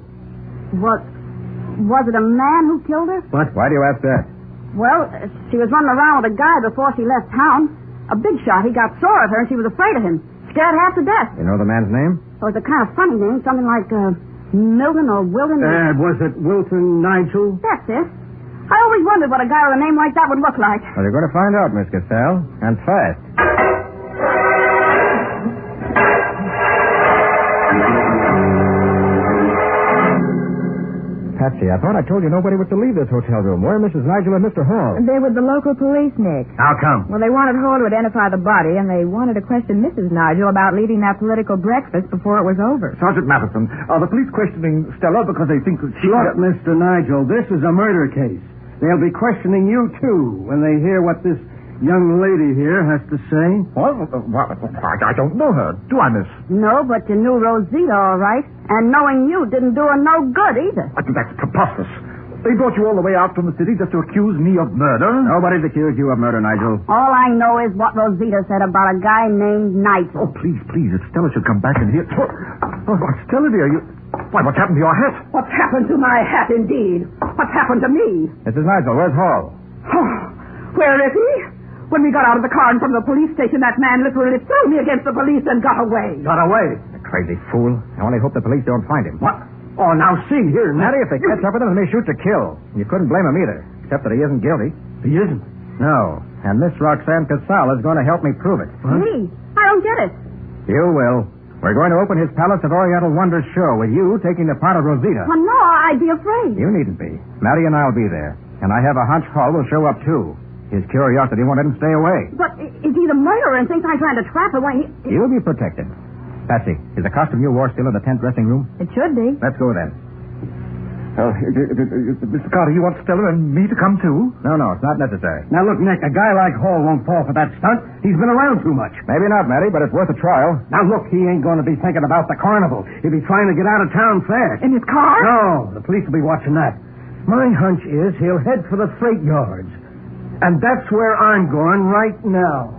Was it a man who killed her? What? Why do you ask that? Well, she was running around with a guy before she left town. A big shot. He got sore at her and she was afraid of him. Scared half to death. You know the man's name? Oh, it's a kind of funny name. Something like, Milton or Wilton. Was it Wilton Nigel? That's it. I always wondered what a guy with a name like that would look like. Well, you're going to find out, Miss Cassell. And fast. Patsy, I thought I told you nobody was to leave this hotel room. Where are Mrs. Nigel and Mr. Hall? They're with the local police, Nick. How come? Well, they wanted Hall to identify the body, and they wanted to question Mrs. Nigel about leaving that political breakfast before it was over. Sergeant Matheson, are the police questioning Stella because they think that she... Look, Mr. Nigel, this is a murder case. They'll be questioning you, too, when they hear what this young lady here has to say. Well, I don't know her. Do I, miss? No, but you knew Rosita all right. And knowing you didn't do her no good either. I think that's preposterous. They brought you all the way out from the city just to accuse me of murder? Nobody's accused you of murder, Nigel. All I know is what Rosita said about a guy named Nigel. Oh, please, if Stella should come back in here... Oh, Stella, dear, you... Why, what's happened to your hat? What's happened to my hat, indeed? What's happened to me? Mrs. Nigel, where's Hall? Where is he? When we got out of the car and from the police station, that man literally threw me against the police and got away. Got away? The crazy fool. I only hope the police don't find him. What? Oh, now see here, Matty, if they catch up with him, they may shoot to kill. You couldn't blame him either, except that he isn't guilty. He isn't? No. And Miss Roxanne Casal is going to help me prove it. Me? I don't get it. You will. We're going to open his Palace of Oriental Wonders show with you taking the part of Rosita. Well, no, I'd be afraid. You needn't be. Matty and I'll be there. And I have a hunch Hall will show up, too. His curiosity won't let him stay away. But is he the murderer and thinks I'm trying to trap him? You'll be protected. Patsy, is the costume you wore still in the tent dressing room? It should be. Let's go then. Mr. Carter, you want Stella and me to come, too? No, it's not necessary. Now, look, Nick, a guy like Hall won't fall for that stunt. He's been around too much. Maybe not, Matty, but it's worth a trial. Now, look, he ain't going to be thinking about the carnival. He'll be trying to get out of town fast. In his car? No, the police will be watching that. My hunch is he'll head for the freight yards. And that's where I'm going right now.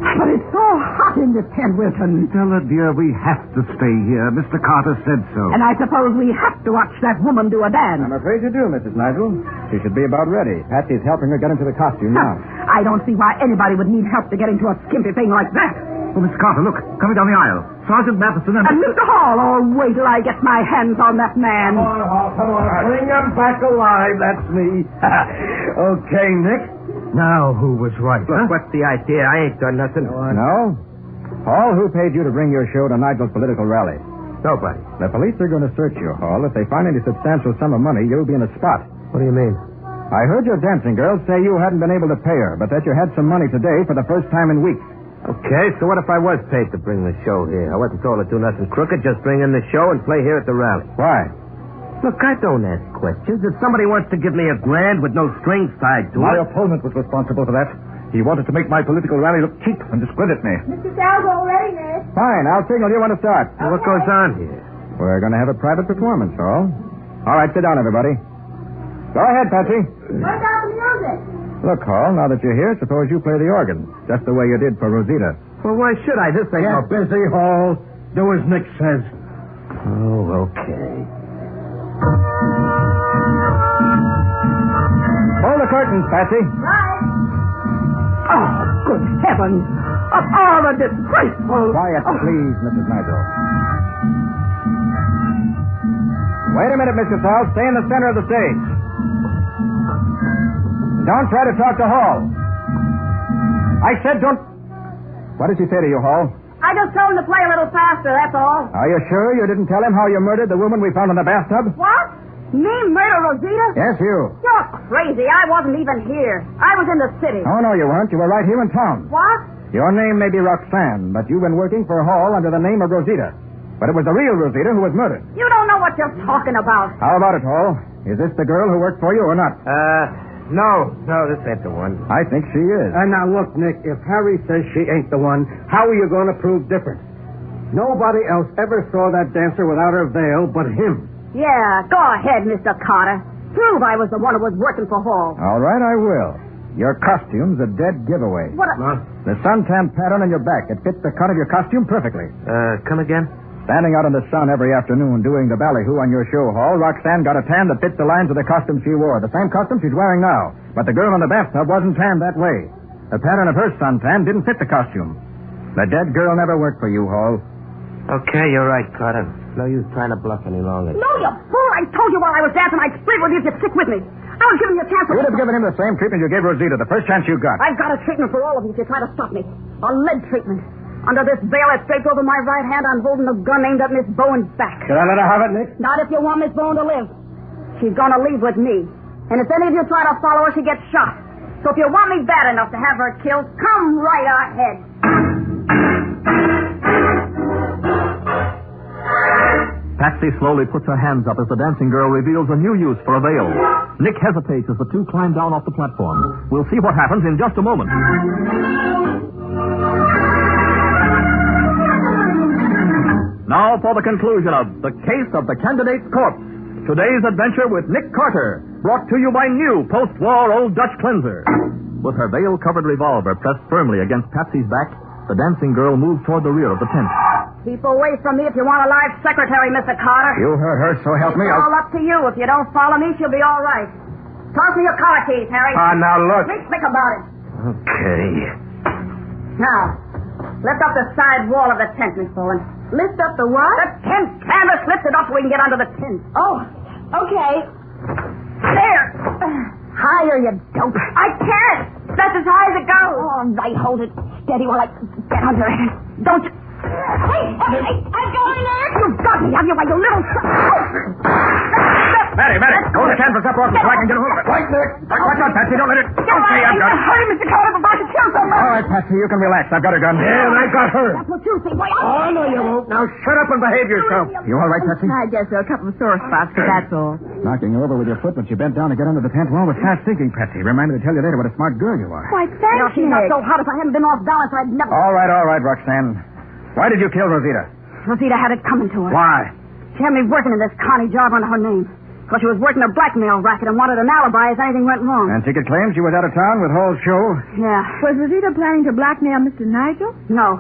But it's so hot in this tent, Wilton. Stella, dear, we have to stay here. Mr. Carter said so. And I suppose we have to watch that woman do a dance. I'm afraid you do, Mrs. Nigel. She should be about ready. Patsy's helping her get into the costume now. I don't see why anybody would need help to get into a skimpy thing like that. Oh, Mr. Carter, look. Coming down the aisle. Sergeant Matheson and... And Mr. Hall. Oh, wait till I get my hands on that man. Come on, Hall. Come on. Bring him back alive. That's me. Okay, Nick. Now who was right, Look, what's the idea? I ain't done nothing. No? Hall, who paid you to bring your show to Nigel's political rally? Nobody. The police are going to search you, Hall. If they find any substantial sum of money, you'll be in a spot. What do you mean? I heard your dancing girl say you hadn't been able to pay her, but that you had some money today for the first time in weeks. Okay, so what if I was paid to bring the show here? I wasn't told to do nothing crooked, just bring in the show and play here at the rally. Why? Look, I don't ask questions. If somebody wants to give me $1,000 with no strings tied to My it... opponent was responsible for that. He wanted to make my political rally look cheap and discredit me. Mr. Dow's all ready, miss. Fine, I'll signal you when to start. Well, what goes on here? We're going to have a private performance, Hall. All right, sit down, everybody. Go ahead, Patsy. What about the music? Look, Hall, now that you're here, suppose you play the organ, just the way you did for Rosita. Well, why should I? This ain't no... busy, Hall. Do as Nick says. Oh, okay. Hold the curtains, Patsy. Right. Oh, good heavens. Of all the disgraceful... Quiet, please, Mrs. Nigel. Wait a minute, Mr. Sal. Stay in the center of the stage. Don't try to talk to Hall. I said don't... What did she say to you, Hall? I just told him to play a little faster, that's all. Are you sure you didn't tell him how you murdered the woman we found in the bathtub? What? Me murder Rosita? Yes, you. You're crazy. I wasn't even here. I was in the city. Oh, no, you weren't. You were right here in town. What? Your name may be Roxanne, but you've been working for Hall under the name of Rosita. But it was the real Rosita who was murdered. You don't know what you're talking about. How about it, Hall? Is this the girl who worked for you or not? No, this ain't the one. I think she is. And now, look, Nick, if Harry says she ain't the one, how are you going to prove different? Nobody else ever saw that dancer without her veil but him. Yeah, go ahead, Mr. Carter. Prove I was the one who was working for Hall. All right, I will. Your costume's a dead giveaway. What The suntan pattern on your back, it fits the cut of your costume perfectly. Come again? Standing out in the sun every afternoon doing the ballyhoo on your show, Hall, Roxanne got a tan that fits the lines of the costume she wore. The same costume she's wearing now. But the girl in the bathtub wasn't tanned that way. The pattern of her suntan didn't fit the costume. The dead girl never worked for you, Hall. Okay, you're right, Carter. No use trying to bluff any longer. No, you fool! I told you while I was dancing I'd split with you if you'd stick with me. I was giving you a chance to... You'd have given him the same treatment you gave Rosita the first chance you got. I've got a treatment for all of you if you try to stop me. A lead treatment. Under this veil that's draped over my right hand, I'm holding a gun aimed at Miss Bowen's back. Should I let her have it, Nick? Not if you want Miss Bowen to live. She's going to leave with me. And if any of you try to follow her, she gets shot. So if you want me bad enough to have her killed, come right ahead. Patsy slowly puts her hands up as the dancing girl reveals a new use for a veil. Nick hesitates as the two climb down off the platform. We'll see what happens in just a moment. Now for the conclusion of The Case of the Candidate's Corpse. Today's adventure with Nick Carter, brought to you by new post-war Old Dutch Cleanser. With her veil-covered revolver pressed firmly against Patsy's back, the dancing girl moved toward the rear of the tent. Keep away from me if you want a live secretary, Mr. Carter. You heard her, so help me. It's all up to you. If you don't follow me, she'll be all right. Toss me your car keys, Harry. Now look. Think about it. Okay. Now, lift up the side wall of the tent, Miss Bowen. Lift up the what? The tent canvas. Lift it up so we can get under the tent. Oh, okay. There. Higher, you dope. I can't. That's as high as it goes. All right, hold it steady while I get under it. Don't you... Hey, I'm going there. You've got me, have you, you little... Matty, hold the canvas up off me so I can get a hold of it. Right, Nick. Watch out, Patsy, don't let it... Okay, I've got it. Hurry, Mr. Carter, I'm about to kill someone. All right, Patsy, you can relax. I've got a gun. Yeah, and I got her. That's what you think, boy. Oh, no, you won't. Now, shut up and behave yourself. You all right, Patsy? I guess so. A couple of sore spots, but that's all. Knocking you over with your foot when she bent down to get under the tent wall was fast thinking, Patsy. Remind me to tell you later what a smart girl you are. Why, thanks, she's not Nick. so hot. If I hadn't been off balance, I'd never... All right, Roxanne. Why did you kill Rosita? Rosita had it coming to her. Why? She had me working in this Connie job under her name. Because she was working a blackmail racket and wanted an alibi if anything went wrong. And she could claim she was out of town with Hall's show? Yeah. Was Rosita planning to blackmail Mr. Nigel? No.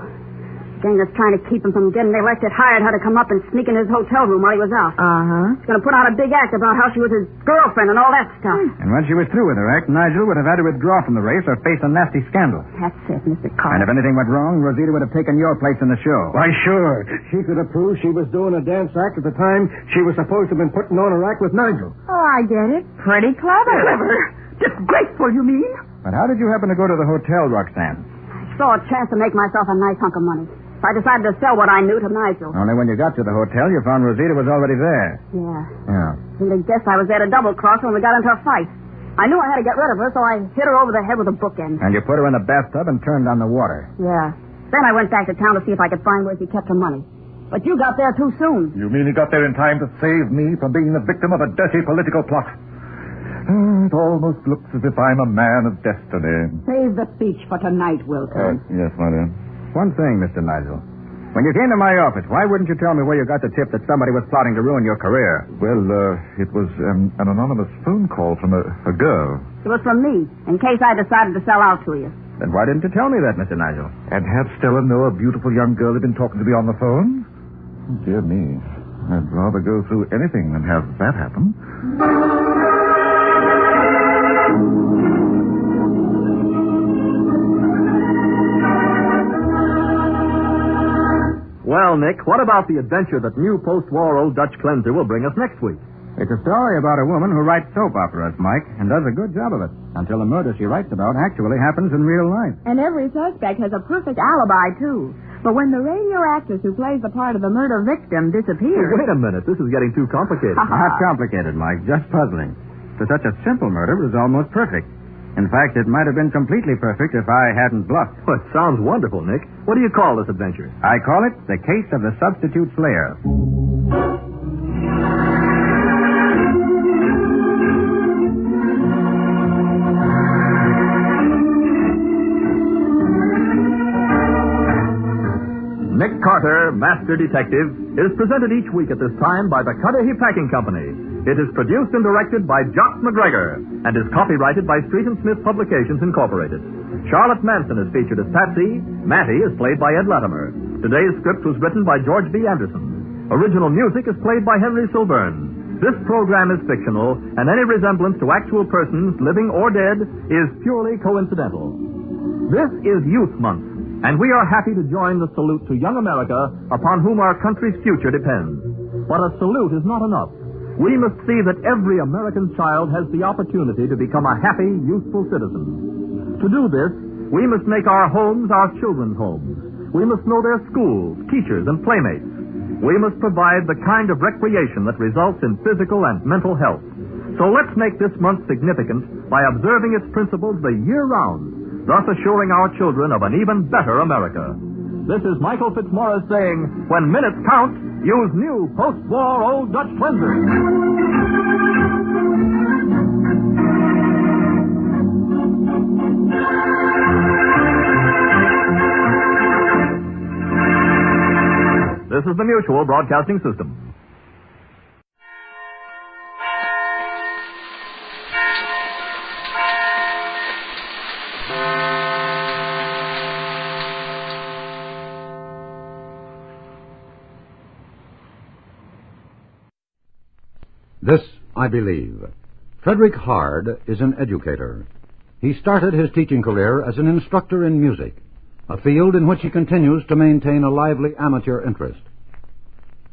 The gang that's trying to keep him from getting elected hired her to come up and sneak in his hotel room while he was out. Uh-huh. She's going to put out a big act about how she was his girlfriend and all that stuff. And when she was through with her act, Nigel would have had to withdraw from the race or face a nasty scandal. That's it, Mr. Carter. And if anything went wrong, Rosita would have taken your place in the show. Why, sure. She could have proved she was doing a dance act at the time she was supposed to have been putting on her act with Nigel. Oh, I get it. Pretty clever. Clever? Disgraceful, you mean? But how did you happen to go to the hotel, Roxanne? I saw a chance to make myself a nice hunk of money. So I decided to sell what I knew to Nigel. Only when you got to the hotel, you found Rosita was already there. Yeah. And they guessed I was there to double-cross when we got into a fight. I knew I had to get rid of her, so I hit her over the head with a bookend. And you put her in the bathtub and turned on the water. Yeah. Then I went back to town to see if I could find where she kept her money. But you got there too soon. You mean you got there in time to save me from being the victim of a dirty political plot? It almost looks as if I'm a man of destiny. Save the speech for tonight, Wilson. Yes, my dear. One thing, Mr. Nigel. When you came to my office, why wouldn't you tell me where you got the tip that somebody was plotting to ruin your career? Well, it was an anonymous phone call from a girl. It was from me, in case I decided to sell out to you. Then why didn't you tell me that, Mr. Nigel? And have Stella know a beautiful young girl had been talking to me on the phone? Oh, dear me. I'd rather go through anything than have that happen. Well, Nick, what about the adventure that new post-war Old Dutch Cleanser will bring us next week? It's a story about a woman who writes soap operas, Mike, and does a good job of it. Until the murder she writes about actually happens in real life. And every suspect has a perfect alibi, too. But when the radio actress who plays the part of the murder victim disappears... Wait a minute. This is getting too complicated. Not complicated, Mike. Just puzzling. For such a simple murder, it was almost perfect. In fact, it might have been completely perfect if I hadn't bluffed. Well, it sounds wonderful, Nick. What do you call this adventure? I call it The Case of the Substitute Slayer. Nick Carter, Master Detective, is presented each week at this time by the Cudahy Packing Company. It is produced and directed by Jock McGregor and is copyrighted by Street and Smith Publications, Incorporated. Charlotte Manson is featured as Patsy. Matty is played by Ed Latimer. Today's script was written by George B. Anderson. Original music is played by Henry Silburn. This program is fictional, and any resemblance to actual persons, living or dead, is purely coincidental. This is Youth Month, and we are happy to join the salute to young America, upon whom our country's future depends. But a salute is not enough. We must see that every American child has the opportunity to become a happy, useful citizen. To do this, we must make our homes our children's homes. We must know their schools, teachers, and playmates. We must provide the kind of recreation that results in physical and mental health. So let's make this month significant by observing its principles the year round, thus assuring our children of an even better America. This is Michael Fitzmaurice saying, when minutes count, use new post-war Old Dutch Cleanser. This is the Mutual Broadcasting System. This I believe. Frederick Hard is an educator. He started his teaching career as an instructor in music, a field in which he continues to maintain a lively amateur interest.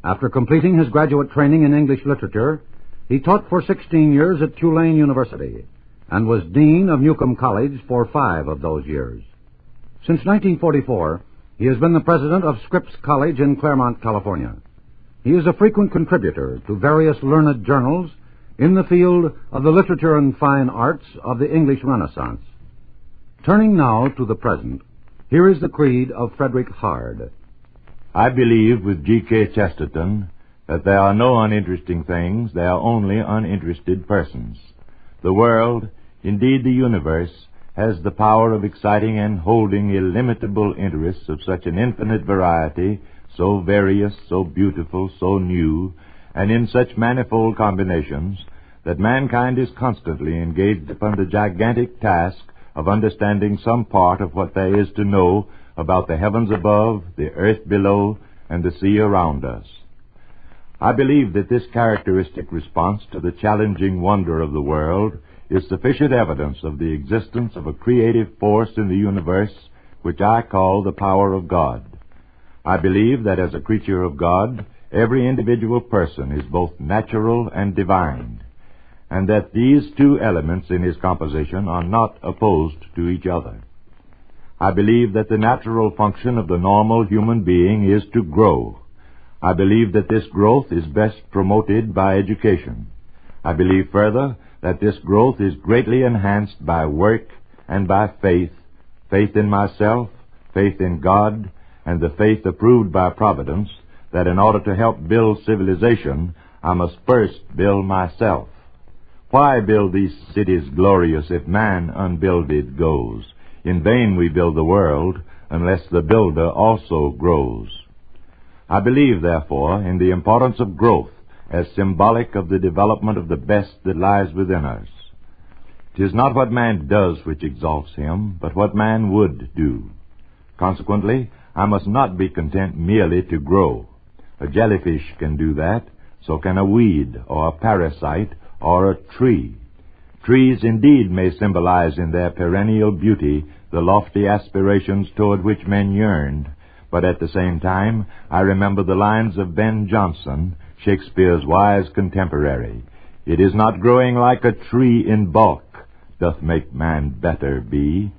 After completing his graduate training in English literature, he taught for 16 years at Tulane University and was dean of Newcomb College for 5 of those years. Since 1944, he has been the president of Scripps College in Claremont, California. He is a frequent contributor to various learned journals in the field of the literature and fine arts of the English Renaissance. Turning now to the present, here is the creed of Frederick Hard. I believe with G.K. Chesterton that there are no uninteresting things, there are only uninterested persons. The world, indeed the universe, has the power of exciting and holding illimitable interests of such an infinite variety, so various, so beautiful, so new, and in such manifold combinations, that mankind is constantly engaged upon the gigantic task of understanding some part of what there is to know about the heavens above, the earth below, and the sea around us. I believe that this characteristic response to the challenging wonder of the world is sufficient evidence of the existence of a creative force in the universe which I call the power of God. I believe that as a creature of God, every individual person is both natural and divine, and that these two elements in his composition are not opposed to each other. I believe that the natural function of the normal human being is to grow. I believe that this growth is best promoted by education. I believe further that this growth is greatly enhanced by work and by faith, faith in myself, faith in God, and the faith approved by Providence, that in order to help build civilization, I must first build myself. Why build these cities glorious if man unbuilded goes? In vain we build the world, unless the builder also grows. I believe, therefore, in the importance of growth as symbolic of the development of the best that lies within us. 'Tis not what man does which exalts him, but what man would do. Consequently, I must not be content merely to grow. A jellyfish can do that, so can a weed, or a parasite, or a tree. Trees indeed may symbolize in their perennial beauty the lofty aspirations toward which men yearned, but at the same time I remember the lines of Ben Jonson, Shakespeare's wise contemporary. It is not growing like a tree in bulk doth make man better be.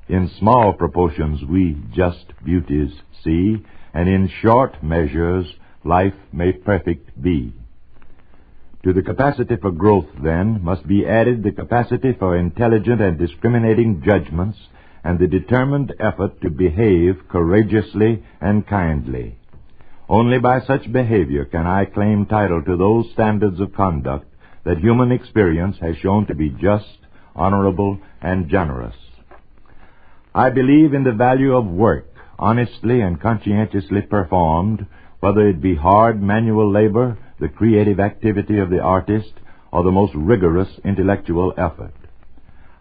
In small proportions we just beauties see, and in short measures life may perfect be. To the capacity for growth, then, must be added the capacity for intelligent and discriminating judgments and the determined effort to behave courageously and kindly. Only by such behavior can I claim title to those standards of conduct that human experience has shown to be just, honorable, and generous. I believe in the value of work, honestly and conscientiously performed, whether it be hard manual labor, the creative activity of the artist, or the most rigorous intellectual effort.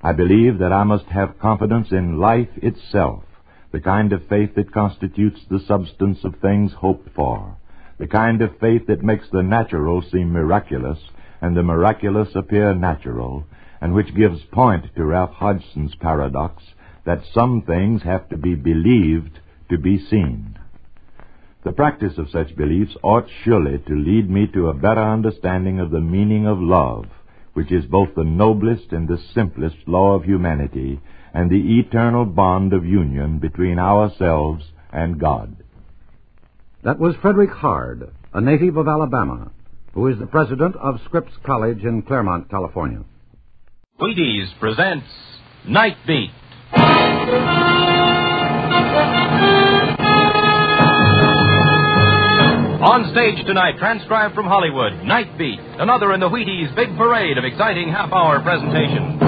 I believe that I must have confidence in life itself, the kind of faith that constitutes the substance of things hoped for, the kind of faith that makes the natural seem miraculous and the miraculous appear natural, and which gives point to Ralph Hodgson's paradox that some things have to be believed to be seen. The practice of such beliefs ought surely to lead me to a better understanding of the meaning of love, which is both the noblest and the simplest law of humanity, and the eternal bond of union between ourselves and God. That was Frederick Hard, a native of Alabama, who is the president of Scripps College in Claremont, California. Wheaties presents Night Beat. On stage tonight, transcribed from Hollywood, Night Beat, another in the Wheaties' big parade of exciting half-hour presentations.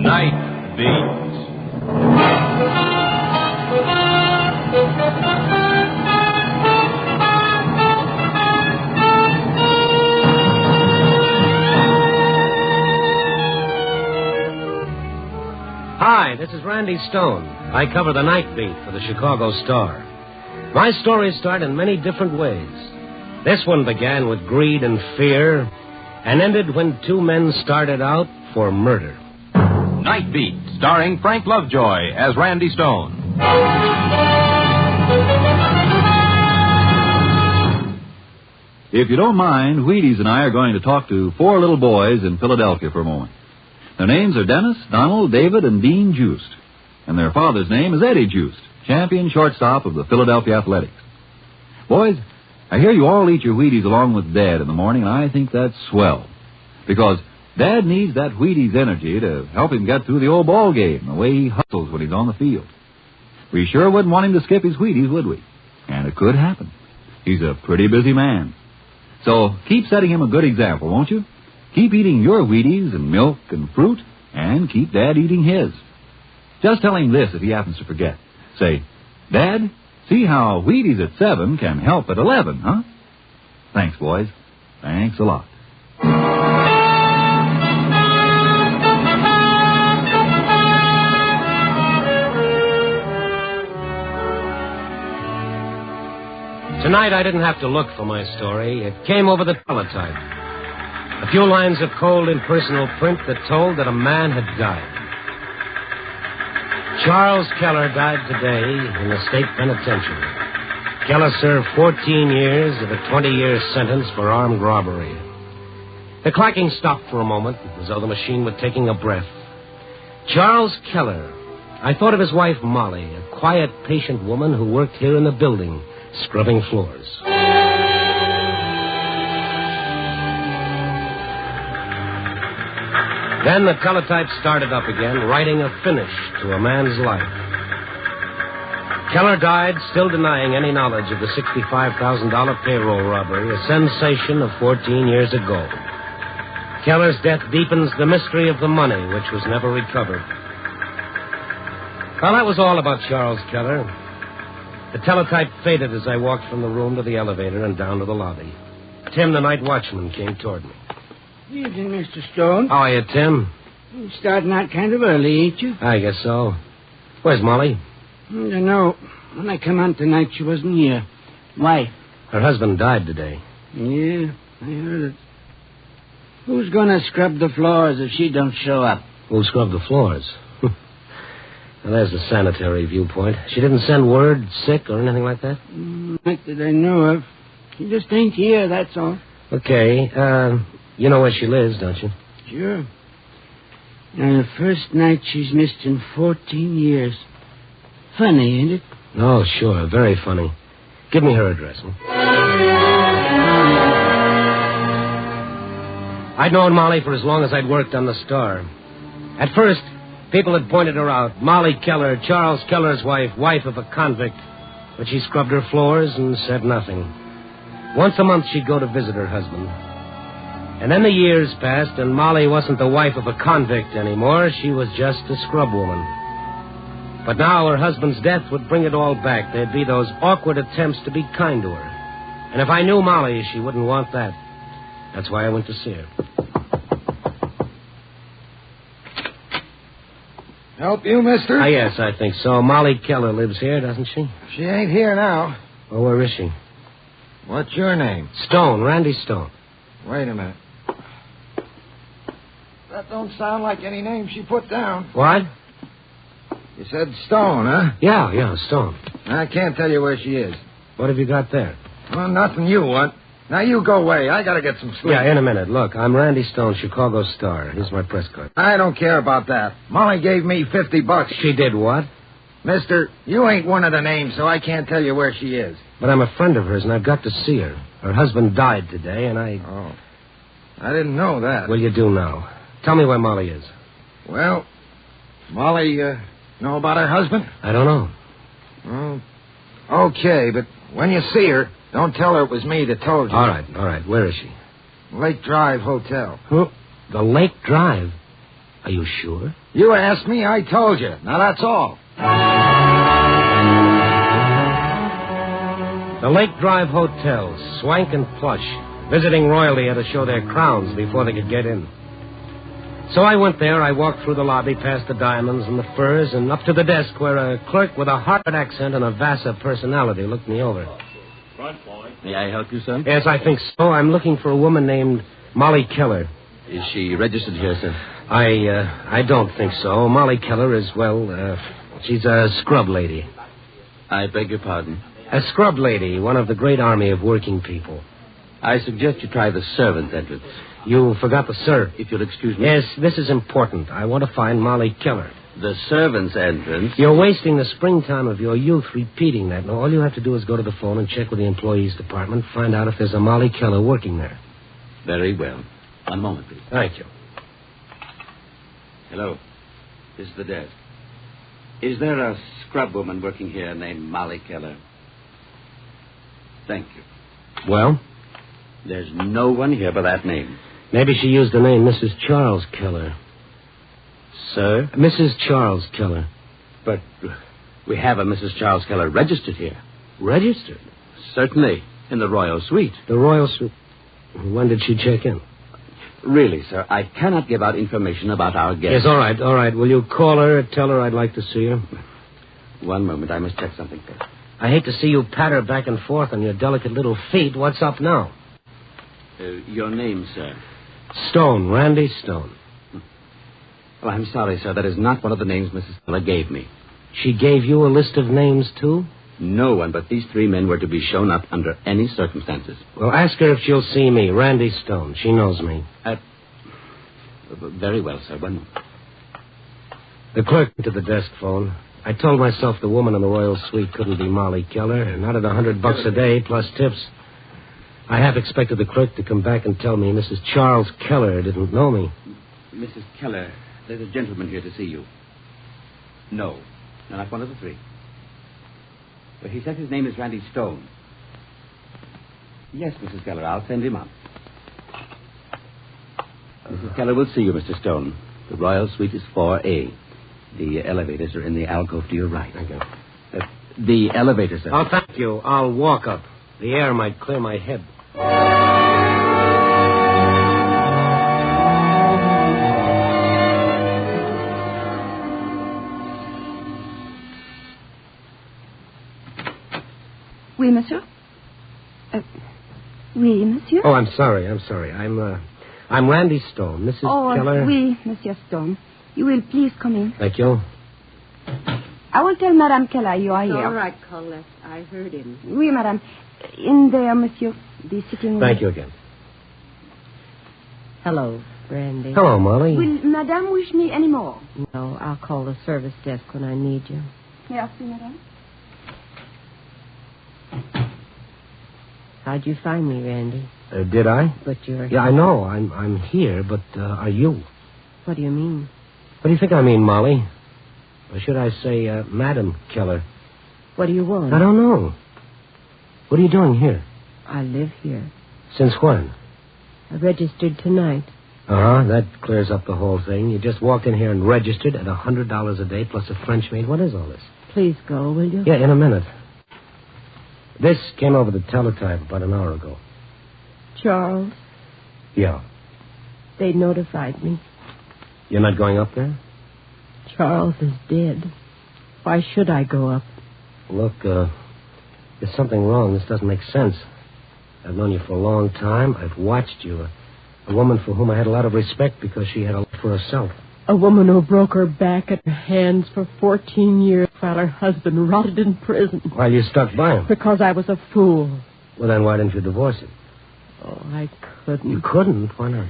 Night Beat. Randy Stone. I cover the night beat for the Chicago Star. My stories start in many different ways. This one began with greed and fear and ended when two men started out for murder. Night Beat, starring Frank Lovejoy as Randy Stone. If you don't mind, Wheaties and I are going to talk to 4 little boys in Philadelphia for a moment. Their names are Dennis, Donald, David, and Dean Joost. And their father's name is Eddie Joost, champion shortstop of the Philadelphia Athletics. Boys, I hear you all eat your Wheaties along with Dad in the morning, and I think that's swell. Because Dad needs that Wheaties energy to help him get through the old ball game, the way he hustles when he's on the field. We sure wouldn't want him to skip his Wheaties, would we? And it could happen. He's a pretty busy man. So keep setting him a good example, won't you? Keep eating your Wheaties and milk and fruit, and keep Dad eating his. Just tell him this if he happens to forget. Say, Dad, see how Wheaties at 7 can help at 11, huh? Thanks, boys. Thanks a lot. Tonight I didn't have to look for my story. It came over the teletype. A few lines of cold, impersonal print that told that a man had died. Charles Keller died today in the state penitentiary. Keller served 14 years of a 20-year sentence for armed robbery. The clacking stopped for a moment, as though the machine were taking a breath. Charles Keller. I thought of his wife, Molly, a quiet, patient woman who worked here in the building, scrubbing floors. Then the teletype started up again, writing a finish to a man's life. Keller died, still denying any knowledge of the $65,000 payroll robbery, a sensation of 14 years ago. Keller's death deepens the mystery of the money, which was never recovered. Well, that was all about Charles Keller. The teletype faded as I walked from the room to the elevator and down to the lobby. Tim, the night watchman, came toward me. Evening, Mr. Stone. How are you, Tim? You're starting out kind of early, ain't you? I guess so. Where's Molly? I don't know. When I come on tonight, she wasn't here. Why? Her husband died today. Yeah, I heard it. Who's going to scrub the floors if she don't show up? Who'll scrub the floors? Well, there's the sanitary viewpoint. She didn't send word, sick, or anything like that? Not that I know of. She just ain't here, that's all. Okay. You know where she lives, don't you? Sure. Now, the first night she's missed in 14 years. Funny, ain't it? Oh, sure. Very funny. Give me her address. I'd known Molly for as long as I'd worked on the Star. At first, people had pointed her out. Molly Keller, Charles Keller's wife of a convict. But she scrubbed her floors and said nothing. Once a month, she'd go to visit her husband. And then the years passed, and Molly wasn't the wife of a convict anymore. She was just a scrub woman. But now her husband's death would bring it all back. There'd be those awkward attempts to be kind to her. And if I knew Molly, she wouldn't want that. That's why I went to see her. Help you, mister? Yes, I think so. Molly Keller lives here, doesn't she? She ain't here now. Well, where is she? What's your name? Stone, Randy Stone. Wait a minute. That don't sound like any name she put down. What? You said Stone, huh? Yeah, Stone. I can't tell you where she is. What have you got there? Well, nothing you want. Now, you go away. I gotta get some sleep. Yeah, in a minute. Look, I'm Randy Stone, Chicago Star. Here's my press card. I don't care about that. Molly gave me $50. She did what? Mister, you ain't one of the names, so I can't tell you where she is. But I'm a friend of hers, and I've got to see her. Her husband died today, and I... Oh. I didn't know that. Well, you do now. Tell me where Molly is. Well, Molly, know about her husband? I don't know. Oh, okay, but when you see her, don't tell her it was me that told you. All right. Where is she? Lake Drive Hotel. Huh? The Lake Drive? Are you sure? You asked me, I told you. Now, that's all. The Lake Drive Hotel, swank and plush. Visiting royalty had to show their crowns before they could get in. So I went there. I walked through the lobby, past the diamonds and the furs, and up to the desk where a clerk with a Harvard accent and a Vassar personality looked me over. May I help you, sir? Yes, I think so. I'm looking for a woman named Molly Keller. Is she registered here, sir? I don't think so. Molly Keller is, well, she's a scrub lady. I beg your pardon? A scrub lady, one of the great army of working people. I suggest you try the servants' entrance. You forgot the sir. If you'll excuse me. Yes, this is important. I want to find Molly Keller. The servants' entrance? You're wasting the springtime of your youth repeating that. Now, all you have to do is go to the phone and check with the employees department, find out if there's a Molly Keller working there. Very well. One moment, please. Thank you. Hello. This is the desk. Is there a scrub woman working here named Molly Keller? Thank you. Well? There's no one here by that name. Maybe she used the name Mrs. Charles Keller. Sir? Mrs. Charles Keller. But we have a Mrs. Charles Keller registered here. Registered? Certainly. In the Royal Suite. The Royal Suite? When did she check in? Really, sir, I cannot give out information about our guests. Yes, all right. Will you call her, tell her I'd like to see her? One moment, I must check something first. I hate to see you patter back and forth on your delicate little feet. What's up now? Your name, sir? Stone, Randy Stone. Well, I'm sorry, sir. That is not one of the names Mrs. Keller gave me. She gave you a list of names, too? No one but these three men were to be shown up under any circumstances. Well, ask her if she'll see me, Randy Stone. She knows me. Very well, sir. One moment. The clerk went to the desk phone. I told myself the woman in the Royal Suite couldn't be Molly Keller, not at $100 a day plus tips. I half expected the clerk to come back and tell me Mrs. Charles Keller didn't know me. Mrs. Keller, there's a gentleman here to see you. No, not one of the three. But he says his name is Randy Stone. Yes, Mrs. Keller, I'll send him up. Mrs. Keller will see you, Mr. Stone. The Royal Suite is 4A. The elevators are in the alcove to your right. Thank you. The elevators are... Oh, thank you. I'll walk up. The air might clear my head. Oui, monsieur? Oui, monsieur? Oh, I'm sorry. I'm Randy Stone. Mrs. Keller? Oui, Monsieur Stone. You will please come in. Thank you. I will tell Madame Keller you are here. All right, Colette. I heard him. Oui, Madame. In there, Monsieur. The sitting room. Thank you again. Hello, Randy. Hello, Molly. Will Madame wish me any more? No, I'll call the service desk when I need you. Merci, Madame. How'd you find me, Randy? Did I? But you're... Yeah, I know. I'm here, but are you? What do you mean? What do you think I mean, Molly? Or should I say, Madam Keller? What do you want? I don't know. What are you doing here? I live here. Since when? I registered tonight. Uh-huh, that clears up the whole thing. You just walked in here and registered at $100 a day plus a French maid. What is all this? Please go, will you? Yeah, in a minute. This came over the teletype about an hour ago. Charles? Yeah. They notified me. You're not going up there? Charles is dead. Why should I go up? Look, there's something wrong. This doesn't make sense. I've known you for a long time. I've watched you. A woman for whom I had a lot of respect because she had a lot for herself. A woman who broke her back at her hands for 14 years while her husband rotted in prison. While you stuck by him? Because I was a fool. Well, then why didn't you divorce him? Oh, I couldn't. You couldn't? Why not?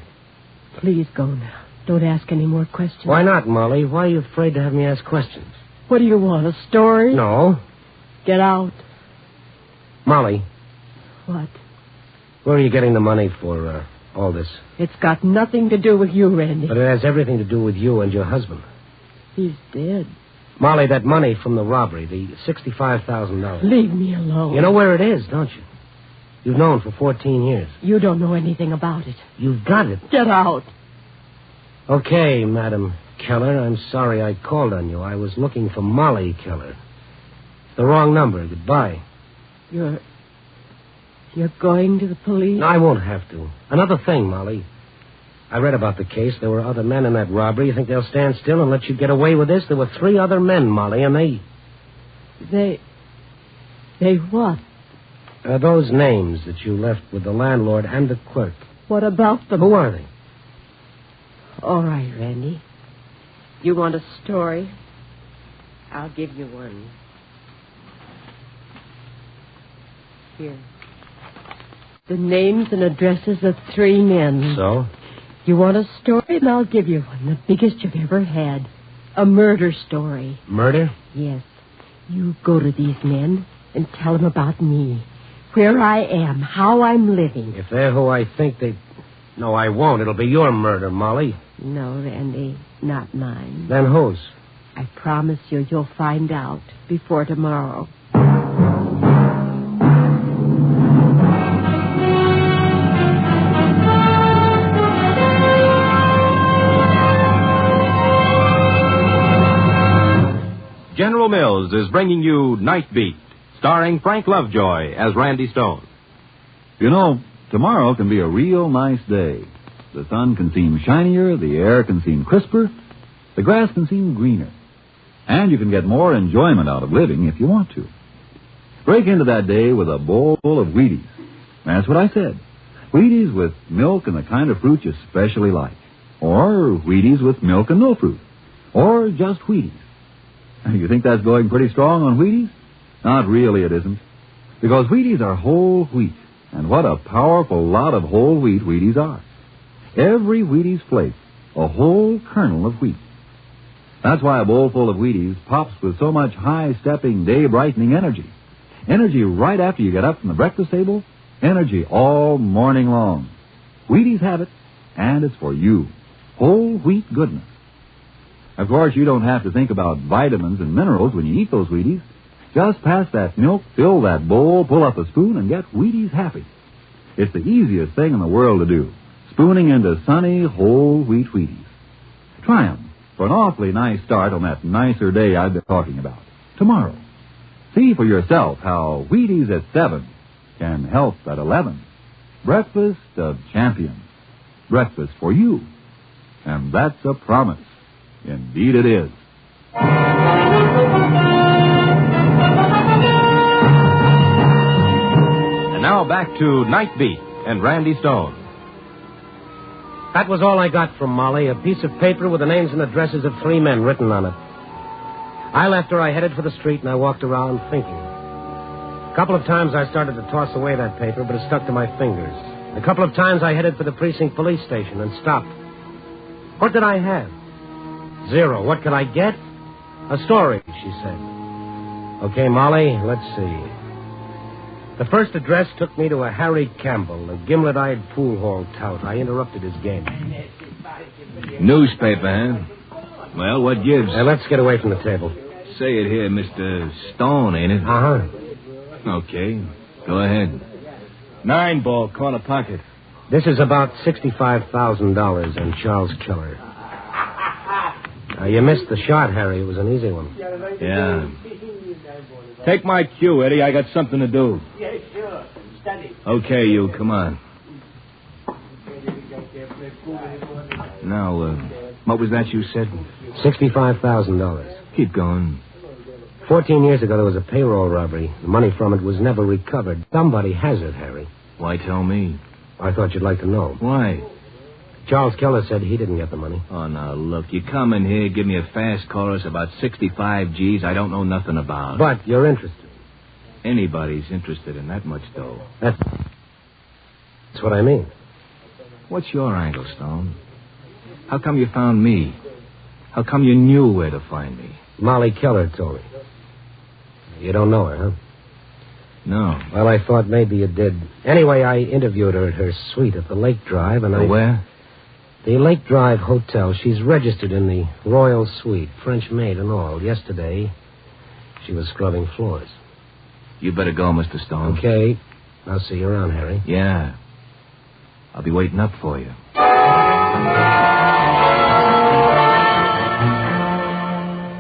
Please go now. Don't ask any more questions. Why not, Molly? Why are you afraid to have me ask questions? What do you want, a story? No. Get out. Molly. What? Where are you getting the money for all this? It's got nothing to do with you, Randy. But it has everything to do with you and your husband. He's dead. Molly, that money from the robbery, the $65,000. Leave me alone. You know where it is, don't you? You've known for 14 years. You don't know anything about it. You've got it. Get out. Okay, Madam Keller, I'm sorry I called on you. I was looking for Molly Keller. The wrong number. Goodbye. You're going to the police? No, I won't have to. Another thing, Molly. I read about the case. There were other men in that robbery. You think they'll stand still and let you get away with this? There were 3 other men, Molly, and They what? Those names that you left with the landlord and the clerk. What about them? Who are they? All right, Randy. You want a story? I'll give you one. Here. The names and addresses of 3 men. So? You want a story, and I'll give you one. The biggest you've ever had. A murder story. Murder? Yes. You go to these men and tell them about me. Where I am, how I'm living. If they're who I think they... No, I won't. It'll be your murder, Molly. No, Randy, not mine. Then whose? I promise you, you'll find out before tomorrow. General Mills is bringing you Night Beat, starring Frank Lovejoy as Randy Stone. You know, tomorrow can be a real nice day. The sun can seem shinier, the air can seem crisper, the grass can seem greener. And you can get more enjoyment out of living if you want to. Break into that day with a bowl of Wheaties. That's what I said. Wheaties with milk and the kind of fruit you especially like. Or Wheaties with milk and no fruit. Or just Wheaties. You think that's going pretty strong on Wheaties? Not really, it isn't. Because Wheaties are whole wheat. And what a powerful lot of whole wheat Wheaties are. Every Wheaties flake, a whole kernel of wheat. That's why a bowl full of Wheaties pops with so much high-stepping, day-brightening energy. Energy right after you get up from the breakfast table. Energy all morning long. Wheaties have it, and it's for you. Whole wheat goodness. Of course, you don't have to think about vitamins and minerals when you eat those Wheaties. Just pass that milk, fill that bowl, pull up a spoon, and get Wheaties happy. It's the easiest thing in the world to do, spooning into sunny, whole wheat Wheaties. Try 'em for an awfully nice start on that nicer day I've been talking about, tomorrow. See for yourself how Wheaties at 7 can help at 11. Breakfast of champions. Breakfast for you. And that's a promise. Indeed it is. And now back to Night Beat and Randy Stone. That was all I got from Molly, a piece of paper with the names and addresses of 3 men written on it. I left her, I headed for the street, and I walked around thinking. A couple of times I started to toss away that paper, but it stuck to my fingers. A couple of times I headed for the precinct police station and stopped. What did I have? 0. What could I get? A story, she said. Okay, Molly, let's see. The first address took me to a Harry Campbell, a gimlet-eyed pool hall tout. I interrupted his game. Newspaper, huh? Well, what gives? Let's get away from the table. Say it here, Mr. Stone, ain't it? Uh-huh. Okay, go ahead. 9-ball, corner pocket. This is about $65,000 and Charles Keller. You missed the shot, Harry. It was an easy one. Yeah. Take my cue, Eddie. I got something to do. Yeah, sure. Study. Okay, you. Come on. Now, what was that you said? $65,000. Keep going. 14 years ago, there was a payroll robbery. The money from it was never recovered. Somebody has it, Harry. Why tell me? I thought you'd like to know. Why? Charles Keller said he didn't get the money. Oh, now, look, you come in here, give me a fast chorus about 65 G's I don't know nothing about. But you're interested. Anybody's interested in that much dough. That's what I mean. What's your angle, Stone? How come you found me? How come you knew where to find me? Molly Keller told me. You don't know her, huh? No. Well, I thought maybe you did. Anyway, I interviewed her at her suite at the Lake Drive, and Where? The Lake Drive Hotel. She's registered in the Royal Suite, French maid and all. Yesterday, she was scrubbing floors. You better go, Mr. Stone. Okay. I'll see you around, Harry. Yeah. I'll be waiting up for you.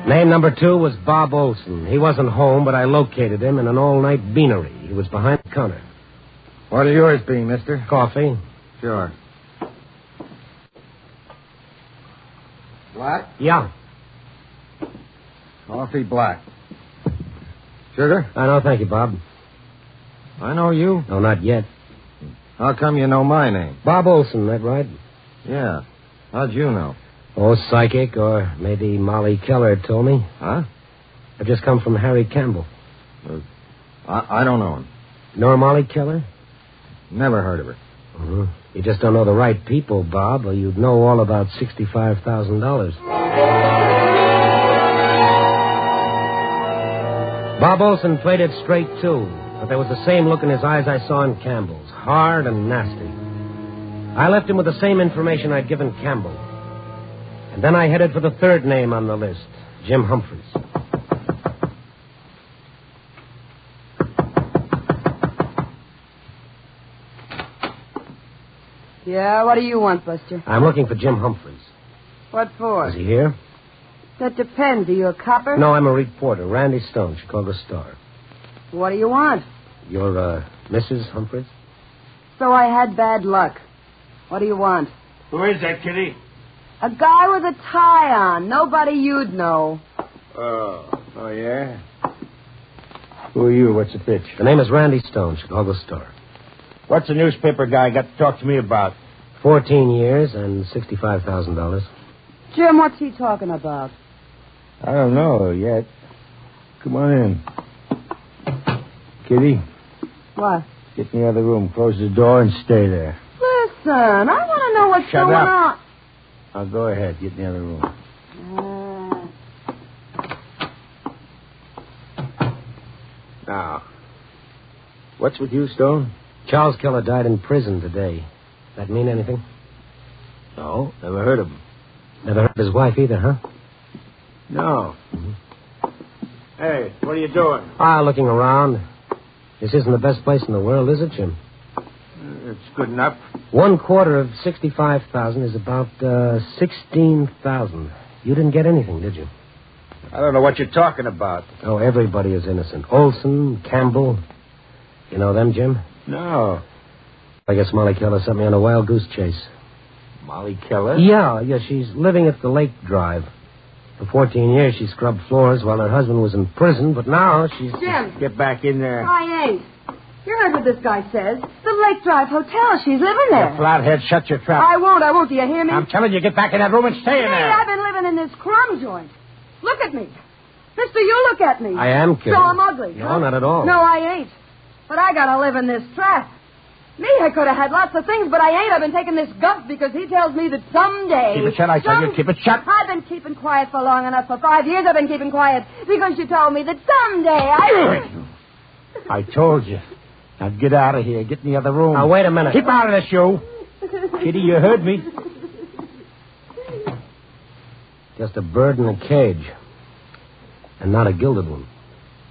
Name number 2 was Bob Olson. He wasn't home, but I located him in an all-night beanery. He was behind the counter. What'll yours be, mister? Coffee. Sure. Black? Yeah. Coffee black. Sugar? No, thank you, Bob. I know you. No, not yet. How come you know my name? Bob Olson, that right? Yeah. How'd you know? Oh, psychic, or maybe Molly Keller told me. Huh? I just come from Harry Campbell. I don't know him. Nor Molly Keller? Never heard of her. Mm-hmm. You just don't know the right people, Bob, or you'd know all about $65,000. Bob Olson played it straight, too, but there was the same look in his eyes I saw in Campbell's, hard and nasty. I left him with the same information I'd given Campbell. And then I headed for the third name on the list, Jim Humphreys. Yeah, what do you want, Buster? I'm looking for Jim Humphreys. What for? Is he here? That depends. Are you a copper? No, I'm a reporter. Randy Stone, Chicago Star. What do you want? You're, Mrs. Humphreys? So I had bad luck. What do you want? Who is that, Kitty? A guy with a tie on. Nobody you'd know. Oh, yeah? Who are you? What's the pitch? The name is Randy Stone, Chicago Star. What's the newspaper guy got to talk to me about? 14 years and $65,000. Jim, what's he talking about? I don't know yet. Come on in. Kitty, What? get in the other room, close the door, and stay there. Listen, I want to know what's Shut going up. on. Now, go ahead. Get in the other room. Now, what's with you, Stone? Charles Keller died in prison today. That mean anything? No, never heard of him. Never heard of his wife either, huh? No. Mm-hmm. Hey, what are you doing? Looking around. This isn't the best place in the world, is it, Jim? It's good enough. 1/4 of 65,000 is about 16,000. You didn't get anything, did you? I don't know what you're talking about. Oh, everybody is innocent. Olson, Campbell. You know them, Jim? No. I guess Molly Keller sent me on a wild goose chase. Molly Keller? Yeah, she's living at the Lake Drive. For 14 years, she scrubbed floors while her husband was in prison, but now she's... Jim. Get back in there. I ain't. You heard what this guy says. The Lake Drive Hotel. She's living there. You flathead, shut your trap. I won't. Do you hear me? I'm telling you, get back in that room and stay in Hey, there. I've been living in this crumb joint. Look at me. Mister, you look at me. I am kidding. So I'm ugly. No, huh? not at all. No, I ain't. But I gotta live in this trap. Me, I could have had lots of things, but I ain't. I've been taking this guff because he tells me that someday... Keep it shut, I tell you. Keep it shut. I've been keeping quiet for long enough. For 5 years I've been keeping quiet because you told me that someday I told you. Now get out of here. Get in the other room. Now, wait a minute. Keep out of this, you. Kitty, you heard me. Just a bird in a cage. And not a gilded one.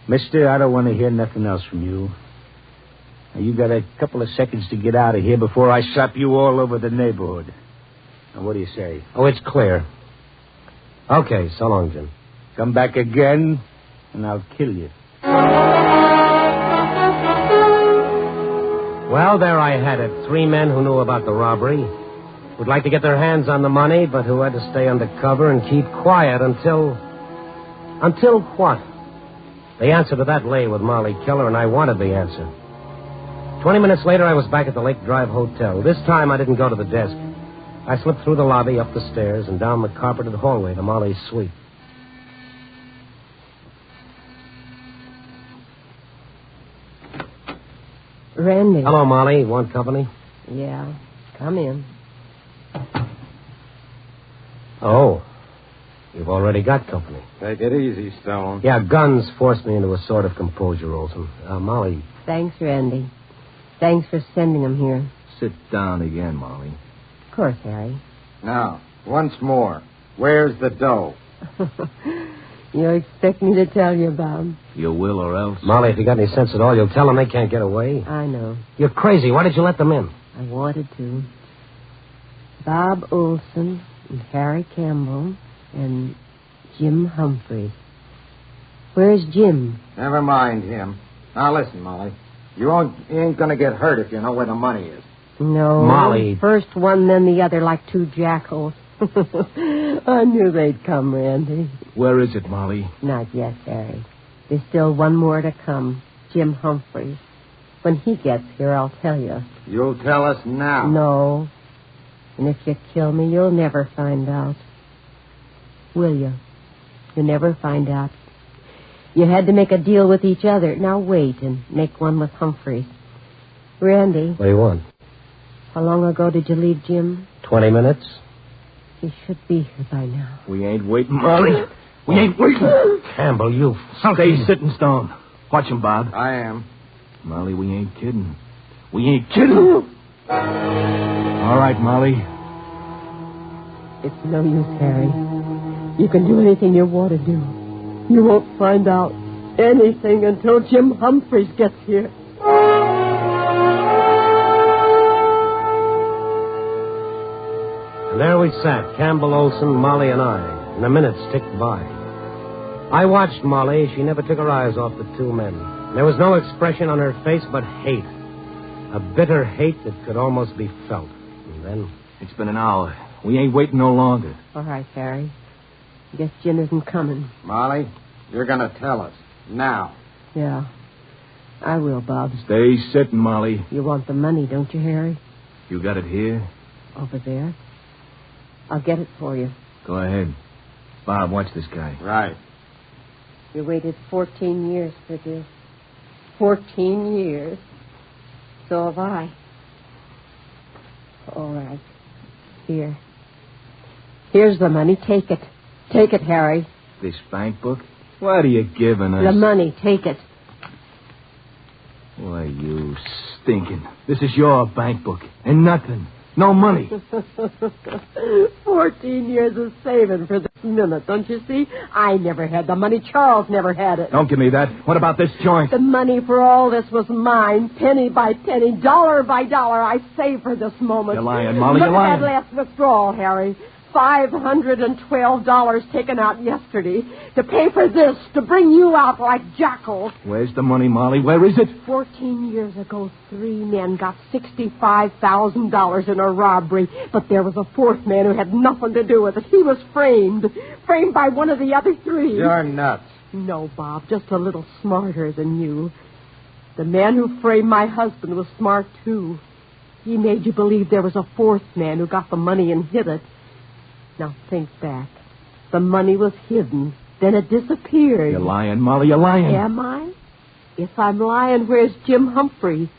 Mister, I don't want to hear nothing else from you. Now, you got a couple of seconds to get out of here before I slap you all over the neighborhood. Now, what do you say? Oh, it's clear. Okay, so long, Jim. Come back again, and I'll kill you. Well, there I had it. 3 men who knew about the robbery, who'd like to get their hands on the money, but who had to stay undercover and keep quiet until... Until what? The answer to that lay with Molly Keller, and I wanted the answer. 20 minutes later, I was back at the Lake Drive Hotel. This time, I didn't go to the desk. I slipped through the lobby, up the stairs, and down the carpeted hallway to Molly's suite. Randy. Hello, Molly. Want company? Yeah. Come in. Oh. You've already got company. Take it easy, Stone. Yeah, guns forced me into a sort of composure, Olson. Molly. Thanks, Randy. Thanks for sending him here. Sit down again, Molly. Of course, Harry. Now, once more. Where's the dough? You expect me to tell you, Bob? You will or else. Molly, if you got any sense at all, you'll tell them they can't get away. I know. You're crazy. Why did you let them in? I wanted to. Bob Olson and Harry Campbell and Jim Humphreys. Where's Jim? Never mind him. Now, listen, Molly. You ain't going to get hurt if you know where the money is. No. Molly. First one, then the other, like 2 jackals. I knew they'd come, Randy. Where is it, Molly? Not yet, Harry. There's still one more to come. Jim Humphreys. When he gets here, I'll tell you. You'll tell us now. No. And if you kill me, you'll never find out. Will you? You'll never find out. You had to make a deal with each other. Now wait and make one with Humphreys. Randy. What do you want? How long ago did you leave Jim? 20 minutes. He should be here by now. We ain't waiting, Molly. We ain't waiting. Campbell, you... Stay sitting, Stone. Watch him, Bob. I am. Molly, we ain't kidding. We ain't kidding. All right, Molly. It's no use, Harry. You can do anything you want to do. You won't find out anything until Jim Humphreys gets here. And there we sat, Campbell, Olson, Molly, and I, and the minutes ticked by. I watched Molly. She never took her eyes off the two men. There was no expression on her face but hate. A bitter hate that could almost be felt. And then... It's been an hour. We ain't waiting no longer. All right, Harry. Guess Jim isn't coming. Molly, you're going to tell us. Now. Yeah. I will, Bob. Stay sitting, Molly. You want the money, don't you, Harry? You got it here? Over there. I'll get it for you. Go ahead. Bob, watch this guy. Right. You waited 14 years for this. 14 years. So have I. All right. Here. Here's the money. Take it. Take it, Harry. This bank book? What are you giving us? The money. Take it. Why, you stinking. This is your bank book. And nothing. No money. 14 years of saving for this minute, don't you see? I never had the money. Charles never had it. Don't give me that. What about this joint? The money for all this was mine, penny by penny, dollar by dollar. I saved for this moment. You're lying, Molly. Look You're lying. at that last withdrawal, Harry. $512 taken out yesterday to pay for this, to bring you out like jackals. Where's the money, Molly? Where is it? 14 years ago, 3 men got $65,000 in a robbery, but there was a fourth man who had nothing to do with it. He was framed by one of the other 3. You're nuts. No, Bob, just a little smarter than you. The man who framed my husband was smart, too. He made you believe there was a fourth man who got the money and hid it. Now, think back. The money was hidden. Then it disappeared. You're lying, Molly. You're lying. Am I? If I'm lying, where's Jim Humphreys?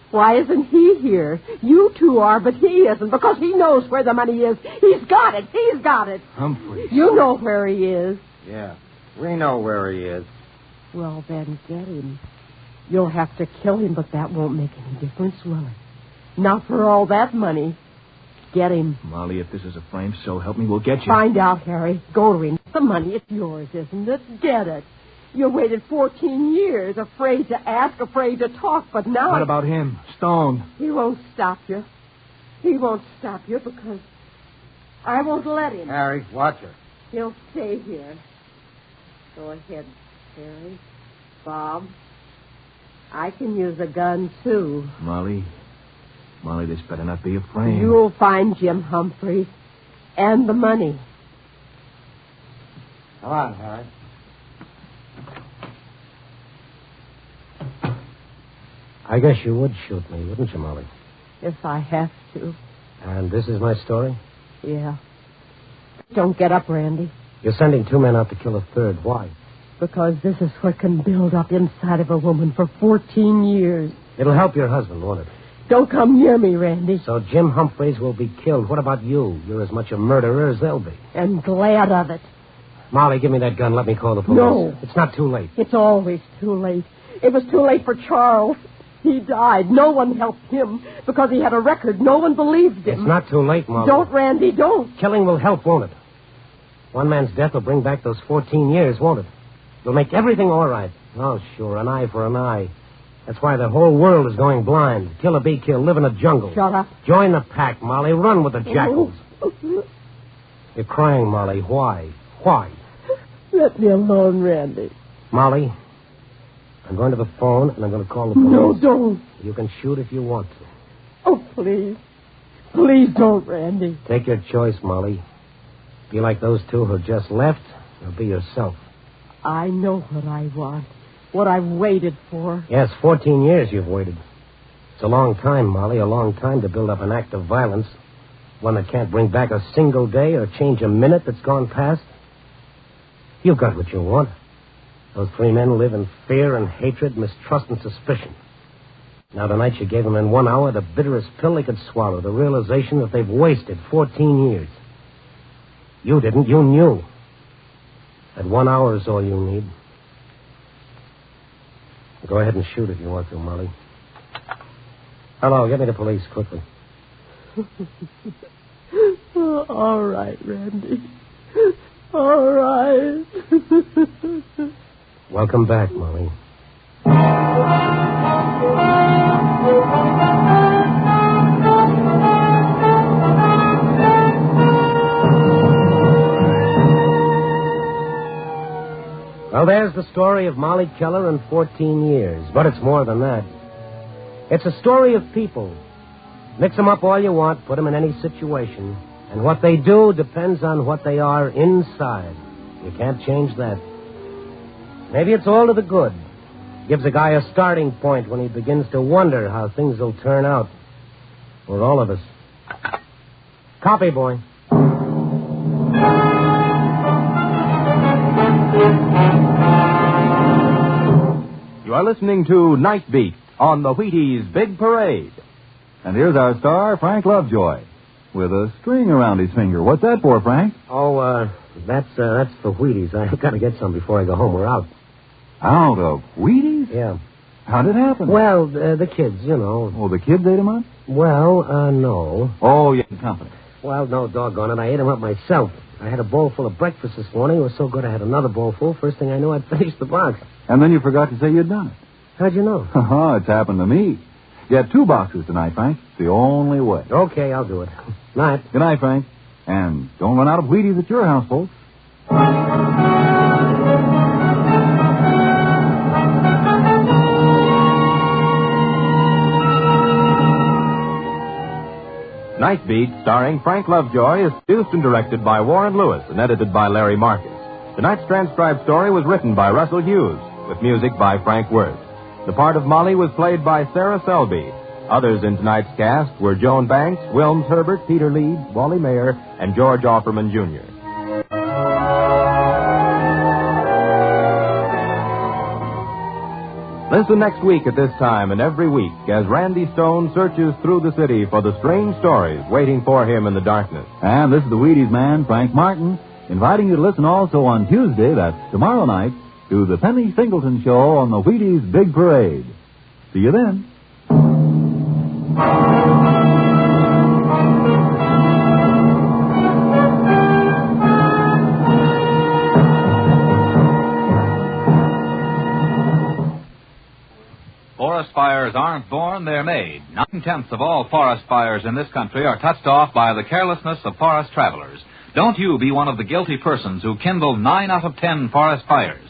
Why isn't he here? You two are, but he isn't, because he knows where the money is. He's got it. He's got it. Humphreys. You know where he is. Yeah, we know where he is. Well, then get him. You'll have to kill him, but that won't make any difference, will it? Not for all that money. Get him. Molly, if this is a frame, so help me, we'll get you. Find out, Harry. Go to him. The money, it's yours, isn't it? Get it. You waited 14 years, afraid to ask, afraid to talk, but now... What about him? Stone. He won't stop you. He won't stop you because I won't let him. Harry, watch her. He'll stay here. Go ahead, Harry. Bob, I can use a gun, too. Molly, this better not be a frame. You'll find Jim Humphreys and the money. Come on, Harry. I guess you would shoot me, wouldn't you, Molly? If I have to. And this is my story? Yeah. Don't get up, Randy. You're sending 2 men out to kill a third. Why? Because this is what can build up inside of a woman for 14 years. It'll help your husband, won't it? Don't come near me, Randy. So Jim Humphreys will be killed. What about you? You're as much a murderer as they'll be. And glad of it. Molly, give me that gun. Let me call the police. No. It's not too late. It's always too late. It was too late for Charles. He died. No one helped him because he had a record. No one believed him. It's not too late, Molly. Don't, Randy, don't. Killing will help, won't it? One man's death will bring back those 14 years, won't it? It'll make everything all right. Oh, sure, an eye for an eye. That's why the whole world is going blind. Kill or be killed. Live in a jungle. Shut up. Join the pack, Molly. Run with the jackals. You're crying, Molly. Why? Why? Let me alone, Randy. Molly, I'm going to the phone, and I'm going to call the police. No, don't. You can shoot if you want to. Oh, please. Please don't, Randy. Take your choice, Molly. Be like those two who just left, or be yourself. I know what I want. What I've waited for. Yes, 14 years you've waited. It's a long time, Molly, a long time to build up an act of violence. One that can't bring back a single day or change a minute that's gone past. You've got what you want. Those three men live in fear and hatred, mistrust and suspicion. Now tonight you gave them in 1 hour the bitterest pill they could swallow, the realization that they've wasted 14 years. You didn't. You knew. That 1 hour is all you need. Go ahead and shoot if you want to, Molly. Hello, get me the police, quickly. All right, Randy. All right. Welcome back, Molly. Well, there's the story of Molly Keller in 14 years. But it's more than that. It's a story of people. Mix them up all you want, put them in any situation. And what they do depends on what they are inside. You can't change that. Maybe it's all to the good. Gives a guy a starting point when he begins to wonder how things will turn out. For all of us. Copy, boy. You are listening to Night Beat on the Wheaties Big Parade. And here's our star, Frank Lovejoy, with a string around his finger. What's that for, Frank? Oh, that's for Wheaties. I've got to get some before I go home. We're out. Out of Wheaties? Yeah. How'd it happen? Well, the kids, you know. Oh, the kids ate them up? Well, no. Oh, you had company. Well, no, doggone it. I ate them up myself. I had a bowl full of breakfast this morning. It was so good I had another bowl full. First thing I knew, I'd finished the box. And then you forgot to say you'd done it. How'd you know? It's happened to me. Get 2 boxes tonight, Frank. It's the only way. Okay, I'll do it. Night. Good night, Frank. And don't run out of Wheaties at your house, folks. Night Beat, starring Frank Lovejoy, is produced and directed by Warren Lewis and edited by Larry Marcus. Tonight's transcribed story was written by Russell Hughes, with music by Frank Worth. The part of Molly was played by Sarah Selby. Others in tonight's cast were Joan Banks, Wilms Herbert, Peter Leeds, Wally Mayer, and George Offerman, Jr. Listen next week at this time and every week as Randy Stone searches through the city for the strange stories waiting for him in the darkness. And this is the Wheaties man, Frank Martin, inviting you to listen also on Tuesday, that's tomorrow night, to the Penny Singleton Show on the Wheaties Big Parade. See you then. Forest fires aren't born, they're made. 9/10 of all forest fires in this country are touched off by the carelessness of forest travelers. Don't you be one of the guilty persons who kindle 9 out of 10 forest fires.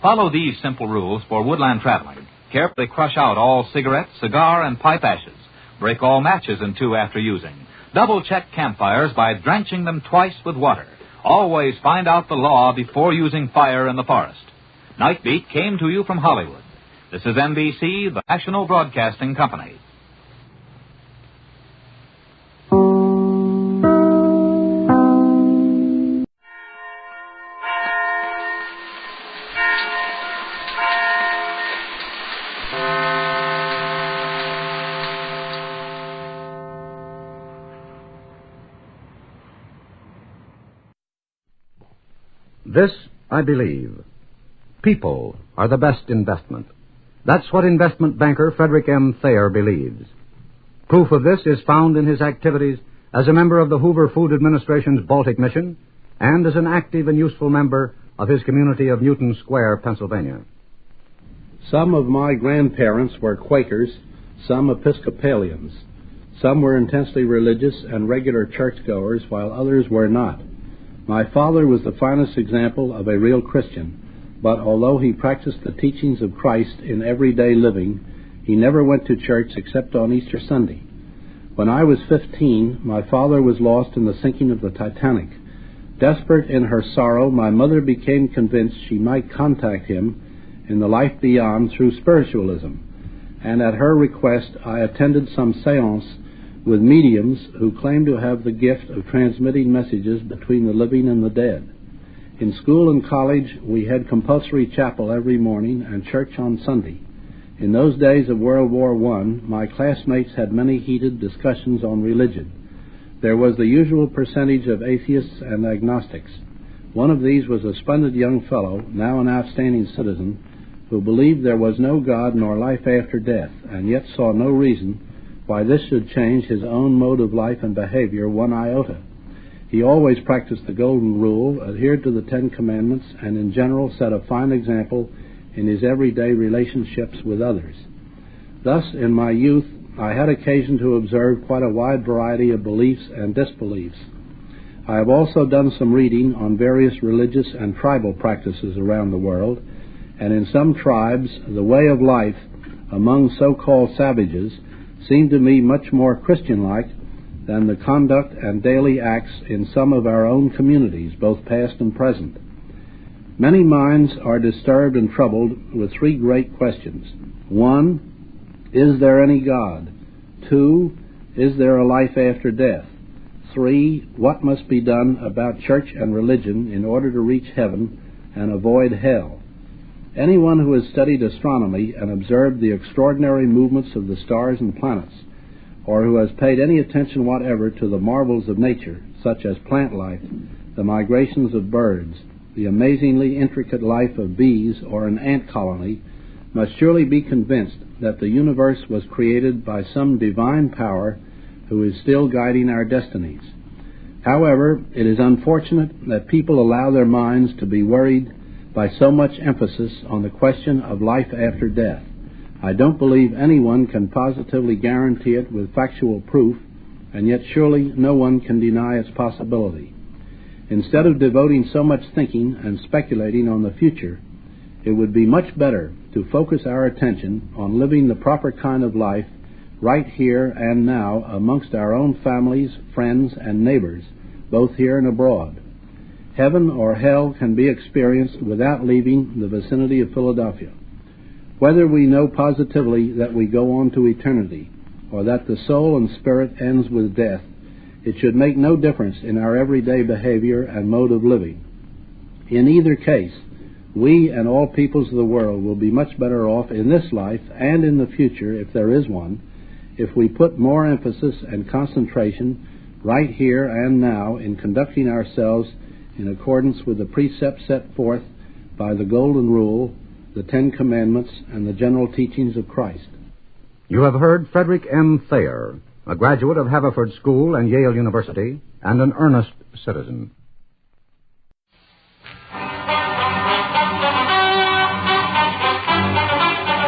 Follow these simple rules for woodland traveling. Carefully crush out all cigarette, cigar, and pipe ashes. Break all matches in 2 after using. Double-check campfires by drenching them twice with water. Always find out the law before using fire in the forest. Night Beat came to you from Hollywood. This is NBC, the National Broadcasting Company. This, I believe. People are the best investment. That's what investment banker Frederick M. Thayer believes. Proof of this is found in his activities as a member of the Hoover Food Administration's Baltic Mission and as an active and useful member of his community of Newton Square, Pennsylvania. Some of my grandparents were Quakers, some Episcopalians. Some were intensely religious and regular churchgoers, while others were not. My father was the finest example of a real Christian, but although he practiced the teachings of Christ in everyday living, he never went to church except on Easter Sunday. When I was 15, my father was lost in the sinking of the Titanic. Desperate in her sorrow, my mother became convinced she might contact him in the life beyond through spiritualism, and at her request I attended some seance with mediums who claimed to have the gift of transmitting messages between the living and the dead. In school and college, we had compulsory chapel every morning and church on Sunday. In those days of World War I, my classmates had many heated discussions on religion. There was the usual percentage of atheists and agnostics. One of these was a splendid young fellow, now an outstanding citizen, who believed there was no God nor life after death, and yet saw no reason why this should change his own mode of life and behavior one iota. He always practiced the Golden Rule, adhered to the Ten Commandments, and in general set a fine example in his everyday relationships with others. Thus, in my youth, I had occasion to observe quite a wide variety of beliefs and disbeliefs. I have also done some reading on various religious and tribal practices around the world, and in some tribes, the way of life among so-called savages seemed to me much more Christian-like than the conduct and daily acts in some of our own communities, both past and present. Many minds are disturbed and troubled with three great questions. 1, is there any God? 2, is there a life after death? 3, what must be done about church and religion in order to reach heaven and avoid hell? Anyone who has studied astronomy and observed the extraordinary movements of the stars and planets, or who has paid any attention whatever to the marvels of nature, such as plant life, the migrations of birds, the amazingly intricate life of bees or an ant colony, must surely be convinced that the universe was created by some divine power who is still guiding our destinies. However, it is unfortunate that people allow their minds to be worried by so much emphasis on the question of life after death. I don't believe anyone can positively guarantee it with factual proof, and yet surely no one can deny its possibility. Instead of devoting so much thinking and speculating on the future, it would be much better to focus our attention on living the proper kind of life right here and now amongst our own families, friends, and neighbors, both here and abroad. Heaven or hell can be experienced without leaving the vicinity of Philadelphia. Whether we know positively that we go on to eternity, or that the soul and spirit ends with death, it should make no difference in our everyday behavior and mode of living. In either case, we and all peoples of the world will be much better off in this life and in the future, if there is one, if we put more emphasis and concentration right here and now in conducting ourselves in accordance with the precepts set forth by the Golden Rule, the Ten Commandments, and the general teachings of Christ. You have heard Frederick M. Thayer, a graduate of Haverford School and Yale University, and an earnest citizen.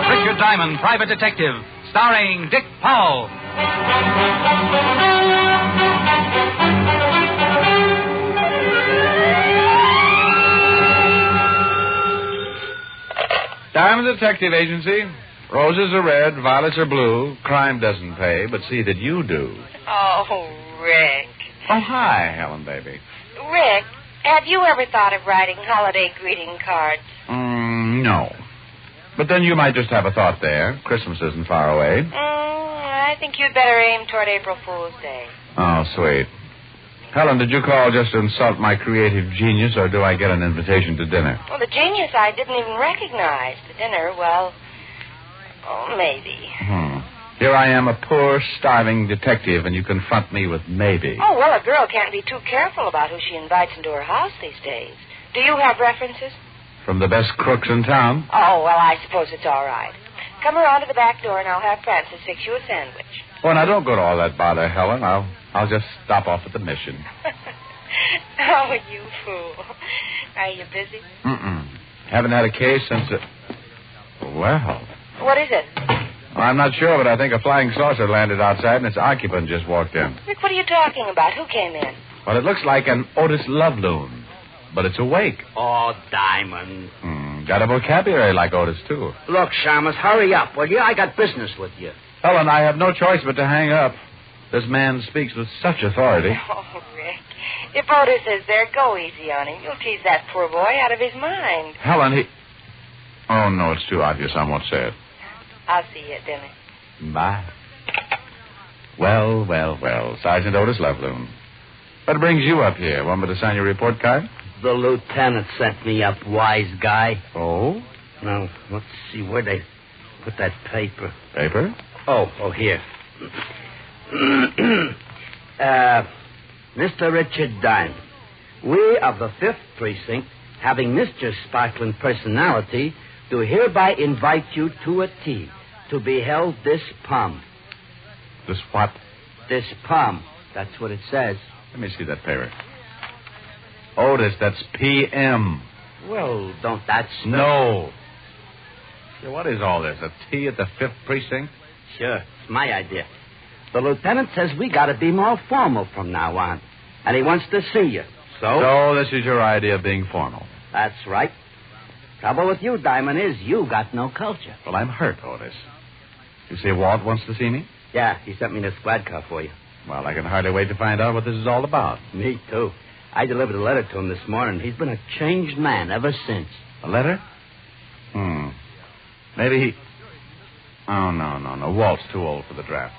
Richard Diamond, Private Detective, starring Dick Powell. Diamond Detective Agency. Roses are red, violets are blue. Crime doesn't pay, but see that you do. Oh, Rick. Oh, hi, Helen, baby. Rick, have you ever thought of writing holiday greeting cards? No. But then you might just have a thought there. Christmas isn't far away. I think you'd better aim toward April Fool's Day. Oh, sweet. Helen, did you call just to insult my creative genius, or do I get an invitation to dinner? Well, the genius I didn't even recognize. The dinner, well, maybe. Here I am, a poor, starving detective, and you confront me with maybe. Oh, well, a girl can't be too careful about who she invites into her house these days. Do you have references? From the best crooks in town? Oh, well, I suppose it's all right. Come around to the back door, and I'll have Francis fix you a sandwich. Well, now, don't go to all that bother, Helen. I'll just stop off at the mission. Oh, you fool. Are you busy? Haven't had a case since Well. What is it? Well, I'm not sure, but I think a flying saucer landed outside and its occupant just walked in. Rick, what are you talking about? Who came in? Well, it looks like an Otis love loon, but it's awake. Oh, Diamond. Got a vocabulary like Otis, too. Look, Shamus, hurry up, will you? I got business with you. Helen, I have no choice but to hang up. This man speaks with such authority. Oh, Rick. If Otis is there, go easy on him. You'll tease that poor boy out of his mind. Helen, he... Oh, no, it's too obvious. I won't say it. I'll see you at dinner. Bye. Well, well, well. Sergeant Otis Loveloon. What brings you up here? Want me to sign your report card? The lieutenant sent me up, wise guy. Oh? Now, let's see where they put that paper. Paper? Oh, here. Mr. Richard Dine, we of the 5th Precinct, having missed your sparkling personality, do hereby invite you to a tea to be held this palm. This what? This palm. That's what it says. Let me see that paper. Otis, that's PM. Well, don't that... No. Yeah, what is all this? A tea at the 5th Precinct? Sure, it's my idea. The lieutenant says we got to be more formal from now on, and he wants to see you. So this is your idea of being formal? That's right. Trouble with you, Diamond, is you got no culture. Well, I'm hurt, Otis. You say Walt wants to see me? Yeah, he sent me the squad car for you. Well, I can hardly wait to find out what this is all about. Me, too. I delivered a letter to him this morning. He's been a changed man ever since. A letter? Maybe he... Oh, no. Walt's too old for the draft.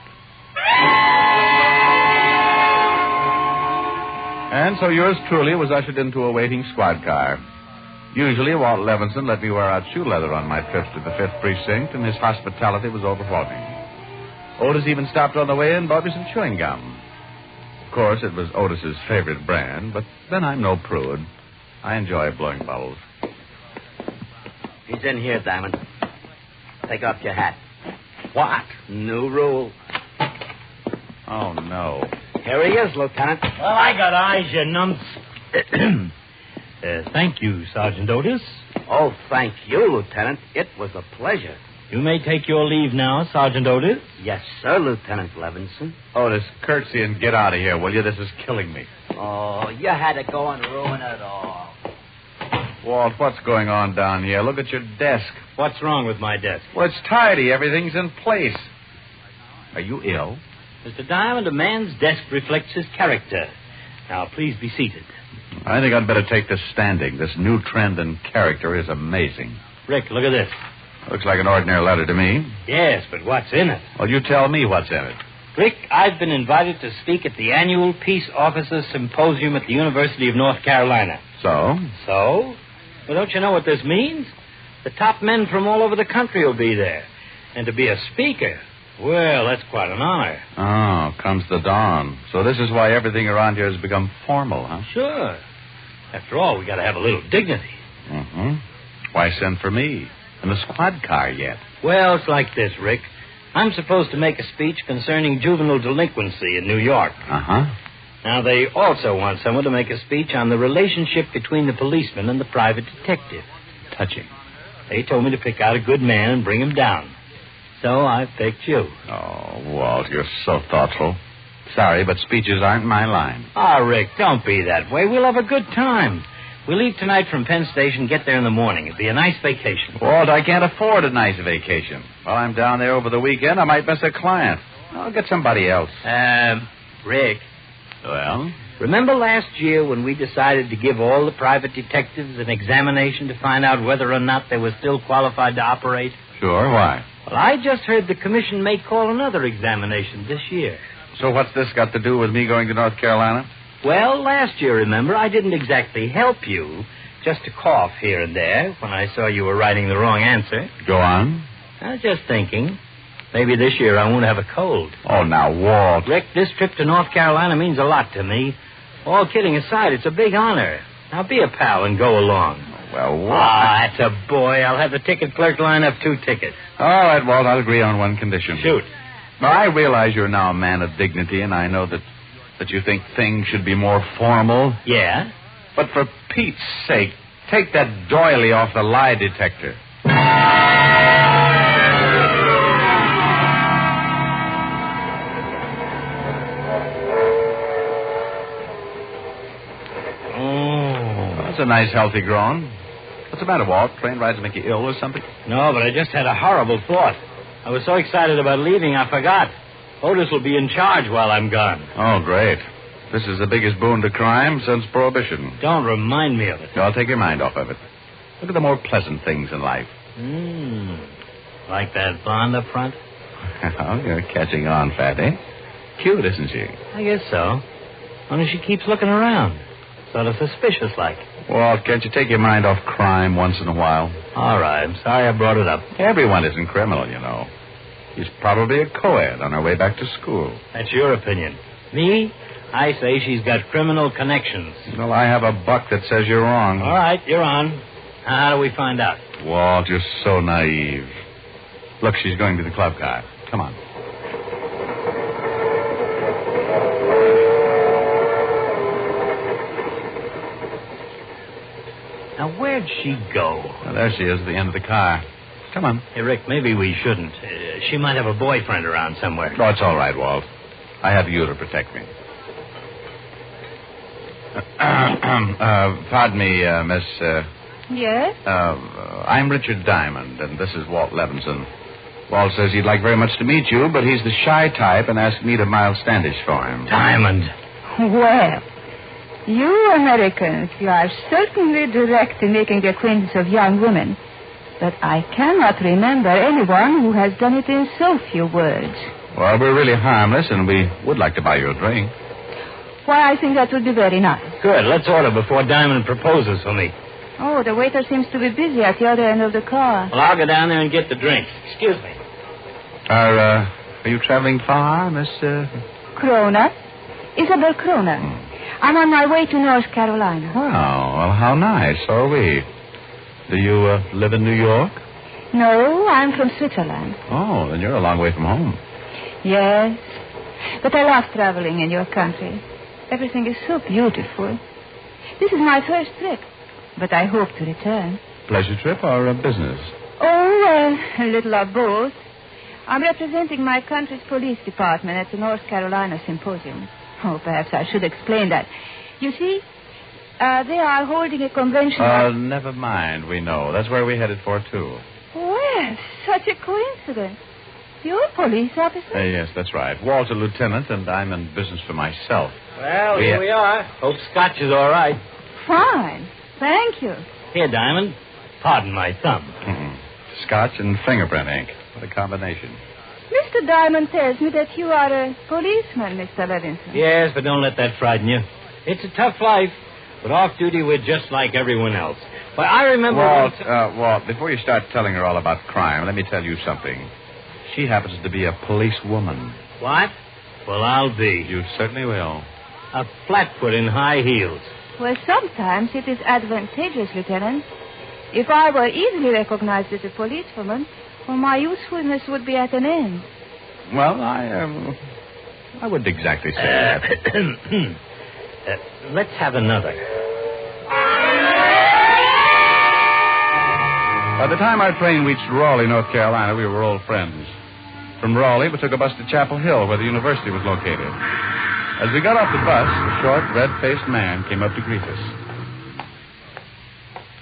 And so yours truly was ushered into a waiting squad car. Usually, Walt Levinson let me wear out shoe leather on my trips to the 5th Precinct, and his hospitality was overwhelming. Otis even stopped on the way and bought me some chewing gum. Of course, it was Otis's favorite brand, but then I'm no prude. I enjoy blowing bubbles. He's in here, Diamond. Take off your hat. What? New rule. Oh, no. Here he is, Lieutenant. Well, I got eyes, you numps. Thank you, Sergeant Otis. Oh, thank you, Lieutenant. It was a pleasure. You may take your leave now, Sergeant Otis. Yes, sir, Lieutenant Levinson. Otis, curtsy and get out of here, will you? This is killing me. Oh, you had to go and ruin it all. Walt, what's going on down here? Look at your desk. What's wrong with my desk? Well, it's tidy. Everything's in place. Are you ill? Mr. Diamond, a man's desk reflects his character. Now, please be seated. I think I'd better take this standing. This new trend in character is amazing. Rick, look at this. Looks like an ordinary letter to me. Yes, but what's in it? Well, you tell me what's in it. Rick, I've been invited to speak at the annual Peace Officers Symposium at the University of North Carolina. So? So? Well, don't you know what this means? The top men from all over the country will be there. And to be a speaker, well, that's quite an honor. Oh, comes the dawn. So this is why everything around here has become formal, huh? Sure. After all, we got to have a little dignity. Mm-hmm. Why send for me? In the squad car yet? Well, it's like this, Rick. I'm supposed to make a speech concerning juvenile delinquency in New York. Uh-huh. Now, they also want someone to make a speech on the relationship between the policeman and the private detective. Touching. They told me to pick out a good man and bring him down. So I picked you. Oh, Walt, you're so thoughtful. Sorry, but speeches aren't my line. Ah, Rick, don't be that way. We'll have a good time. We leave tonight from Penn Station, get there in the morning. It'll be a nice vacation. Walt, I can't afford a nice vacation. While I'm down there over the weekend, I might miss a client. I'll get somebody else. Rick. Well? Remember last year when we decided to give all the private detectives an examination to find out whether or not they were still qualified to operate? Sure, why? Well, I just heard the commission may call another examination this year. So what's this got to do with me going to North Carolina? Well, last year, remember, I didn't exactly help you. Just a cough here and there when I saw you were writing the wrong answer. Go on. I was just thinking. Maybe this year I won't have a cold. Oh, now, Walt. Rick, this trip to North Carolina means a lot to me. All kidding aside, it's a big honor. Now, be a pal and go along. Well, what? Ah, that's a boy. I'll have the ticket clerk line up 2 tickets. All right, Walt, I'll agree on one condition. Shoot. Now, I realize you're now a man of dignity, and I know that you think things should be more formal. Yeah? But for Pete's sake, take that doily off the lie detector. Oh. That's a nice, healthy groan. What's the matter, Walt? Train rides make you ill or something? No, but I just had a horrible thought. I was so excited about leaving, I forgot. Otis will be in charge while I'm gone. Oh, great. This is the biggest boon to crime since Prohibition. Don't remind me of it. I'll take your mind off of it. Look at the more pleasant things in life. Like that blonde up front? Oh, you're catching on, Fatty. Cute, isn't she? I guess so. Only she keeps looking around. Sort of suspicious like. Walt, can't you take your mind off crime once in a while? All right, I'm sorry I brought it up. Everyone isn't criminal, you know. She's probably a co-ed on her way back to school. That's your opinion. Me? I say she's got criminal connections. Well, I have a buck that says you're wrong. All right, you're on. How do we find out? Walt, you're so naive. Look, she's going to the club car. Come on. Now, where'd she go? Well, there she is at the end of the car. Come on. Hey, Rick, maybe we shouldn't. She might have a boyfriend around somewhere. Oh, it's all right, Walt. I have you to protect me. Pardon me, Miss... Yes? I'm Richard Diamond, and this is Walt Levinson. Walt says he'd like very much to meet you, but he's the shy type and asked me to Miles Standish for him. Diamond. Well, you Americans, you are certainly direct in making the acquaintance of young women. But I cannot remember anyone who has done it in so few words. Well, we're really harmless, and we would like to buy you a drink. Why, I think that would be very nice. Good. Let's order before Diamond proposes for me. Oh, the waiter seems to be busy at the other end of the car. Well, I'll go down there and get the drinks. Excuse me. Are you traveling far, Miss... Crona? Isabel Crona. I'm on my way to North Carolina. Oh, well, how nice. So are we. Do you live in New York? No, I'm from Switzerland. Oh, then you're a long way from home. Yes, but I love traveling in your country. Everything is so beautiful. This is my first trip, but I hope to return. Pleasure trip or business? Oh, a little of both. I'm representing my country's police department at the North Carolina Symposium. Oh, perhaps I should explain that. You see, they are holding a convention... Never mind. We know. That's where we're headed for, too. Well, such a coincidence. You're a police officer? Yes, that's right. Walt's a lieutenant, and I'm in business for myself. Well, here we are. Hope Scotch is all right. Fine. Thank you. Here, Diamond. Pardon my thumb. Scotch and fingerprint ink. What a combination. Mr. Diamond tells me that you are a policeman, Mr. Levinson. Yes, but don't let that frighten you. It's a tough life, but off duty we're just like everyone else. But I remember... Walt, before you start telling her all about crime, let me tell you something. She happens to be a policewoman. What? Well, I'll be. You certainly will. A flatfoot in high heels. Well, sometimes it is advantageous, Lieutenant. If I were easily recognized as a policewoman, well, my usefulness would be at an end. Well, I wouldn't exactly say that. Let's have another. By the time our train reached Raleigh, North Carolina, we were old friends. From Raleigh, we took a bus to Chapel Hill, where the university was located. As we got off the bus, a short, red-faced man came up to greet us.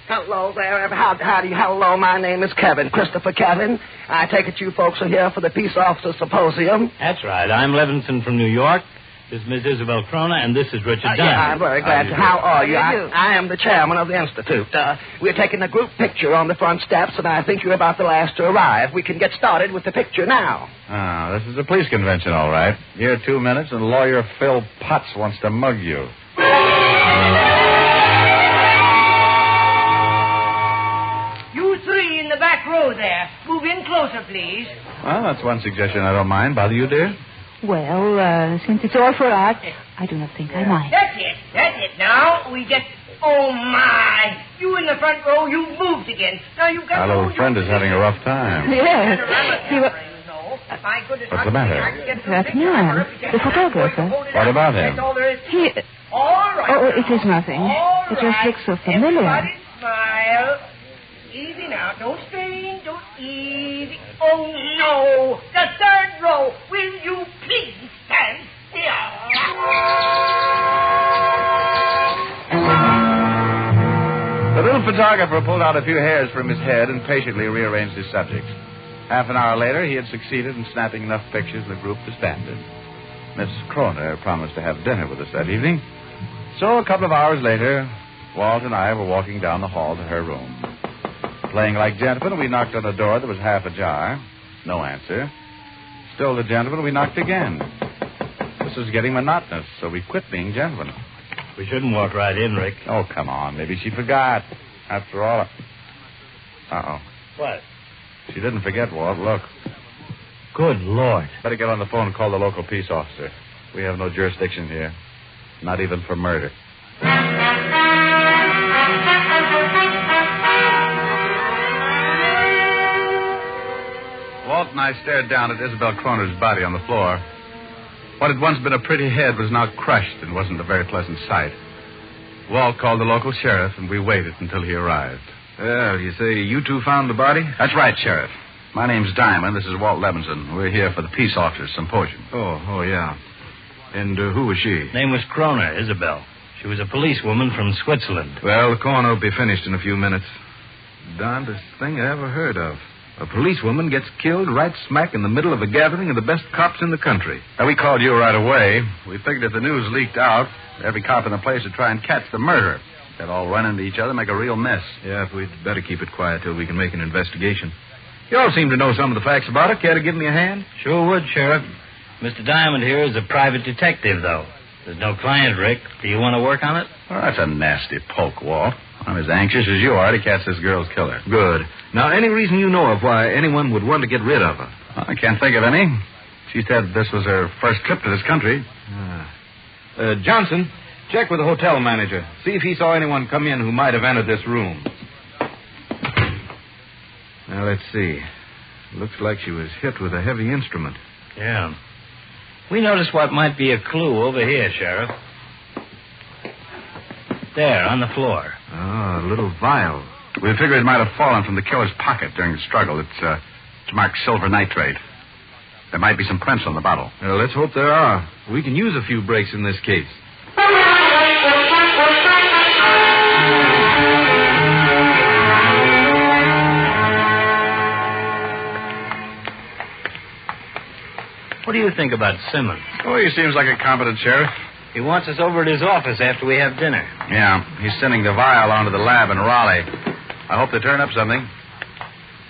Hello there. Hello, my name is Kevin, Christopher Kevin. I take it you folks are here for the Peace Officer Symposium. That's right. I'm Levinson from New York. This is Miss Isabel Crona, and this is Richard Diamond. Yeah, I'm very glad to. How are you? I am the chairman of the Institute. We're taking a group picture on the front steps, and I think you're about the last to arrive. We can get started with the picture now. This is a police convention, all right. Here 2 minutes, and lawyer Phil Potts wants to mug you. You three in the back row there. Move in closer, please. Well, that's one suggestion I don't mind. Bother you, dear? Well, since it's all for art, I do not think I mind. That's it. Now, we just... Oh, my. You in the front row, you moved again. Now, you've got... Our little friend is having a rough time. Yes. What's the matter? That man, the photographer. What about him? He... Oh, it is nothing. It just looks so familiar. Everybody smile. Easy now. Don't strain. Don't easy. Oh, no. The third row. Will you please stand still? The little photographer pulled out a few hairs from his head and patiently rearranged his subjects. Half an hour later, he had succeeded in snapping enough pictures, and the group disbanded. Mrs. Kroner promised to have dinner with us that evening. So a couple of hours later, Walt and I were walking down the hall to her room. Playing like gentlemen, we knocked on the door that was half ajar. No answer. Still the gentlemen, we knocked again. This was getting monotonous, so we quit being gentlemen. We shouldn't walk right in, Rick. Oh, come on. Maybe she forgot. After all... Uh-oh. What? She didn't forget, Walt. Look. Good Lord. Better get on the phone and call the local peace officer. We have no jurisdiction here. Not even for murder. Walt and I stared down at Isabel Kroner's body on the floor. What had once been a pretty head was now crushed and wasn't a very pleasant sight. Walt called the local sheriff, and we waited until he arrived. Well, you say you two found the body? That's right, Sheriff. My name's Diamond. This is Walt Levinson. We're here for the Peace Officers Symposium. Oh, yeah. And who was she? Name was Kroner, Isabel. She was a policewoman from Switzerland. Well, the coroner will be finished in a few minutes. Darndest thing I ever heard of. A policewoman gets killed right smack in the middle of a gathering of the best cops in the country. Now, we called you right away. We figured if the news leaked out, every cop in the place would try and catch the murderer. They'd all run into each other, make a real mess. Yeah, if we'd better keep it quiet till we can make an investigation. You all seem to know some of the facts about it. Care to give me a hand? Sure would, Sheriff. Mr. Diamond here is a private detective, though. There's no client, Rick. Do you want to work on it? Well, that's a nasty poke, Walt. I'm as anxious as you are to catch this girl's killer. Good. Now, any reason you know of why anyone would want to get rid of her? I can't think of any. She said this was her first trip to this country. Johnson, check with the hotel manager. See if he saw anyone come in who might have entered this room. Now, let's see. Looks like she was hit with a heavy instrument. Yeah. We noticed what might be a clue over here, Sheriff. There, on the floor. Oh, a little vial. We figured it might have fallen from the killer's pocket during the struggle. It's marked silver nitrate. There might be some prints on the bottle. Well, let's hope there are. We can use a few breaks in this case. What do you think about Simmons? Oh, he seems like a competent sheriff. He wants us over at his office after we have dinner. Yeah, he's sending the vial on to the lab in Raleigh. I hope they turn up something.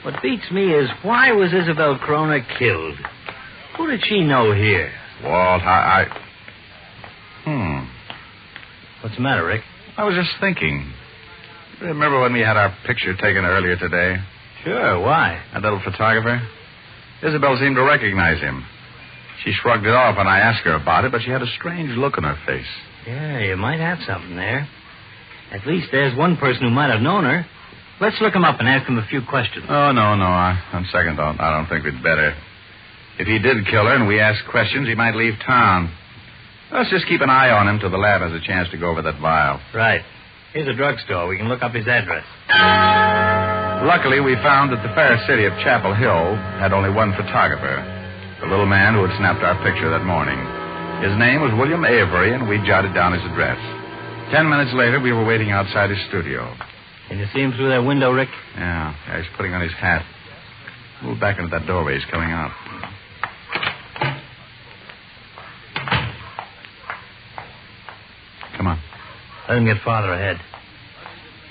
What beats me is why was Isabel Kroner killed? Who did she know here? Walt, What's the matter, Rick? I was just thinking. Remember when we had our picture taken earlier today? Sure, why? That little photographer? Isabel seemed to recognize him. She shrugged it off when I asked her about it, but she had a strange look on her face. Yeah, you might have something there. At least there's one person who might have known her. Let's look him up and ask him a few questions. Oh, no. On second thought, I don't think we'd better. If he did kill her and we asked questions, he might leave town. Let's just keep an eye on him till the lab has a chance to go over that vial. Right. Here's a drugstore. We can look up his address. Luckily, we found that the fair city of Chapel Hill had only one photographer, the little man who had snapped our picture that morning. His name was William Avery, and we jotted down his address. 10 minutes later, we were waiting outside his studio. Can you see him through that window, Rick? Yeah, he's putting on his hat. Move back into that doorway. He's coming out. Come on. Let him get farther ahead.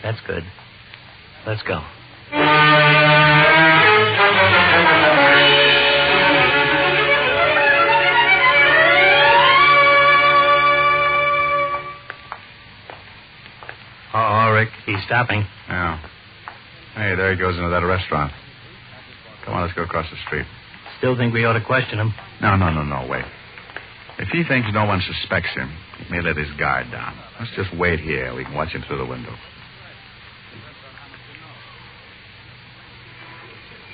That's good. Let's go. Oh, Rick, he's stopping. Yeah. Hey, there he goes into that restaurant. Come on, let's go across the street. Still think we ought to question him? No, wait. If he thinks no one suspects him, he may let his guard down. Let's just wait here. We can watch him through the window.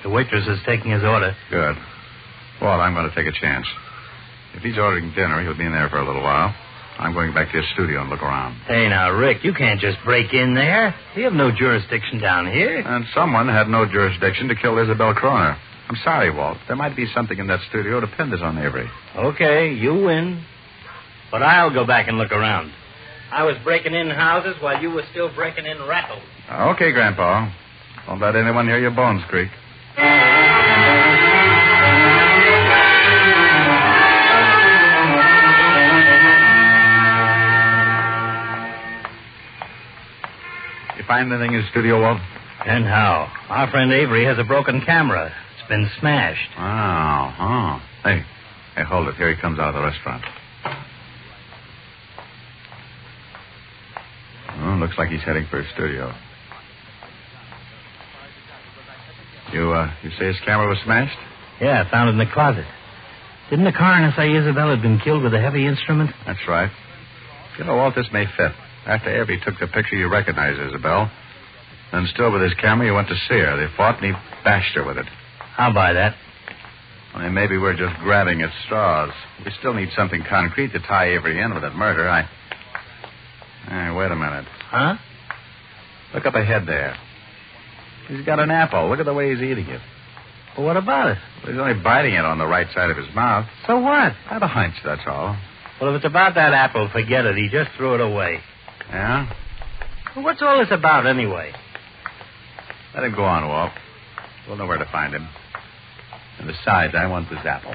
The waitress is taking his order. Good. Well, I'm going to take a chance. If he's ordering dinner, he'll be in there for a little while. I'm going back to his studio and look around. Hey, now, Rick, you can't just break in there. We have no jurisdiction down here. And someone had no jurisdiction to kill Isabel Kroner. I'm sorry, Walt. There might be something in that studio to pin this on Avery. Okay, you win. But I'll go back and look around. I was breaking in houses while you were still breaking in rattles. Okay, Grandpa. Don't let anyone hear your bones creak. You find anything in the studio, Walt? And how? Our friend Avery has a broken camera. It's been smashed. Oh. Hey, hold it. Here he comes out of the restaurant. Oh, looks like he's heading for his studio. You say his camera was smashed? Yeah, I found it in the closet. Didn't the coroner say Isabel had been killed with a heavy instrument? That's right. You know, Walt, this may fit. After Avery took the picture, you recognized Isabel. Then still with his camera, you went to see her. They fought, and he bashed her with it. I'll buy that. Well, maybe we're just grabbing at straws. We still need something concrete to tie Avery in with that murder. Hey, wait a minute. Huh? Look up ahead there. He's got an apple. Look at the way he's eating it. Well, what about it? Well, he's only biting it on the right side of his mouth. So what? I have a hunch, that's all. Well, if it's about that apple, forget it. He just threw it away. Yeah? Well, what's all this about, anyway? Let him go on, Walt. We'll know where to find him. And besides, I want this apple.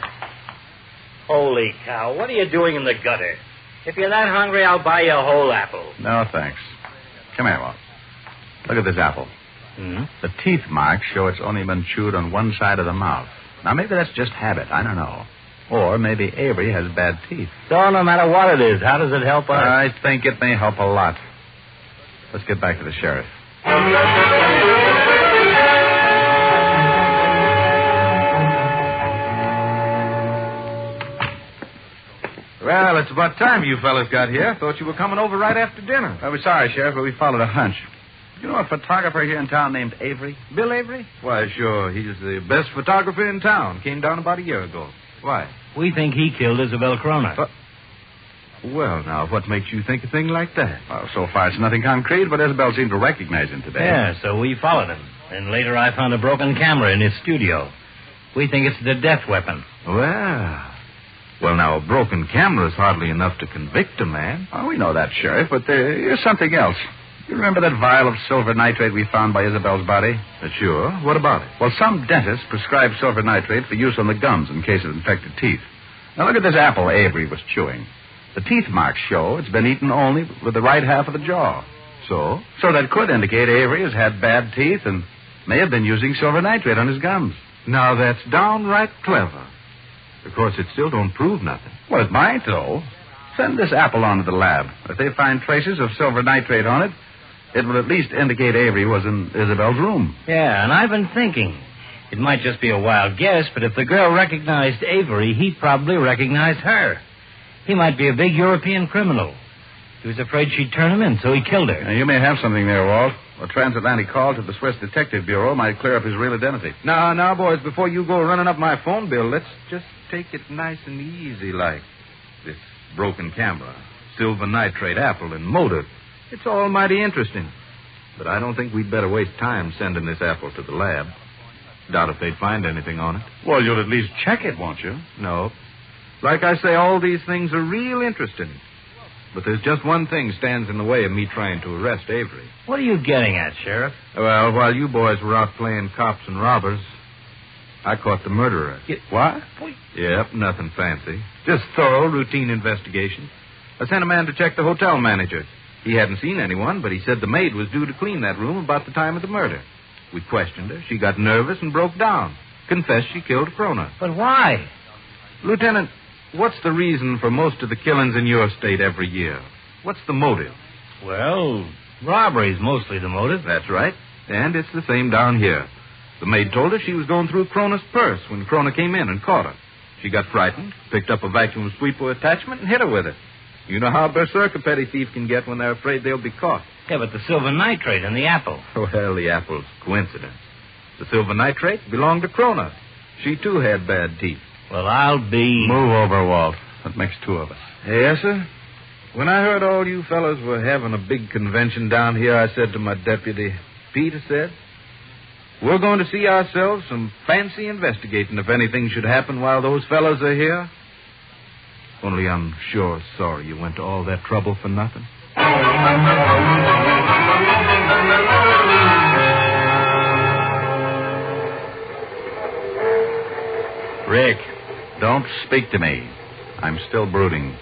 Holy cow, what are you doing in the gutter? If you're that hungry, I'll buy you a whole apple. No, thanks. Come here, Walt. Look at this apple. Hmm? The teeth marks show it's only been chewed on one side of the mouth. Now, maybe that's just habit. I don't know. Or maybe Avery has bad teeth. So no matter what it is, how does it help us? I think it may help a lot. Let's get back to the sheriff. Well, it's about time you fellas got here. Thought you were coming over right after dinner. We're sorry, Sheriff, but we followed a hunch. You know a photographer here in town named Avery? Bill Avery? Why, sure. He's the best photographer in town. Came down about a year ago. Why? We think he killed Isabel Corona. Well, now, what makes you think a thing like that? Well, so far it's nothing concrete, but Isabel seemed to recognize him today. Yeah, so we followed him. And later I found a broken camera in his studio. We think it's the death weapon. Well, now, a broken camera is hardly enough to convict a man. Oh, we know that, Sheriff, but there's something else. You remember that vial of silver nitrate we found by Isabel's body? Sure. What about it? Well, some dentist prescribed silver nitrate for use on the gums in case of infected teeth. Now, look at this apple Avery was chewing. The teeth marks show it's been eaten only with the right half of the jaw. So? So that could indicate Avery has had bad teeth and may have been using silver nitrate on his gums. Now, that's downright clever. Of course, it still don't prove nothing. Well, it might, though. Send this apple on to the lab. If they find traces of silver nitrate on it, it will at least indicate Avery was in Isabel's room. Yeah, and I've been thinking. It might just be a wild guess, but if the girl recognized Avery, he probably recognized her. He might be a big European criminal. He was afraid she'd turn him in, so he killed her. Now, you may have something there, Walt. A transatlantic call to the Swiss Detective Bureau might clear up his real identity. Now, boys, before you go running up my phone bill, let's just take it nice and easy like. This broken camera, silver nitrate apple, and motive. It's all mighty interesting. But I don't think we'd better waste time sending this apple to the lab. Doubt if they'd find anything on it. Well, you'll at least check it, won't you? No. Like I say, all these things are real interesting. But there's just one thing stands in the way of me trying to arrest Avery. What are you getting at, Sheriff? Well, while you boys were out playing cops and robbers, I caught the murderer. What? Yep, nothing fancy. Just thorough, routine investigation. I sent a man to check the hotel manager. He hadn't seen anyone, but he said the maid was due to clean that room about the time of the murder. We questioned her. She got nervous and broke down. Confessed she killed Crona. But why? Lieutenant, what's the reason for most of the killings in your state every year? What's the motive? Well, robbery's mostly the motive. That's right. And it's the same down here. The maid told her she was going through Crona's purse when Crona came in and caught her. She got frightened, picked up a vacuum sweeper attachment, and hit her with it. You know how berserk a petty thief can get when they're afraid they'll be caught. Yeah, but the silver nitrate in the apple. Well, the apple's coincidence. The silver nitrate belonged to Crona. She, too, had bad teeth. Well, I'll be... Move over, Walt. That makes two of us. Yes, sir. When I heard all you fellas were having a big convention down here, I said to my deputy, Pete, I said, we're going to see ourselves some fancy investigating if anything should happen while those fellas are here. Only I'm sure sorry you went to all that trouble for nothing. Rick, don't speak to me. I'm still brooding.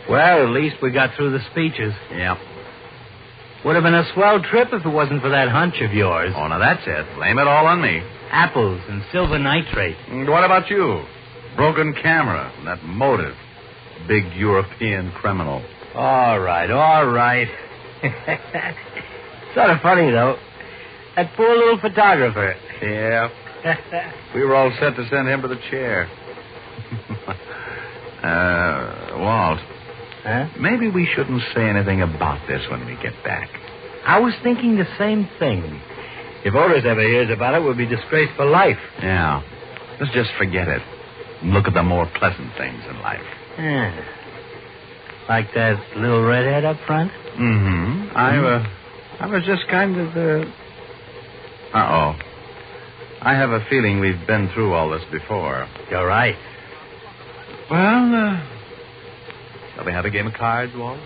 Well, at least we got through the speeches. Yep. Would have been a swell trip if it wasn't for that hunch of yours. Oh, now that's it. Blame it all on me. Apples and silver nitrate. And what about you? Broken camera, that motive. Big European criminal. All right. Sort of funny, though. That poor little photographer. Yeah. We were all set to send him to the chair. Walt. Huh? Maybe we shouldn't say anything about this when we get back. I was thinking the same thing. If Otis ever hears about it, we'll be disgraced for life. Yeah. Let's just forget it. And look at the more pleasant things in life. Yeah. Like that little redhead up front? Mm-hmm. I was just kind of, Uh-oh. I have a feeling we've been through all this before. You're right. Well, shall we have a game of cards, Walt?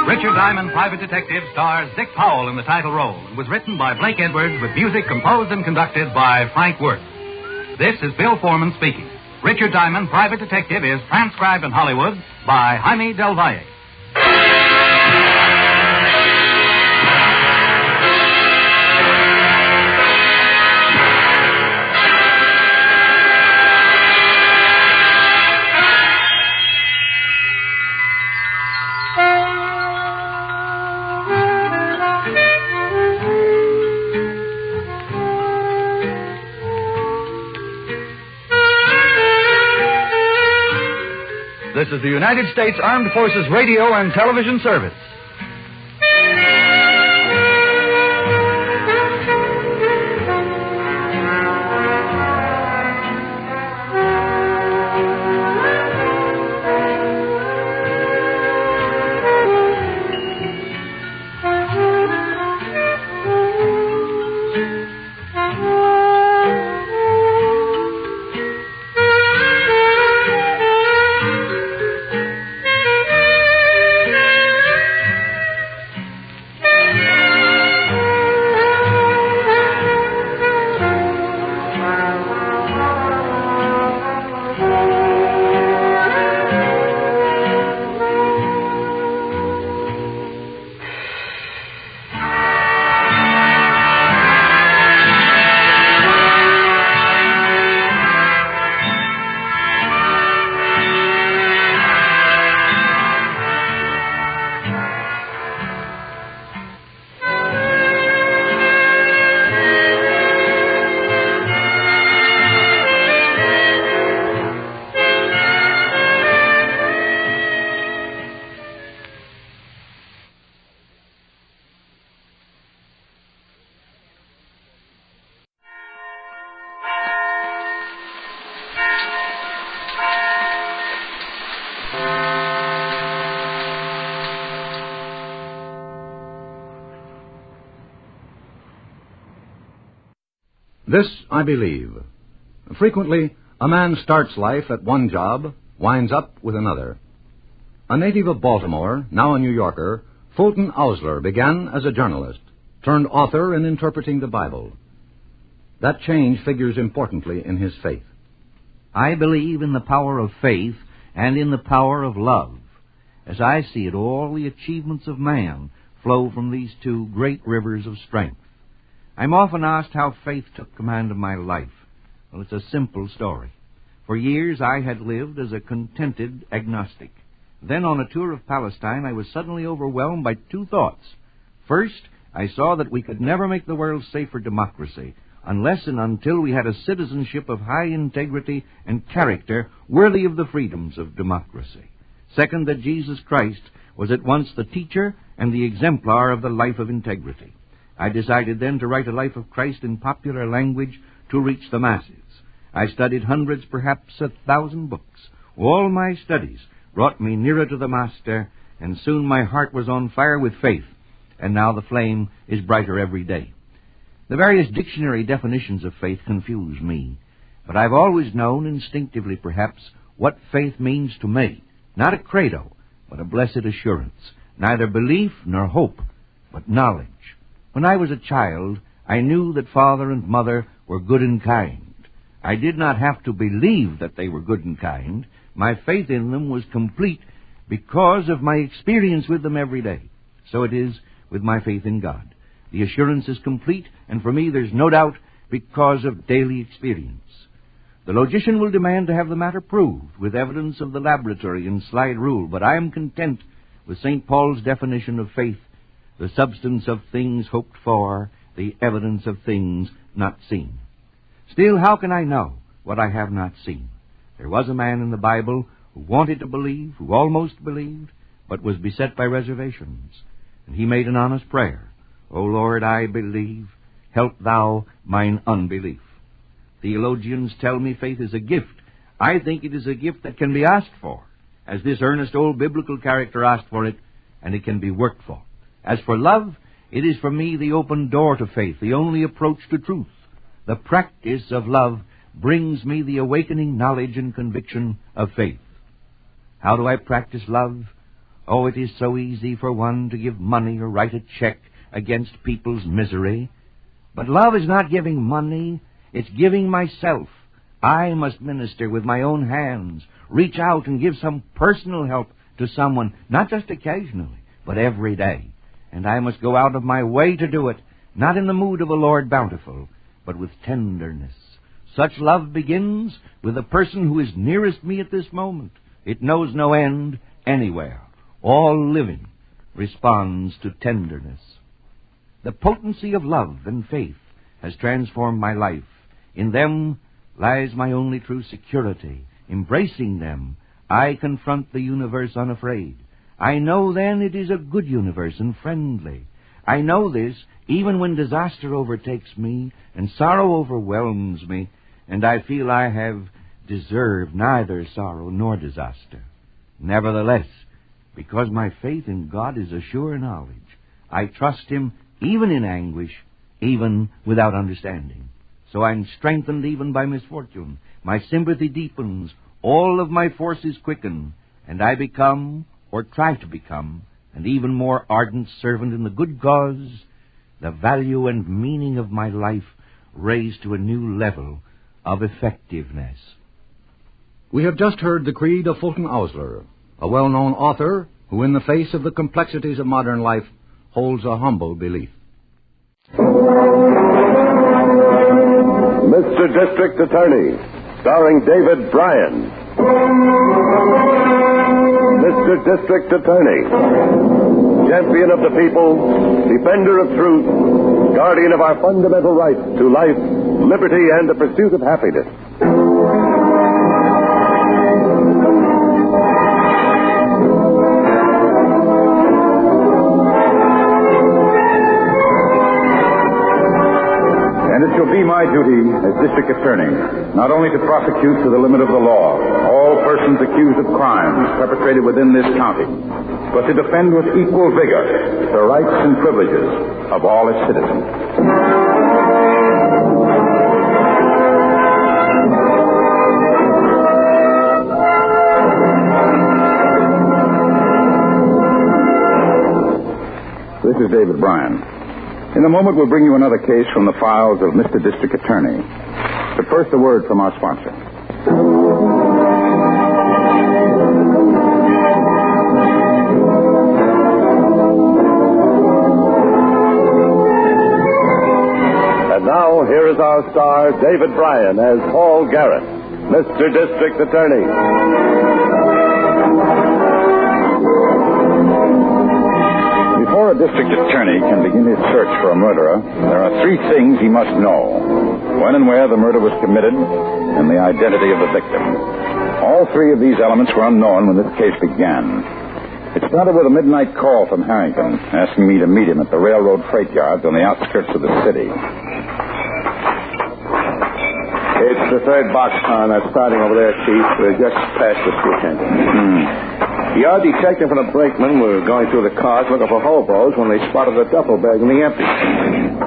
Richard Diamond, Private Detective, stars Dick Powell in the title role and was written by Blake Edwards with music composed and conducted by Frank Worth. This is Bill Foreman speaking. Richard Diamond, Private Detective is transcribed in Hollywood by Jaime Del Valle. This is the United States Armed Forces Radio and Television Service. This I believe. Frequently, a man starts life at one job, winds up with another. A native of Baltimore, now a New Yorker, Fulton Ausler began as a journalist, turned author in interpreting the Bible. That change figures importantly in his faith. I believe in the power of faith and in the power of love. As I see it, all the achievements of man flow from these two great rivers of strength. I'm often asked how faith took command of my life. Well, it's a simple story. For years I had lived as a contented agnostic. Then on a tour of Palestine, I was suddenly overwhelmed by two thoughts. First, I saw that we could never make the world safe for democracy unless and until we had a citizenship of high integrity and character worthy of the freedoms of democracy. Second, that Jesus Christ was at once the teacher and the exemplar of the life of integrity. I decided then to write a life of Christ in popular language to reach the masses. I studied hundreds, perhaps 1,000 books. All my studies brought me nearer to the Master, and soon my heart was on fire with faith, and now the flame is brighter every day. The various dictionary definitions of faith confuse me, but I've always known, instinctively perhaps, what faith means to me. Not a credo, but a blessed assurance. Neither belief nor hope, but knowledge. When I was a child, I knew that father and mother were good and kind. I did not have to believe that they were good and kind. My faith in them was complete because of my experience with them every day. So it is with my faith in God. The assurance is complete, and for me there's no doubt, because of daily experience. The logician will demand to have the matter proved with evidence of the laboratory and slide rule, but I am content with St. Paul's definition of faith, the substance of things hoped for, the evidence of things not seen. Still, how can I know what I have not seen? There was a man in the Bible who wanted to believe, who almost believed, but was beset by reservations. And he made an honest prayer. O Lord, I believe, help thou mine unbelief. Theologians tell me faith is a gift. I think it is a gift that can be asked for, as this earnest old biblical character asked for it, and it can be worked for. As for love, it is for me the open door to faith, the only approach to truth. The practice of love brings me the awakening knowledge and conviction of faith. How do I practice love? Oh, it is so easy for one to give money or write a check against people's misery. But love is not giving money, it's giving myself. I must minister with my own hands, reach out and give some personal help to someone, not just occasionally, but every day. And I must go out of my way to do it, not in the mood of a Lord bountiful, but with tenderness. Such love begins with the person who is nearest me at this moment. It knows no end anywhere. All living responds to tenderness. The potency of love and faith has transformed my life. In them lies my only true security. Embracing them, I confront the universe unafraid. I know then it is a good universe and friendly. I know this even when disaster overtakes me and sorrow overwhelms me, and I feel I have deserved neither sorrow nor disaster. Nevertheless, because my faith in God is a sure knowledge, I trust Him even in anguish, even without understanding. So I'm strengthened even by misfortune. My sympathy deepens, all of my forces quicken, and I become, or try to become, an even more ardent servant in the good cause, the value and meaning of my life raised to a new level of effectiveness. We have just heard the creed of Fulton Ausler, a well-known author who, in the face of the complexities of modern life, holds a humble belief. Mr. District Attorney, starring David Bryan. Mr. District Attorney, champion of the people, defender of truth, guardian of our fundamental rights to life, liberty, and the pursuit of happiness. And it shall be my duty as district attorney not only to prosecute to the limit of the law all persons accused of crimes perpetrated within this county, but to defend with equal vigor the rights and privileges of all its citizens. This is David Bryan. In a moment, we'll bring you another case from the files of Mr. District Attorney. But first, a word from our sponsor. And now, here is our star, David Bryan, as Paul Garrett, Mr. District Attorney. Before a district attorney can begin his search for a murderer, there are three things he must know: when and where the murder was committed, and the identity of the victim. All three of these elements were unknown when this case began. It started with a midnight call from Harrington, asking me to meet him at the railroad freight yards on the outskirts of the city. It's the third boxcar that's starting over there, Chief. We're just past the switch engine. The yard detective and a brakeman were going through the cars looking for hobos when they spotted a duffel bag in the empty.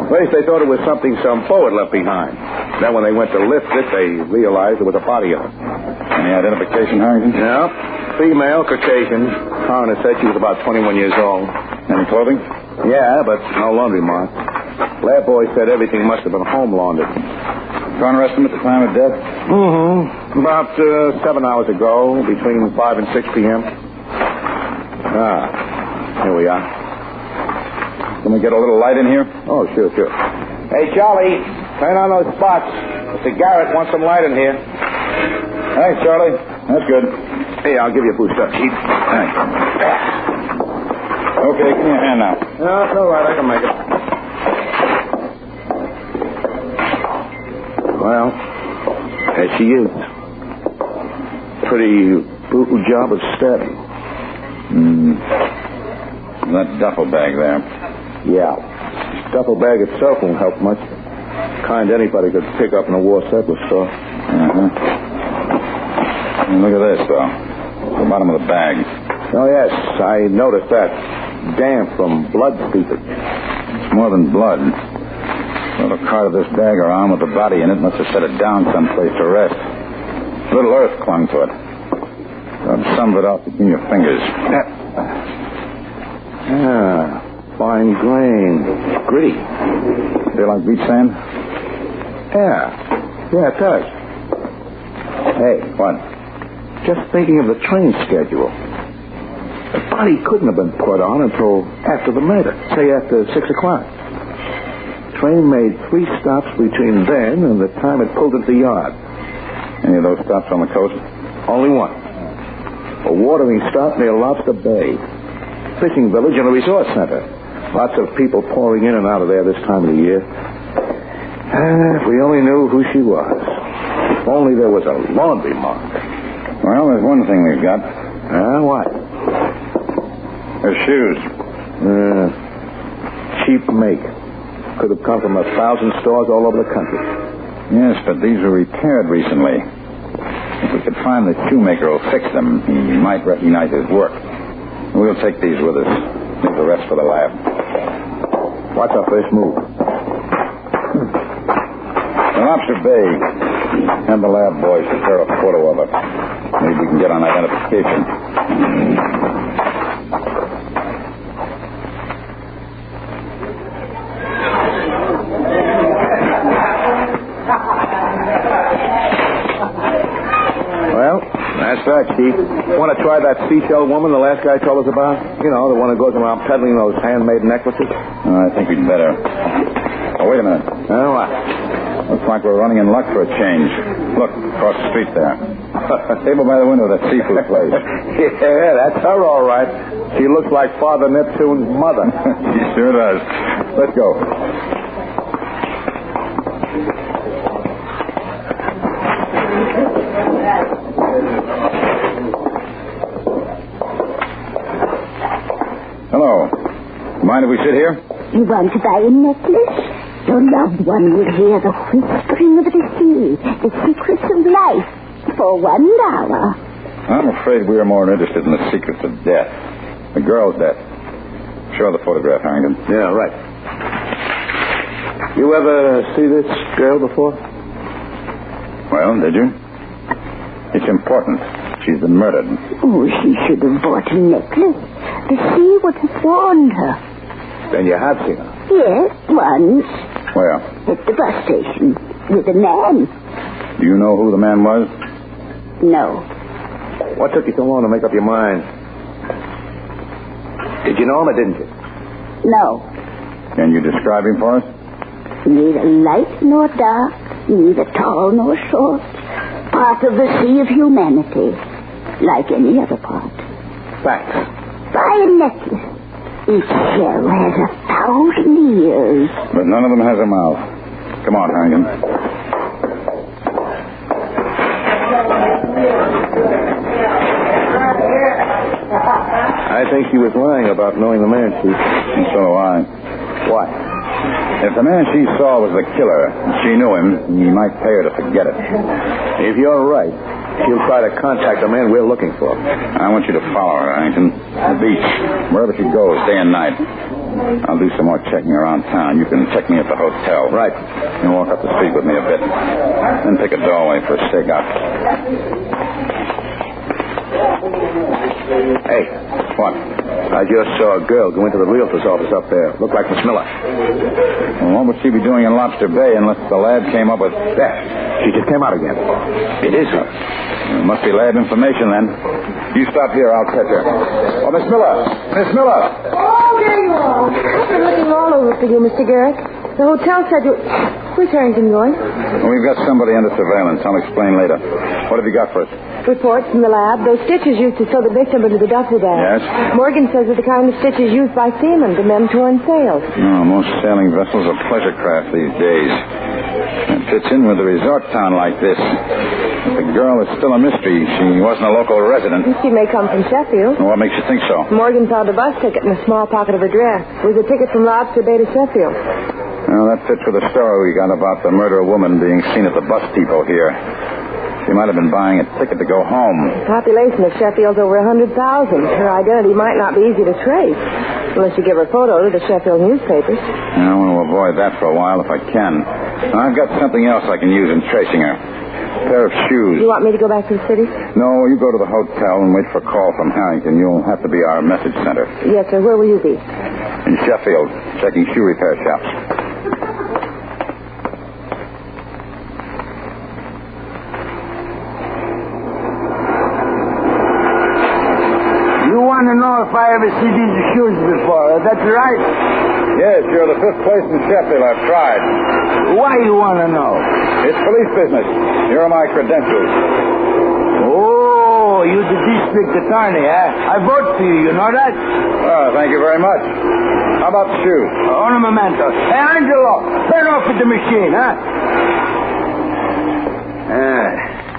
First, they thought it was something some poet left behind. Then, when they went to lift it, they realized there was a body on it. Any identification, Harrington? No. Female, Caucasian. Coroner said she was about 21 years old. Any clothing? Yeah, but no laundry mark. Lab boy said everything must have been home laundered. Coroner estimate the time of death? Mm-hmm. About 7 hours ago, between 5 and 6 p.m. Here we are. Can we get a little light in here? Oh, sure. Hey, Charlie, turn on those spots. Mr. Garrett wants some light in here. Thanks, Charlie. That's good. Hey, I'll give you a boost up, Chief. Thanks. Okay, give me a hand now. No, it's all right. I can make it. Well, there she is. Pretty brutal job of stabbing. That duffel bag there. Yeah. Duffel bag itself won't help much. Kind anybody could pick up in a war surplus store. Uh-huh. And look at this, though. The bottom of the bag. Oh, yes. I noticed that. Damp from blood seepage. It's more than blood. Well, the cart of this bag around with the body in it must have set it down someplace to rest. A little earth clung to it. Rub some of it off between your fingers. Fine grain. Gritty. Feel like beach sand? Yeah, it does. Hey, what? Just thinking of the train schedule. The body couldn't have been put on until after the murder, say after 6 o'clock. Train made 3 stops between then and the time it pulled into the yard. Any of those stops on the coast? Only one. A watering stop near Lobster Bay. Fishing village and a resort center. Lots of people pouring in and out of there this time of the year. If we only knew who she was. If only there was a laundry mark. Well, there's one thing we've got. What? Her shoes. Cheap make. Could have come from 1,000 stores all over the country. Yes, but these were repaired recently. If we could find the shoemaker who'll fix them, he might recognize his work. We'll take these with us. Leave the rest for the lab. What's our first move? The Lobster Bay. Have the lab boys prepare a photo of her. Maybe we can get on identification. Well, that's that, Chief. Want to try that seashell woman the last guy told us about? You know, the one who goes around peddling those handmade necklaces? I think we'd better. Oh, wait a minute. What? Looks like we're running in luck for a change. Look, across the street there. Table by the window of that seafood place. Yeah, that's her all right. She looks like Father Neptune's mother. She sure does. Let's go. Hello. Mind if we sit here? You want to buy a necklace? Your loved one will hear the whispering of the sea, the secrets of life, for 1 hour. I'm afraid we are more interested in the secrets of death. The girl's death. Show the photograph, Harrington. Yeah, right. You ever see this girl before? Well, did you? It's important. She's been murdered. Oh, she should have bought a necklace. The sea would have warned her. Then you have seen her? Yes, once. Where? At the bus station. With a man. Do you know who the man was? No. What took you so long to make up your mind? Did you know him or didn't you? No. Can you describe him for us? Neither light nor dark, neither tall nor short. Part of the sea of humanity, like any other part. Thanks. Buy a necklace. Each shell has 1,000 years. But none of them has a mouth. Come on, Harrington. I think she was lying about knowing the man, Chief. And so do I. Why? If the man she saw was the killer, and she knew him, he might pay her to forget it. If you're right, She'll try to contact the man we're looking for. I want you to follow her, Harrington. The beach. Wherever she goes, day and night. I'll do some more checking around town. You can check me at the hotel. Right. You walk up the street with me a bit. Then take a doorway for a stakeout. Hey. What? I just saw a girl go into the realtor's office up there. Looked like Miss Miller. Well, what would she be doing in Lobster Bay unless the lad came up with... There. She just came out again. It is her. It must be lab information, then. You stop here, I'll catch her. Oh, Miss Miller! Miss Miller! Oh, there you are. I've been looking all over for you, Mr. Garrett. The hotel said you... Where's Harrington going? Well, we've got somebody under surveillance. I'll explain later. What have you got for us? Reports from the lab. Those stitches used to sew the victim into the duffel bag. Yes? Morgan says they're the kind of stitches used by seamen to mend torn sails. Oh, most sailing vessels are pleasure craft these days. It fits in with a resort town like this. But the girl is still a mystery. She wasn't a local resident. She may come from Sheffield. Well, what makes you think so? Morgan found a bus ticket in a small pocket of her dress. It was a ticket from Lobster Bay to Sheffield. Well, that fits with the story we got about the murder of a woman being seen at the bus depot here. She might have been buying a ticket to go home. The population of Sheffield's over 100,000. Her identity might not be easy to trace, unless you give her photo to the Sheffield newspapers. I want to avoid that for a while if I can. Now, I've got something else I can use in tracing her. A pair of shoes. You want me to go back to the city? No, you go to the hotel and wait for a call from Harrington. You'll have to be our message center. Yes, sir. Where will you be? In Sheffield, checking shoe repair shops. You want to know if I ever see these shoes before? That's right? Yes, you're the fifth place in Sheffield I've tried. Why you want to know? It's police business. Here are my credentials. Oh, you're the district attorney, eh? I vote for you, you know that? Oh, thank you very much. How about the shoes? Un momento. Hey, Angelo, turn off with the machine, huh?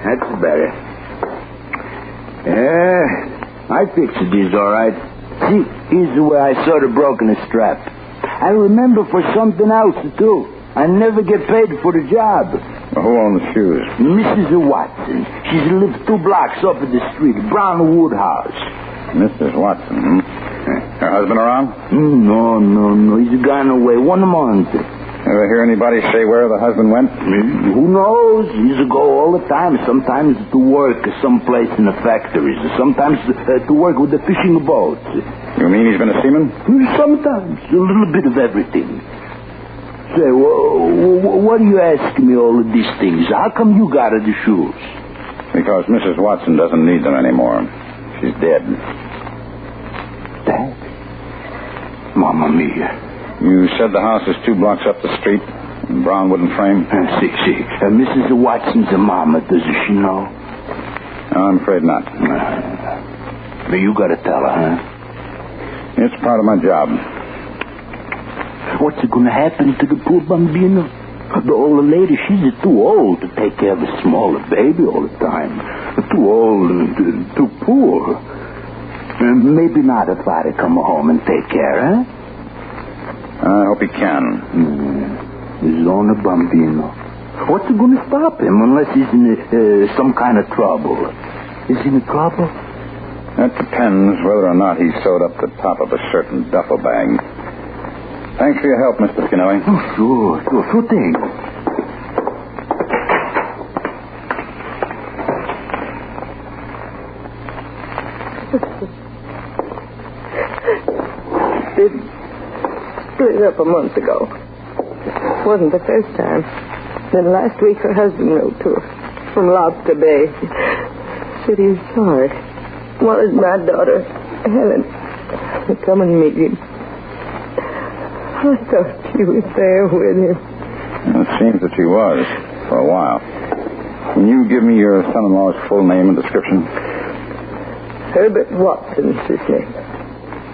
That's better. I fixed these all right. See, here's where I sort of broken a strap. I remember for something else, too. I never get paid for the job. Well, who owns the shoes? Mrs. Watson. She lives 2 blocks up at the street, Brownwood House. Mrs. Watson, Her husband around? No. He's gone away 1 month. Ever hear anybody say where the husband went? Who knows? He's go all the time. Sometimes to work someplace in the factories. Sometimes to work with the fishing boats. You mean he's been a seaman? Sometimes. A little bit of everything. Say, what do you ask me all of these things? How come you got the shoes? Because Mrs. Watson doesn't need them anymore. She's dead. Dead? Mamma mia. You said the house is 2 blocks up the street, in brown wooden frame? See. Mrs. Watson's mama, does she know? I'm afraid not. But you gotta tell her, huh? It's part of my job. What's gonna happen to the poor bambino? The old lady, she's too old to take care of a smaller baby all the time. Too old and too poor. Maybe not a father come home and take care, huh? I hope he can. Zona Bambino. What's going to stop him unless he's in some kind of trouble? Is he in trouble? That depends whether or not he sewed up the top of a certain duffel bag. Thanks for your help, Mr. Skinelli. Oh, sure thing. Split up a month ago. Wasn't the first time. Then last week her husband wrote to her from Lobster Bay. Said he was sorry. Wanted my daughter, Helen, to come and meet him. I thought she was there with him. It seems that she was, for a while. Can you give me your son-in-law's full name and description? Herbert Watson's his name.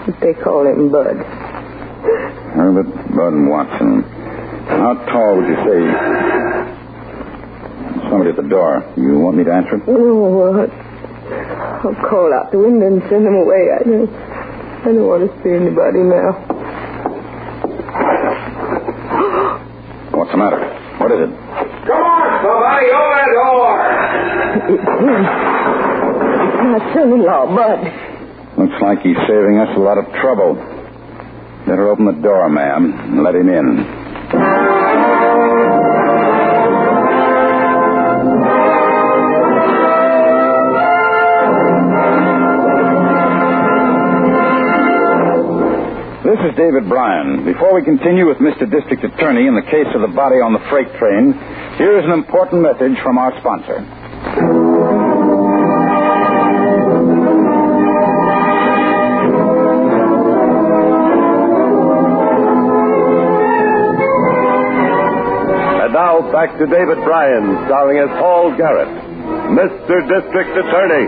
But they call him Bud. Herbert Bud Watson. How tall would you say? Somebody at the door. You want me to answer it? Oh, I'll call out the window and send him away. I don't want to see anybody now. What's the matter? What is it? Come on, somebody, open the door. It's my son-in-law, Bud. Looks like he's saving us a lot of trouble. Better open the door, ma'am, and let him in. This is David Bryan. Before we continue with Mr. District Attorney in the case of the body on the freight train, here is an important message from our sponsor. And now, back to David Bryan, starring as Paul Garrett, Mr. District Attorney.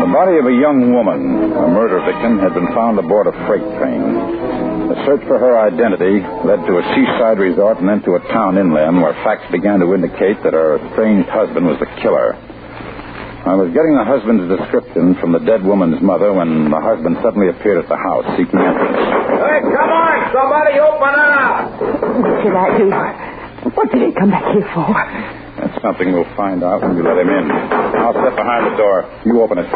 The body of a young woman, a murder victim, had been found aboard a freight train. The search for her identity led to a seaside resort and then to a town inland where facts began to indicate that her estranged husband was the killer. I was getting the husband's description from the dead woman's mother when the husband suddenly appeared at the house seeking entrance. Hey, come on! Somebody open up! What should I do? What did he come back here for? That's something we'll find out when you let him in. I'll step behind the door. You open it.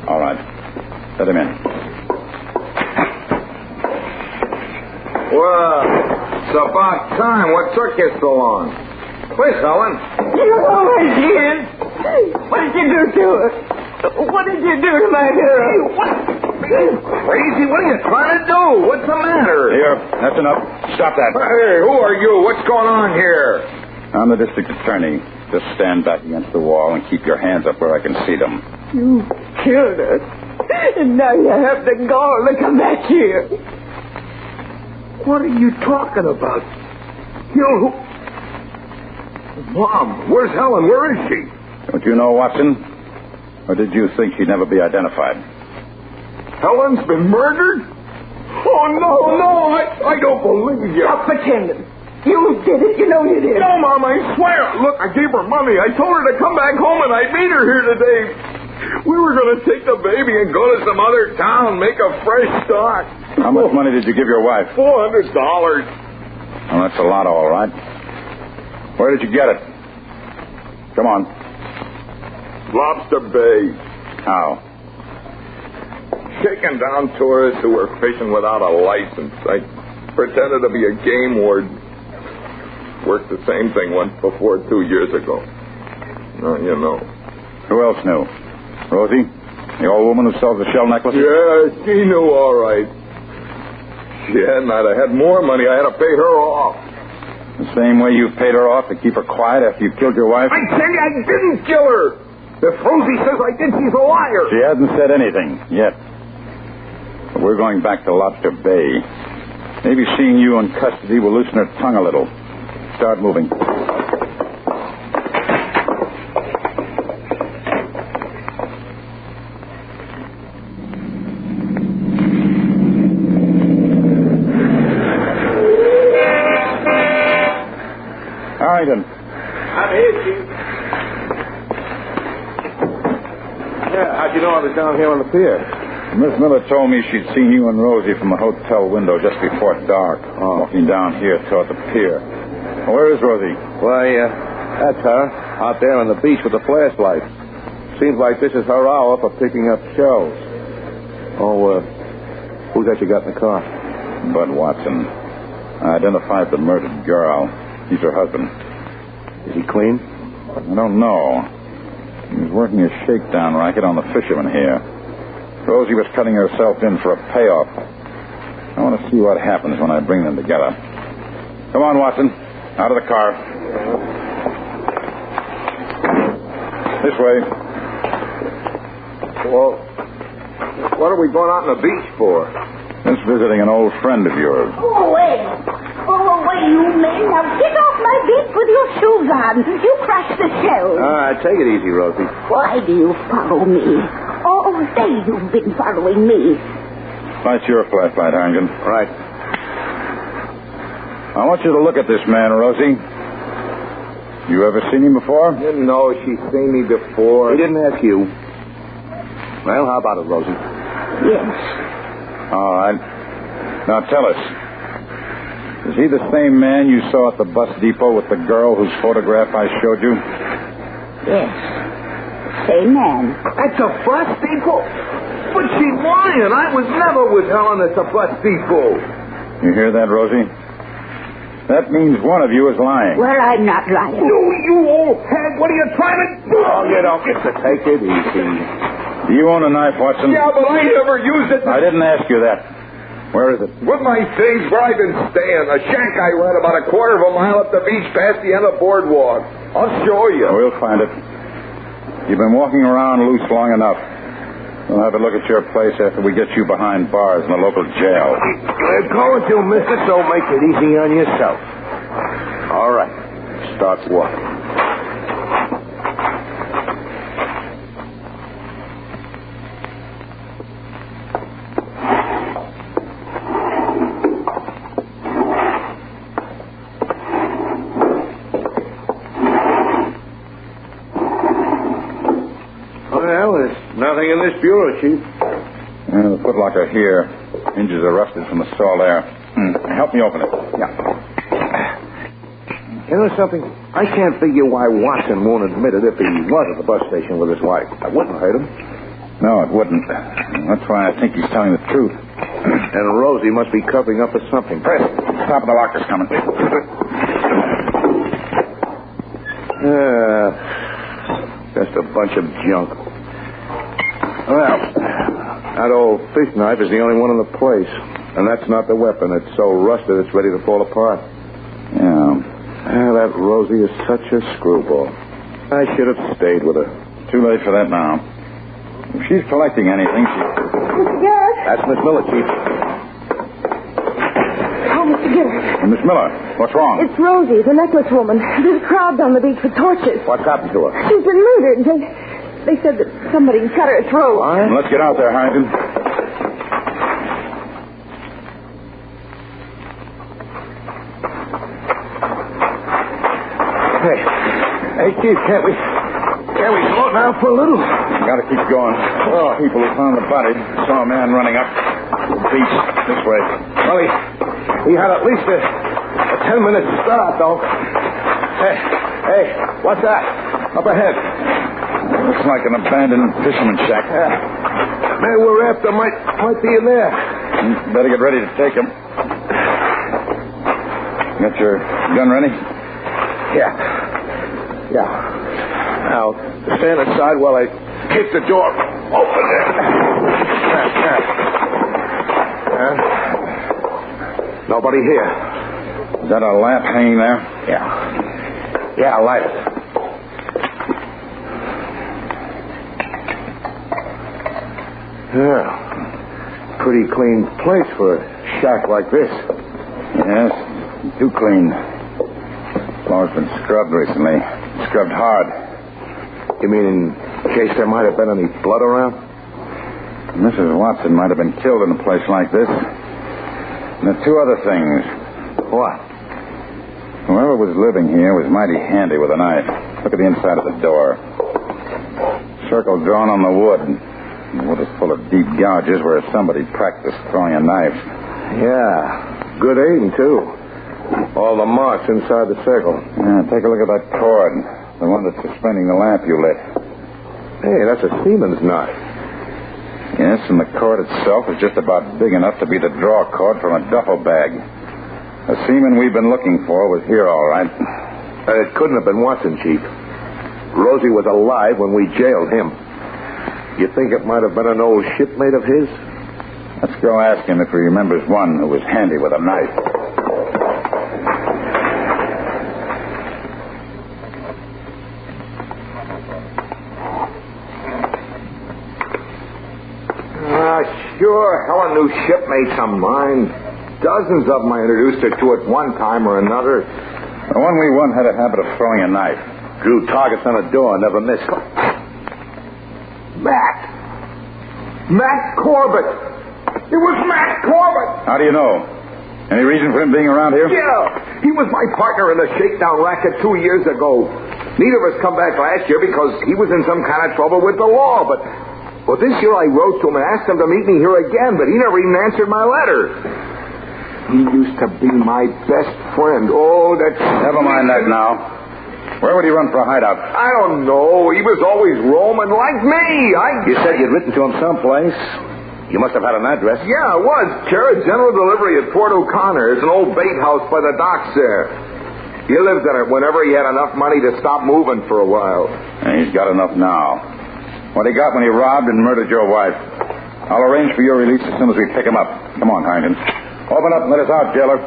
All right. Let him in. Well, it's about time. What took you so long? Please, Helen. You always did. What did you do to her? What did you do to my girl? What? Crazy? What are you trying to do? What's the matter? Here, that's enough. Stop that. Hey, who are you? What's going on here? I'm the district attorney. Just stand back against the wall and keep your hands up where I can see them. You killed her. And now you have the gall to come back here. What are you talking about? You... Mom, where's Helen? Where is she? Don't you know, Watson? Or did you think she'd never be identified? Helen's been murdered? Oh, no, I don't believe you. Stop pretending. You did it. You know you did. No, Mom, I swear. Look, I gave her money. I told her to come back home and I'd meet her here today. We were going to take the baby and go to some other town, make a fresh start. How much money did you give your wife? $400. Well, that's a lot, all right. Where did you get it? Come on. Lobster Bay. How? Shaking down tourists who were fishing without a license. I pretended to be a game warden. Worked the same thing once before 2 years ago. No, you know. Who else knew? Rosie? The old woman who sells the shell necklaces? Yeah, she knew all right. She hadn't. I'd have had more money. I had to pay her off. The same way you paid her off to keep her quiet after you killed your wife? I tell you, I didn't kill her. If Rosie says I did, she's a liar. She hasn't said anything yet. But we're going back to Lobster Bay. Maybe seeing you in custody will loosen her tongue a little. Start moving. Harrington. I'm here, Chief. Yeah, how'd you know I was down here on the pier? Miss Miller told me she'd seen you and Rosie from the hotel window just before dark, walking down here toward the pier. Well, where is Rosie? Why, that's her, out there on the beach with the flashlight. Seems like this is her hour for picking up shells. Oh, who's that you got in the car? Bud Watson. I identified the murdered girl. He's her husband. Is he clean? I don't know. He was working a shakedown racket on the fishermen here. Rosie was cutting herself in for a payoff. I want to see what happens when I bring them together. Come on, Watson. Out of the car. This way. Well, what are we going out on the beach for? Just visiting an old friend of yours. Go away, you men. Now get off my beach with your shoes on. You crush the shells. Take it easy, Rosie. Why do you follow me? All day you've been following me. Light your flashlight, Harrington. Right. I want you to look at this man, Rosie. You ever seen him before? No, she's seen me before. He didn't ask you. Well, how about it, Rosie? Yes. All right. Now tell us. Is he the same man you saw at the bus depot with the girl whose photograph I showed you? Yes. Same man. At the bus depot? But she's lying. I was never with Helen at the bus depot. You hear that, Rosie? That means one of you is lying. Well, I'm not lying. You old hag. What are you trying to do? Oh, you don't get to take it easy. Do you own a knife, Watson? Yeah, but I never used it. I didn't ask you that. Where is it? With my things, where I've been staying. A shack I rent about a quarter of a mile up the beach past the end of the boardwalk. I'll show you. We'll find it. You've been walking around loose long enough. We'll have a look at your place after we get you behind bars in the local jail. Go and do, mister, so make it easy on yourself. All right. Start walking. Nothing in this bureau, Chief. The footlocker here. Hinges are rusted from the saw there. Help me open it. Yeah. You know something? I can't figure why Watson won't admit it if he was at the bus station with his wife. That wouldn't hurt him. No, it wouldn't. That's why I think he's telling the truth. And Rosie must be covering up for something. Chris, top of the locker's coming. Just a bunch of junk. Well, that old fish knife is the only one in the place. And that's not the weapon. It's so rusted it's ready to fall apart. Yeah. That Rosie is such a screwball. I should have stayed with her. Too late for that now. If she's collecting anything, she... Mr. Garrett? That's Miss Miller, Chief. Oh, Mr. Garrett. Miss Miller, what's wrong? It's Rosie, the necklace woman. There's a crowd down the beach with torches. What's happened to her? She's been murdered. They said that somebody cut her throat. What? Let's get out there, Harrington. Hey, Chief, can't we slow down for a little? Gotta keep going. Oh, people who found the body saw a man running up the beach this way. Well, he had at least a 10-minute start, though. Hey, what's that? Up ahead. Looks like an abandoned fisherman's shack. Yeah. Man we're after might be in there. Better get ready to take him. Got your gun ready? Yeah. Now, stand aside while I kick the door open there. Nobody here. Is that a lamp hanging there? Yeah, light it. Yeah. Pretty clean place for a shack like this. Yes, too clean. Floor's been scrubbed recently. Scrubbed hard. You mean in case there might have been any blood around? Mrs. Watson might have been killed in a place like this. And there are two other things. What? Whoever was living here was mighty handy with a knife. Look at the inside of the door. Circle drawn on the wood. The wood is full of deep gouges where somebody practiced throwing a knife. Yeah. Good aim, too. All the marks inside the circle. Yeah, take a look at that cord. The one that's suspending the lamp you lit. Hey, that's a seaman's knot. Yes, and the cord itself is just about big enough to be the draw cord from a duffel bag. The seaman we've been looking for was here, all right. It couldn't have been Watson, Chief. Rosie was alive when we jailed him. You think it might have been an old shipmate of his? Let's go ask him if he remembers one who was handy with a knife. Sure, Helen knew shipmates of mine. Dozens of them I introduced her to at one time or another. The one we won had a habit of throwing a knife. Drew targets on a door, never missed. Matt Corbett. It was Matt Corbett. How do you know? Any reason for him being around here? Yeah. He was my partner in the shakedown racket 2 years ago. Neither of us come back last year because he was in some kind of trouble with the law, but this year I wrote to him and asked him to meet me here again, but he never even answered my letter. He used to be my best friend. Oh, that's... Never mind that now. Where would he run for a hideout? I don't know. He was always roaming like me. You said you'd written to him someplace. You must have had an address. Yeah, it was. Carrot General Delivery at Port O'Connor's, an old bait house by the docks there. He lived in it whenever he had enough money to stop moving for a while. And he's got enough now. What he got when he robbed and murdered your wife. I'll arrange for your release as soon as we pick him up. Come on, Harrington. Open up and let us out, jailer.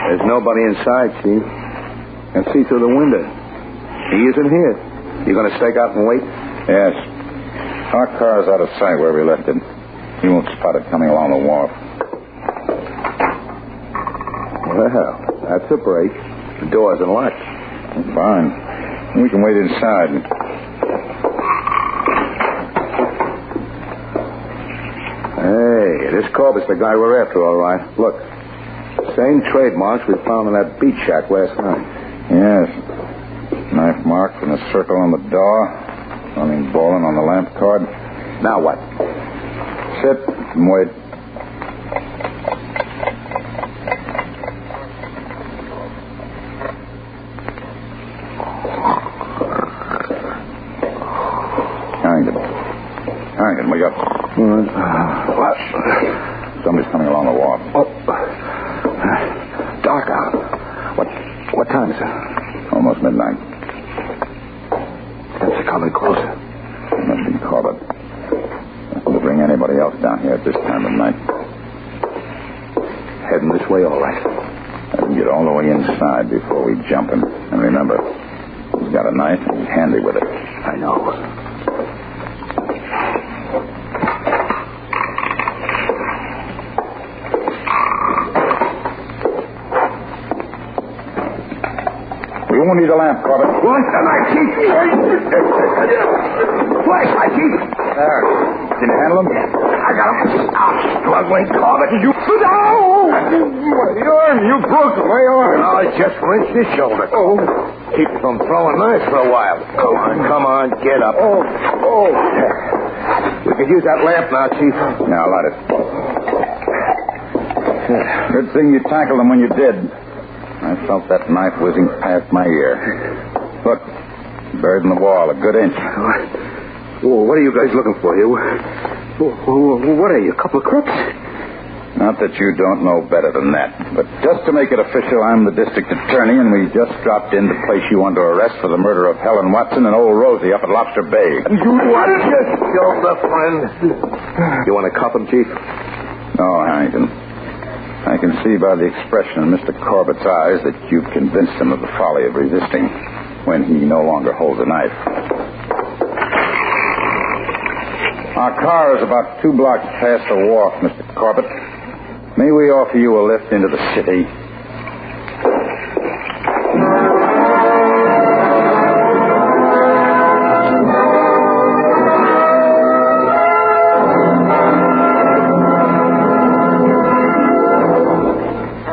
There's nobody inside, Chief. I can see through the window. He isn't here. You going to stake out and wait? Yes. Our car's out of sight where we left it. He won't spot it coming along the wharf. Well, that's a break. The door's unlocked. Fine. We can wait inside. Hey, this Corbett's the guy we're after, all right. Look, same trademarks we found in that beach shack last night. Yes. Knife mark and a circle on the door. Running bowling on the lamp card. Now what? Sit and wait. Harrington, wake up. What? Somebody's coming along the wharf. Oh. Dark out. What time is it? Almost midnight. They're coming closer. It must be Corbett. Nothing to bring anybody else down here at this time of night. Heading this way, all right. Let him get all the way inside before we jump him. And remember, he's got a knife and he's handy with it. I know. We won't need a lamp, Corbett. What? The knife, Chief! Flashlight, Chief! There. Can you handle him? I got him. I'm struggling, Corbett. You... No! The arm, you broke my arm. Oh, I just wrenched his shoulder. Oh. Keep from throwing knives for a while. Come on, get up. Oh. We could use that lamp now, Chief. Now, light it. Good thing you tackled him when you did. I felt that knife whizzing past my ear. Look, buried in the wall, a good inch. What are you guys looking for here? What are you, a couple of crooks? Not that you don't know better than that, but just to make it official, I'm the district attorney, and we just dropped in to place you under arrest for the murder of Helen Watson and old Rosie up at Lobster Bay. You what? Just killed a friend. You want to cuff him, Chief? No, Harrington. I can see by the expression in Mr. Corbett's eyes that you've convinced him of the folly of resisting when he no longer holds a knife. Our car is about 2 blocks past the wharf, Mr. Corbett. May we offer you a lift into the city?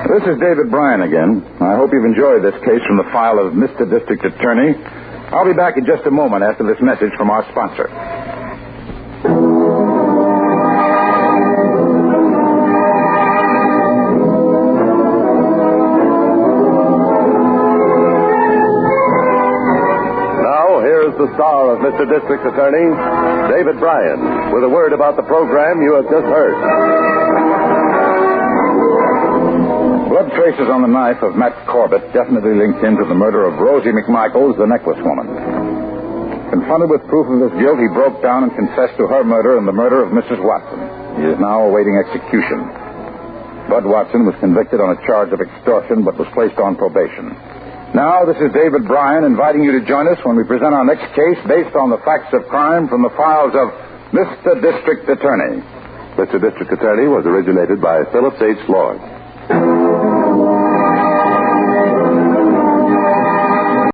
This is David Bryan again. I hope you've enjoyed this case from the file of Mr. District Attorney. I'll be back in just a moment after this message from our sponsor. The star of Mr. District Attorney, David Bryan, with a word about the program you have just heard. Blood traces on the knife of Matt Corbett definitely linked him to the murder of Rosie McMichaels, the necklace woman. Confronted with proof of his guilt, he broke down and confessed to her murder and the murder of Mrs. Watson. He is now awaiting execution. Bud Watson was convicted on a charge of extortion but was placed on probation. Now, this is David Bryan inviting you to join us when we present our next case based on the facts of crime from the files of Mr. District Attorney. Mr. District Attorney was originated by Phillips H. Lord.